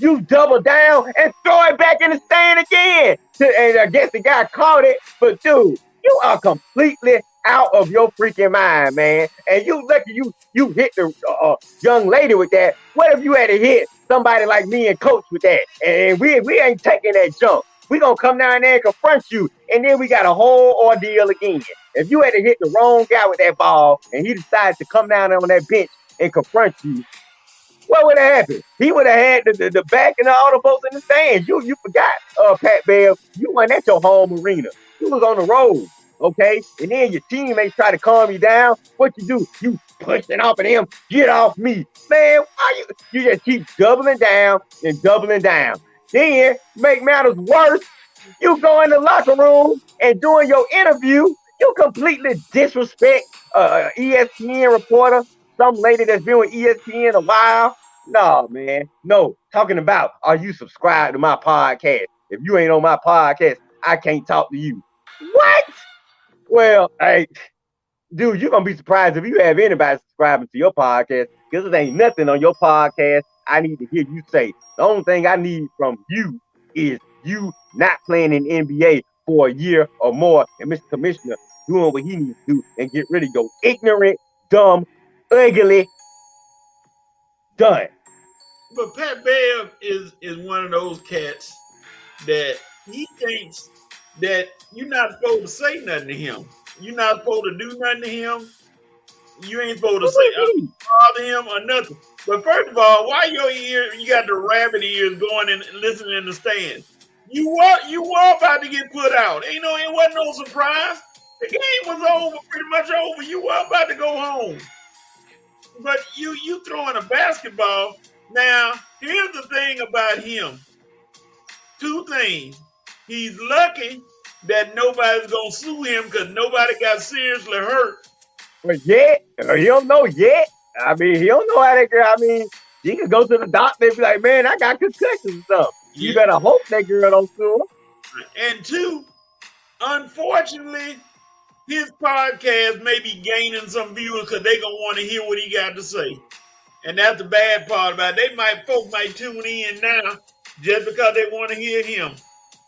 You double down and throw it back in the stand again. And I guess the guy caught it, but dude, you are completely out of your freaking mind, man. And you lucky you hit the young lady with that. What if you had to hit somebody like me and coach with that? And we ain't taking that jump. We gonna come down there and confront you, and then we got a whole ordeal again. If you had to hit the wrong guy with that ball, and he decided to come down there on that bench and confront you, what would have happened? He would have had the back and all the folks in the stands. You forgot, Pat Bev, you weren't at your home arena. You was on the road, okay? And then your teammates try to calm you down. What you do? You pushing off of them. Get off me. Man, why you just keep doubling down and doubling down. Then, make matters worse, you go in the locker room and during your interview, you completely disrespect ESPN reporter, some lady that's been with ESPN a while. No, man. No. Talking about, are you subscribed to my podcast? If you ain't on my podcast, I can't talk to you. What? Well, hey, dude, you're going to be surprised if you have anybody subscribing to your podcast because there ain't nothing on your podcast I need to hear you say. The only thing I need from you is you not playing in NBA for a year or more and Mr. Commissioner doing what he needs to do and get rid of your ignorant, dumb, ugly, done. But Pat Bev is one of those cats that he thinks that you're not supposed to say nothing to him. You're not supposed to do nothing to him. You ain't supposed to say bother him or nothing. But first of all, why your ear? You got the rabbit ears going and listening in the stand. You were about to get put out. It wasn't no surprise. The game was over, pretty much over. You were about to go home. But you throwing a basketball. Now, here's the thing about him. Two things. He's lucky that nobody's going to sue him because nobody got seriously hurt. But yet, he don't know yet. I mean, he don't know how that girl, she can go to the doctor and be like, man, I got concussions or something. You better hope that girl don't sue him. And two, unfortunately, his podcast may be gaining some viewers because they're going to want to hear what he got to say. And that's the bad part about it. Folks might tune in now just because they want to hear him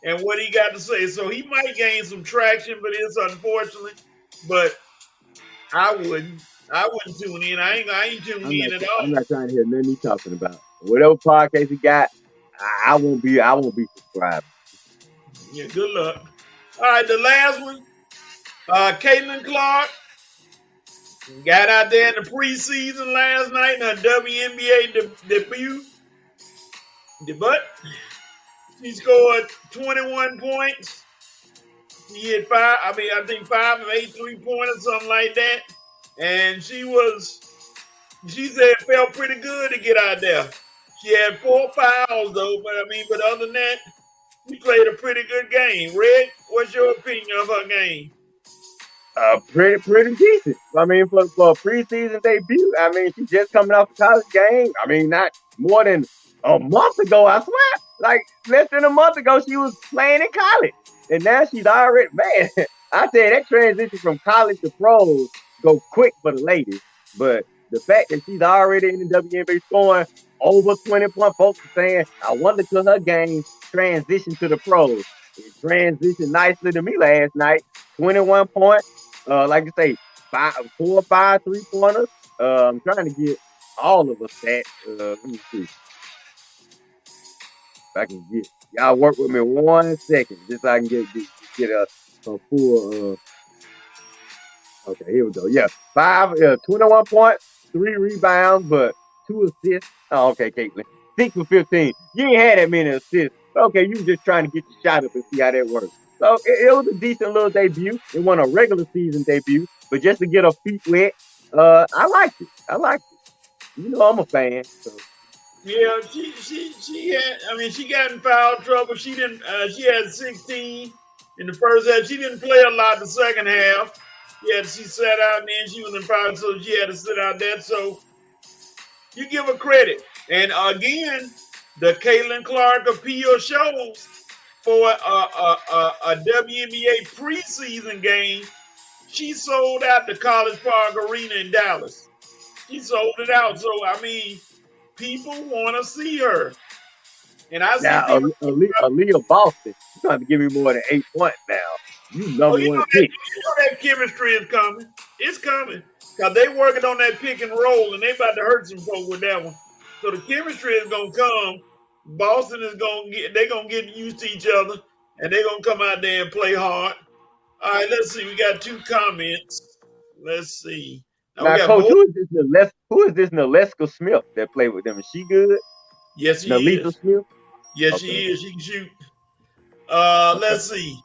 and what he got to say. So he might gain some traction, but it's unfortunate. But I wouldn't tune in. I ain't tuning in at all. I'm not trying to hear nothing he's talking about. Whatever podcast he got, I won't be subscribed. Yeah, good luck. All right, the last one. Caitlin Clark got out there in the preseason last night in her WNBA debut. But she scored 21 points. She hit 5 of 8 3-pointers, something like that. And she said it felt pretty good to get out there. She had 4 fouls though, but other than that, she played a pretty good game. Red, what's your opinion of her game? Pretty decent. For a preseason debut, she's just coming off a college game. Not more than a month ago, I swear. Like less than a month ago, she was playing in college. And now she's already, man, I said that transition from college to pros go quick for the ladies. But the fact that she's already in the WNBA scoring over 20 points, folks are saying, I wonder could her game transition to the pros. It transitioned nicely to me last night. 21 points. Like I say, 4 or 5 3-pointers. I'm trying to get all of us that. Let me see. If I can get y'all work with me 1 second, just so I can get a full. Okay, here we go. Yeah, 21 points, 3 rebounds, but 2 assists. Oh, okay, Caitlin, 6 for 15. You ain't had that many assists. Okay, you were just trying to get your shot up and see how that works. So it was a decent little debut. It wasn't a regular season debut, but just to get her feet wet, I liked it. I'm a fan. So. Yeah, she had. She got in foul trouble. She didn't. She had 16 in the first half. She didn't play a lot the second half. She sat out and then she was in foul, so she had to sit out there. So you give her credit. And again, the Caitlin Clark appeal shows for a WNBA preseason game. She sold out the College Park Arena in Dallas. She sold it out. So people want to see her. And I see Aaliyah Boston, you're going to give me more than 8 points now. You number one pick. You know that chemistry is coming. It's coming. Because they working on that pick and roll, and they about to hurt some folks with that one. So the chemistry is going to come. Boston is going to get used to each other, and they're going to come out there and play hard. All right, let's see. We got 2 comments. Let's see. Now, Coach, who is this Naleska Smith that played with them? Is she good? Yes, she Nalisa is. Smith? Yes, Okay. she is. She can shoot. Let's see.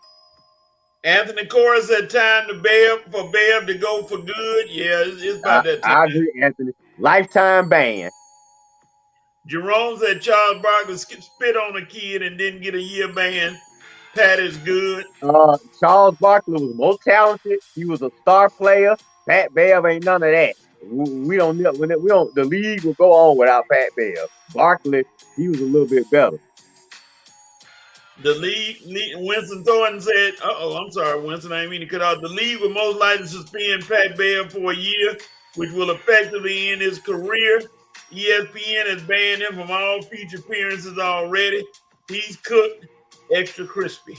Anthony Cora said time to Bev to go for good. Yeah, it's about that time. I agree, Anthony. Lifetime ban. Jerome said Charles Barkley spit on a kid and didn't get a year ban. Pat is good. Charles Barkley was most talented. He was a star player. Pat Bev ain't none of that. We don't. The league will go on without Pat Bev. Barkley, he was a little bit better. The league, Winston Thornton said, I'm sorry, Winston, I didn't mean to cut out. The league will most likely suspend Pat Bev for a year, which will effectively end his career. ESPN has banned him from all future appearances already. He's cooked extra crispy.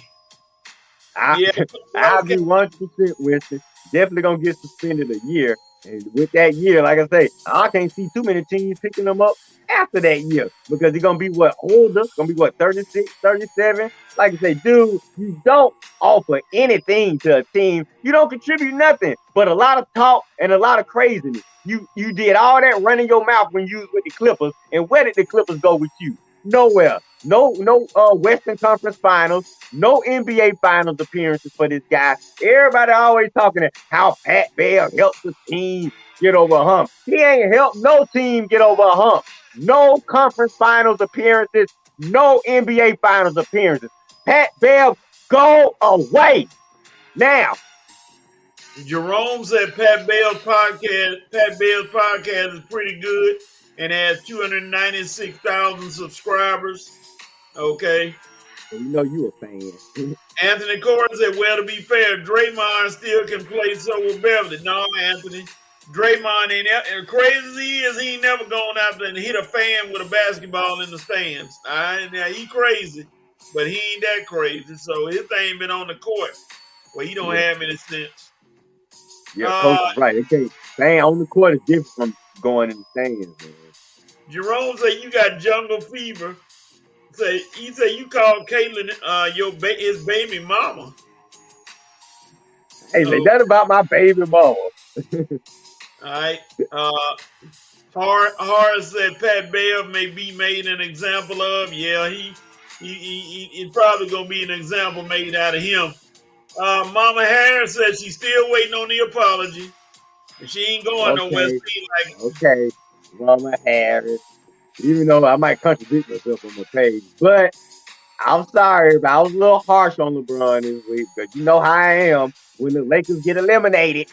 I'll be 100% Winston. Definitely going to get suspended a year. And with that year, like I say, I can't see too many teams picking them up after that year because he's going to be older? Going to be 36, 37? Like I say, dude, you don't offer anything to a team. You don't contribute nothing but a lot of talk and a lot of craziness. You did all that running your mouth when you was with the Clippers, and where did the Clippers go with you? Nowhere. No Western Conference Finals, no NBA Finals appearances for this guy. Everybody always talking how Pat Bev helped the team get over a hump. He ain't helped no team get over a hump. No conference finals appearances, no NBA Finals appearances. Pat Bev, go away now. Jerome said Pat Bell's podcast is pretty good and has 296,000 subscribers. Okay. You know you a fan. Anthony Cora said, well, to be fair, Draymond still can play so with Beverly. No, Anthony. Draymond ain't crazy as he is, he ain't never gone out there and hit a fan with a basketball in the stands. All right, now he crazy, but he ain't that crazy. So his thing been on the court where he don't have any sense. Yeah, Coach is right. Okay, staying on the court is different from going in the stands, man. Jerome said you got jungle fever. He said you called Caitlin his baby mama. Hey, say that about my baby mama. All right. Horace said Pat Bev may be made an example of. Yeah, he's probably gonna be an example made out of him. Mama Harris said she's still waiting on the apology. She ain't going nowhere. Okay, Mama Harris. Even though I might contradict myself on my page, but I'm sorry, but I was a little harsh on LeBron this week. But you know how I am when the Lakers get eliminated.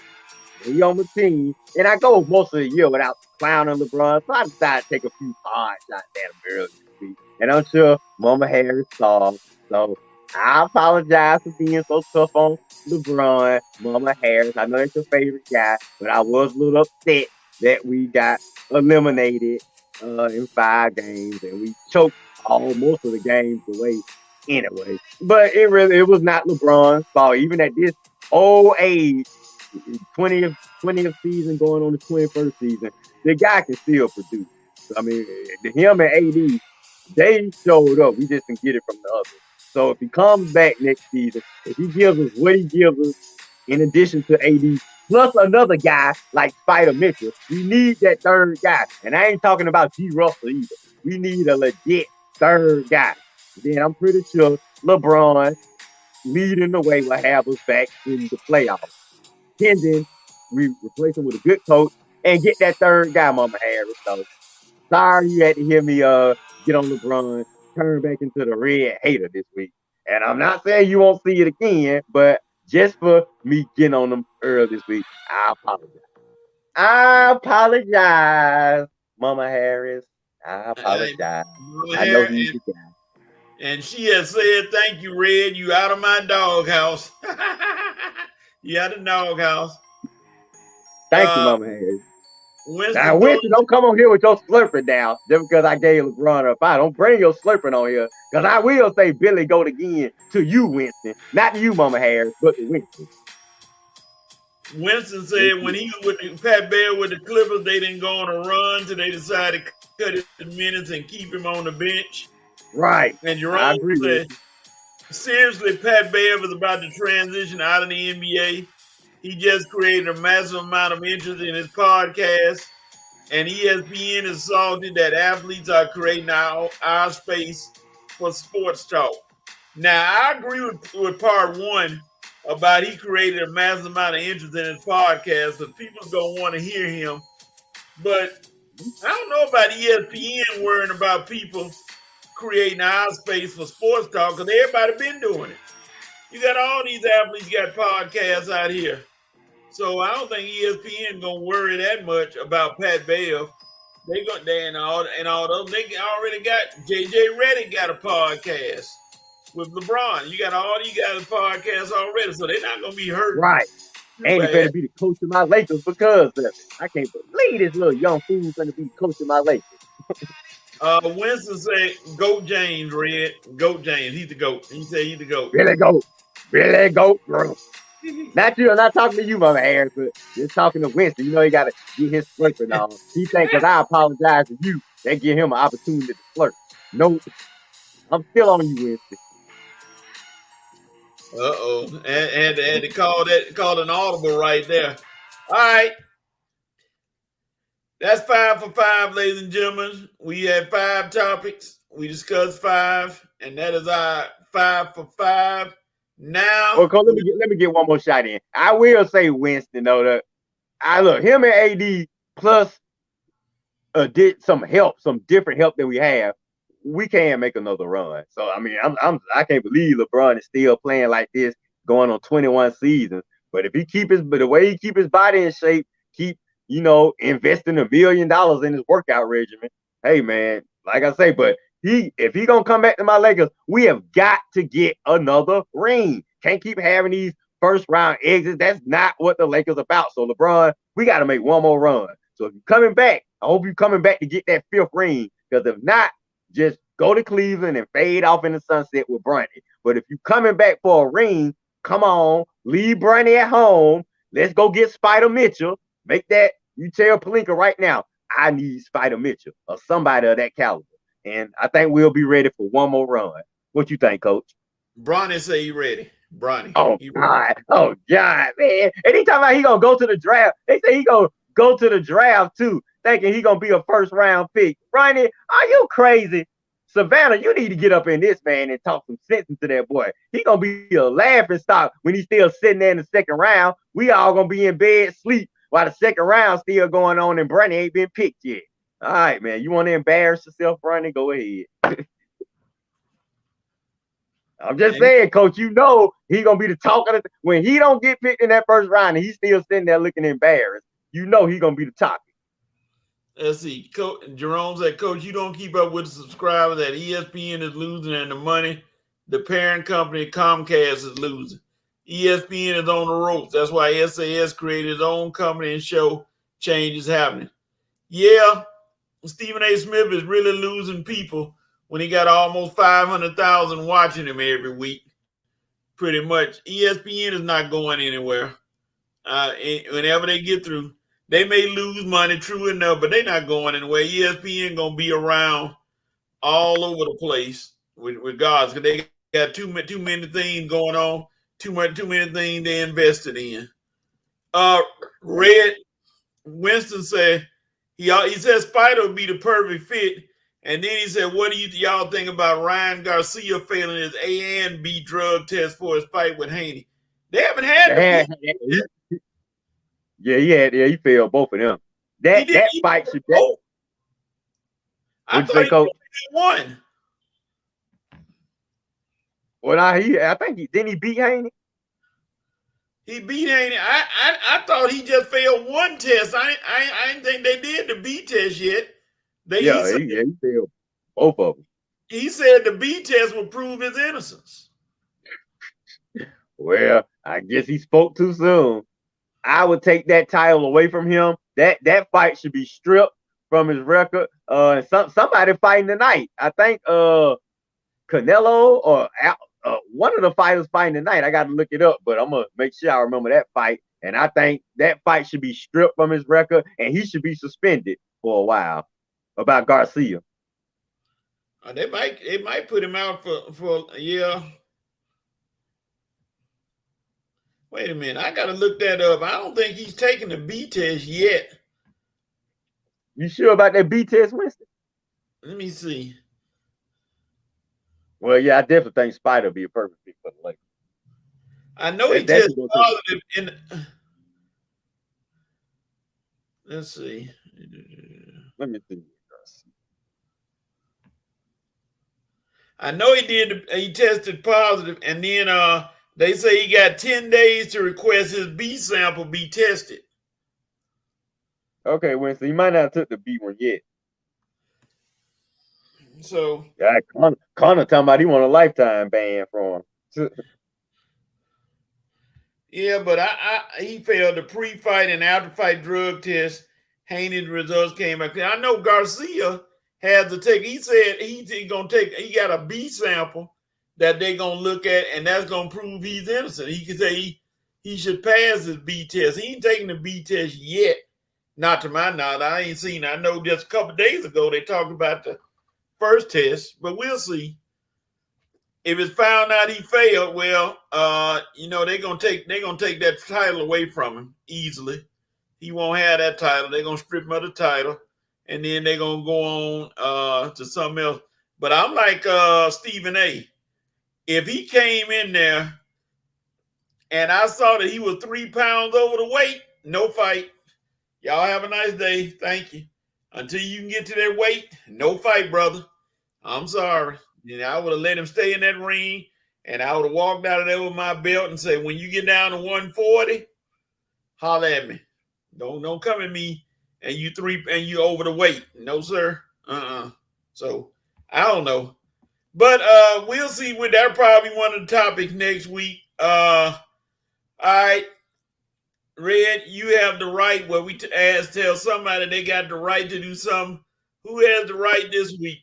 He on the team, and I go most of the year without clowning LeBron, so I decided to take a few hard shots at him early this week. And I'm sure Mama Harris saw, so I apologize for being so tough on LeBron, Mama Harris. I know that's your favorite guy, but I was a little upset that we got eliminated in 5 games, and we choked most of the games away anyway. But it was not LeBron's fault, even at this old age. 20th season going on the 21st season, the guy can still produce. I mean, him and AD, they showed up. We just didn't get it from the others. So if he comes back next season, if he gives us what he gives us, in addition to AD, plus another guy like Spider Mitchell, we need that third guy. And I ain't talking about G. Russell either. We need a legit third guy. Then I'm pretty sure LeBron leading the way will have us back in the playoffs. And then we replace him with a good coach and get that third guy, Mama Harris. So sorry you had to hear me get on LeBron, turn back into the red hater this week. And I'm not saying you won't see it again, but just for me getting on them early this week, I apologize, Mama Harris. I apologize. I know he's the guy. And she has said, thank you, Red. You out of my doghouse. You out of the doghouse. Thank you, Mama Harris. Winston, don't come on here with your slurping now just because I gave LeBron a fight. Don't bring your slurping on here because I will say Billy Goat again to you, Winston. Not to you, Mama Harris, but to Winston. Winston said when he was with Pat Bev with the Clippers, they didn't go on a run, so they decided to cut his minutes and keep him on the bench. Right. And Jerome said, seriously, Pat Bev is about to transition out of the NBA. He just created a massive amount of interest in his podcast, and ESPN is salty that athletes are creating our space for sports talk. Now, I agree with part one about he created a massive amount of interest in his podcast, so people's going to want to hear him. But I don't know about ESPN worrying about people creating our space for sports talk because everybody been doing it. You got all these athletes got podcasts out here. So I don't think ESPN gonna worry that much about Pat Bev. They and all those. They already got JJ Redick got a podcast with LeBron. You got all these guys podcasts already, so they're not gonna be hurt. Right. And he better be the coach of my Lakers because of it. I can't believe this little young fool's gonna be the coach of my Lakers. Winston said, "Goat James, Red. Goat James. He's the goat." He said he's the goat. Really goat, bro. Not you. I'm not talking to you, Mama Harris, but just talking to Winston. You know he got to get his flirting on. He think because I apologize to you, they give him an opportunity to flirt. No, I'm still on you, Winston. And they called an audible right there. All right. That's 5 for 5, ladies and gentlemen. We had 5 topics. We discussed 5, and that is our 5 for 5. Now, okay, let me get one more shot in. I will say Winston though that I look him and AD plus did some different help that we have. We can make another run. So I mean, I can't believe LeBron is still playing like this, going on 21 seasons. But if he the way he keep his body in shape, keep investing $1 million in his workout regimen. Hey man, like I say, but if he gonna come back to my Lakers, we have got to get another ring. Can't keep having these first round exits. That's not what the Lakers about. So LeBron, we got to make one more run. So if you're coming back, I hope you're coming back to get that 5th ring. Because if not, just go to Cleveland and fade off in the sunset with Bronny. But if you're coming back for a ring, come on, leave Bronny at home. Let's go get Spider Mitchell. Make that. You tell Pelinka right now, I need Spider Mitchell or somebody of that caliber. And I think we'll be ready for one more run. What you think, Coach? Bronny say he ready. Bronny. Oh, God, man. And he talking about he going to go to the draft. They say he going to go to the draft, too, thinking he going to be a first-round pick. Bronny, are you crazy? Savannah, you need to get up in this, man, and talk some sense into that boy. He going to be a laughing stock when he's still sitting there in the second round. We all going to be in bed, sleep, while the second round still going on and Bronny ain't been picked yet. All right, man. You want to embarrass yourself, Bronny? Go ahead. I'm just saying, Coach, he going to be the talk of when he don't get picked in that first round and he's still sitting there looking embarrassed, he going to be the topic. Let's see. Jerome said, Coach, you don't keep up with the subscribers that ESPN is losing and the money the parent company Comcast is losing. ESPN is on the ropes. That's why SAS created his own company and show change is happening. Yeah. Stephen A. Smith is really losing people when he got almost 500,000 watching him every week. Pretty much. ESPN is not going anywhere. Whenever they get through, they may lose money, true enough, but they're not going anywhere. ESPN going to be around all over the place with guards because they got too many things going on, too many things they invested in. Red Winston said, He said Spider would be the perfect fit. And then he said, what do y'all think about Ryan Garcia failing his A and B drug test for his fight with Haney? They haven't had he failed both of them. That fight should be. I thought he won. Well, I think he beat Haney. He beat Haney. I thought he just failed one test. I didn't think they did the B test yet. He failed both of them. He said the B test would prove his innocence. Well, I guess he spoke too soon. I would take that title away from him. That fight should be stripped from his record. Somebody fighting tonight. I think Canelo or one of the fighters fighting tonight. I got to look it up, but I'm going to make sure I remember that fight. And I think that fight should be stripped from his record, and he should be suspended for a while. About Garcia. They might put him out for a year. Wait a minute. I got to look that up. I don't think he's taken the B test yet. You sure about that B test, Winston? Let me see. Well, yeah, I definitely think Spider will be a perfect fit for the Lakers. I know he tested positive in. Let's see. Let me see. I know he did. He tested positive, and then they say he got 10 days to request his B sample be tested. Okay, Winston, you might not have took the B one yet. So yeah, Connor talking about he want a lifetime ban from him. Yeah, but he failed the pre-fight and after-fight drug test. Haney's results came back. I know Garcia had to take. He said he's gonna take. He got a B sample that they're gonna look at, and that's gonna prove he's innocent. He can say he should pass his B test. He ain't taking the B test yet, not to my knowledge. I ain't seen. I know just a couple of days ago they talked about the first test, but we'll see. If it's found out he failed, well, they're gonna take that title away from him easily. He won't have that title. They're gonna strip him of the title, and then they're gonna go on to something else. But I'm like Stephen A. If he came in there and I saw that he was 3 pounds over the weight, no fight. Y'all have a nice day. Thank you. Until you can get to that weight, no fight, brother. I'm sorry. I would have let him stay in that ring, and I would have walked out of there with my belt and say, when you get down to 140, holler at me. Don't come at me and you over the weight. No, sir. So I don't know. But we'll see. That's probably one of the topics next week. All right. Red, you have the right where we tell somebody they got the right to do something. Who has the right this week?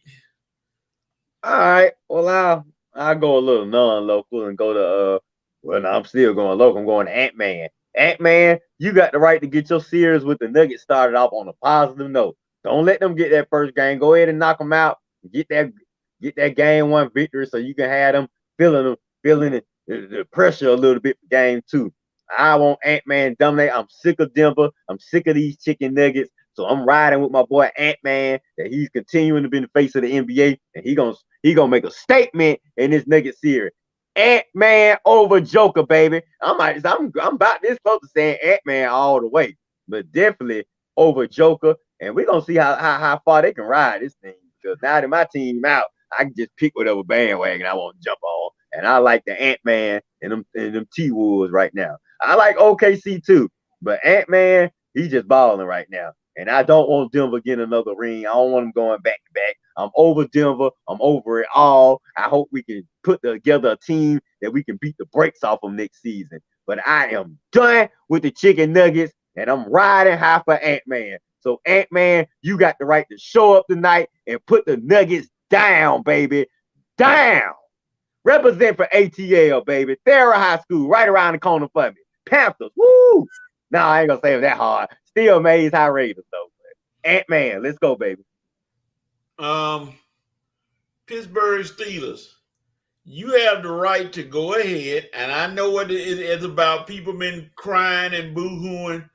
All right. Well, I'll go a little non-local and go to no, I'm still going local. I'm going to Ant-Man. Ant-Man, you got the right to get your series with the Nuggets started off on a positive note. Don't let them get that first game. Go ahead and knock them out. Get that game one victory so you can have them feeling the pressure a little bit for game two. I want Ant-Man dominate. I'm sick of Denver. I'm sick of these chicken nuggets. So I'm riding with my boy Ant-Man that he's continuing to be the face of the NBA, and he gonna make a statement in this Nugget series. Ant-Man over Joker, baby. I'm about this close to saying Ant-Man all the way, but definitely over Joker. And we're gonna see how far they can ride this thing, because now that my team out, I can just pick whatever bandwagon I want to jump on. And I like the Ant-Man and them T-Wolves right now. I like OKC too, but Ant-Man, he's just balling right now. And I don't want Denver getting another ring. I don't want them going back to back. I'm over Denver. I'm over it all. I hope we can put together a team that we can beat the brakes off them next season. But I am done with the chicken nuggets, and I'm riding high for Ant-Man. So Ant-Man, you got the right to show up tonight and put the Nuggets down, baby. Down. Represent for ATL, baby. Thera High School, right around the corner for me. Panthers, woo! No, I ain't gonna say it that hard. Still Mays High Raiders though. Ant-Man, let's go, baby. Pittsburgh Steelers. You have the right to go ahead, and I know what it is about. People been crying and boo-hooing.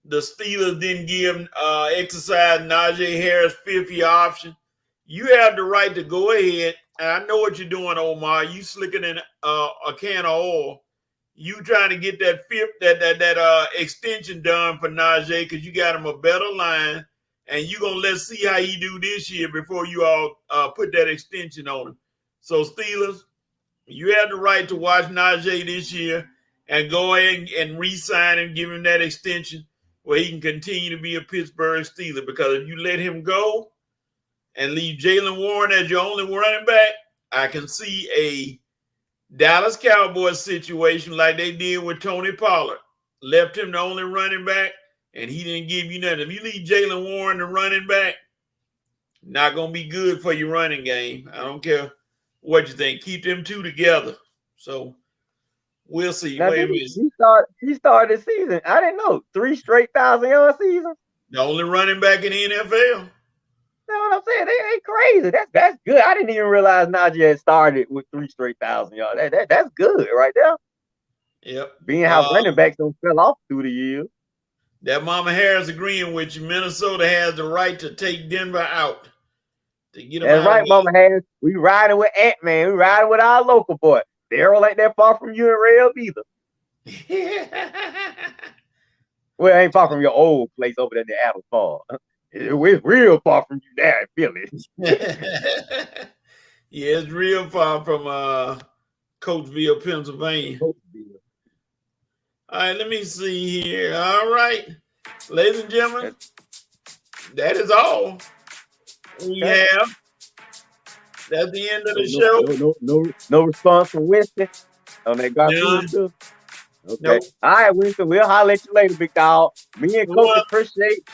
The Steelers didn't give exercise Najee Harris 50 option. You have the right to go ahead, and I know what you're doing, Omar. You slicking in a can of oil. You trying to get that extension done for Najee because you got him a better line, and you gonna let's see how he do this year before you all put that extension on him. So Steelers, you have the right to watch Najee this year and go ahead and re-sign and give him that extension where he can continue to be a Pittsburgh Steeler. Because if you let him go and leave Jaylen Warren as your only running back, I can see a Dallas Cowboys situation like they did with Tony Pollard. Left him the only running back, and he didn't give you nothing. If you leave Jaylen Warren the running back, not going to be good for your running game. I don't care what you think. Keep them two together. So we'll see. Now, he started the season. I didn't know. 3 straight 1,000-yard seasons. The only running back in the NFL. That's what I'm saying. They ain't crazy. That's good. I didn't even realize Najee had started with 3 straight 1,000 yards. That's good right there. Yep. Being how running backs don't fell off through the years. That Mama Harris agreeing with you. Minnesota has the right to take Denver out. To get them That's out right, Mama Harris. We riding with Ant-Man. We riding with our local boy. Daryl ain't that far from you and Rev either. Well, ain't far from your old place over there in the Apple Farm. It's real far from you there in Philly. Yeah, it's real far from Coatesville, Pennsylvania. All right, let me see here. All right, ladies and gentlemen, that is all we have. That's the end of the show. No response from Winston on that Garcia stuff. Okay. Nope. All right, Winston. We'll holler at you later, big dog. Me and Coach appreciate.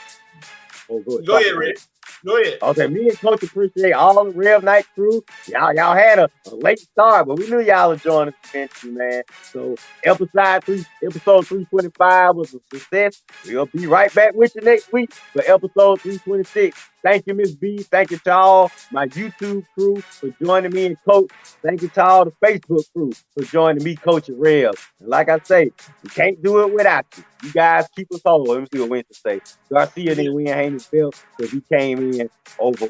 Oh, go ahead, Rick. Go ahead. Okay, me and Coach appreciate all the Rev Night crew. Y'all had a late start, but we knew y'all would join us eventually, man. So episode 325 was a success. We'll be right back with you next week for episode 326. Thank you, Miss B. Thank you to all my YouTube crew for joining me and Coach. Thank you to all the Facebook crew for joining me, Coach and Rev. And like I say, we can't do it without you. You guys keep us whole. Let me see what Winston say. Garcia didn't win Haynes Belt because he came in over.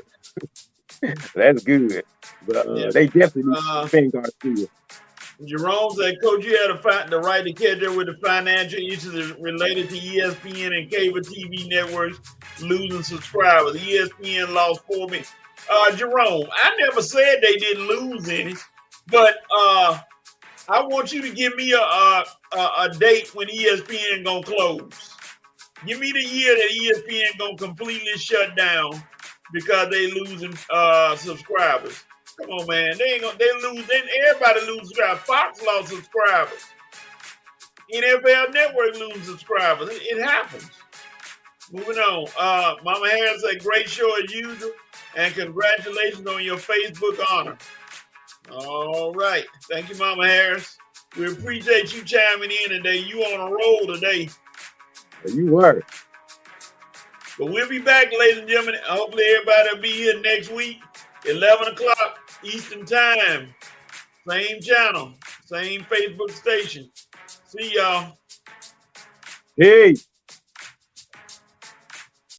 That's good. But they definitely need to defend Garcia. Jerome said, Coach, you had the right to catch up with the financial issues related to ESPN and cable TV networks losing subscribers. ESPN lost 4 million. Jerome, I never said they didn't lose any, but I want you to give me a date when ESPN gonna close. Give me the year that ESPN gonna completely shut down because they losing subscribers. Come on, man. They lose. Everybody loses subscribers. Fox lost subscribers. NFL Network loses subscribers. It happens. Moving on. Mama Harris said, great show as usual, and congratulations on your Facebook honor. All right. Thank you, Mama Harris. We appreciate you chiming in today. You on a roll today. You were. But we'll be back, ladies and gentlemen. Hopefully everybody will be here next week, 11 o'clock Eastern Time. Same channel, same Facebook station. See y'all. Peace.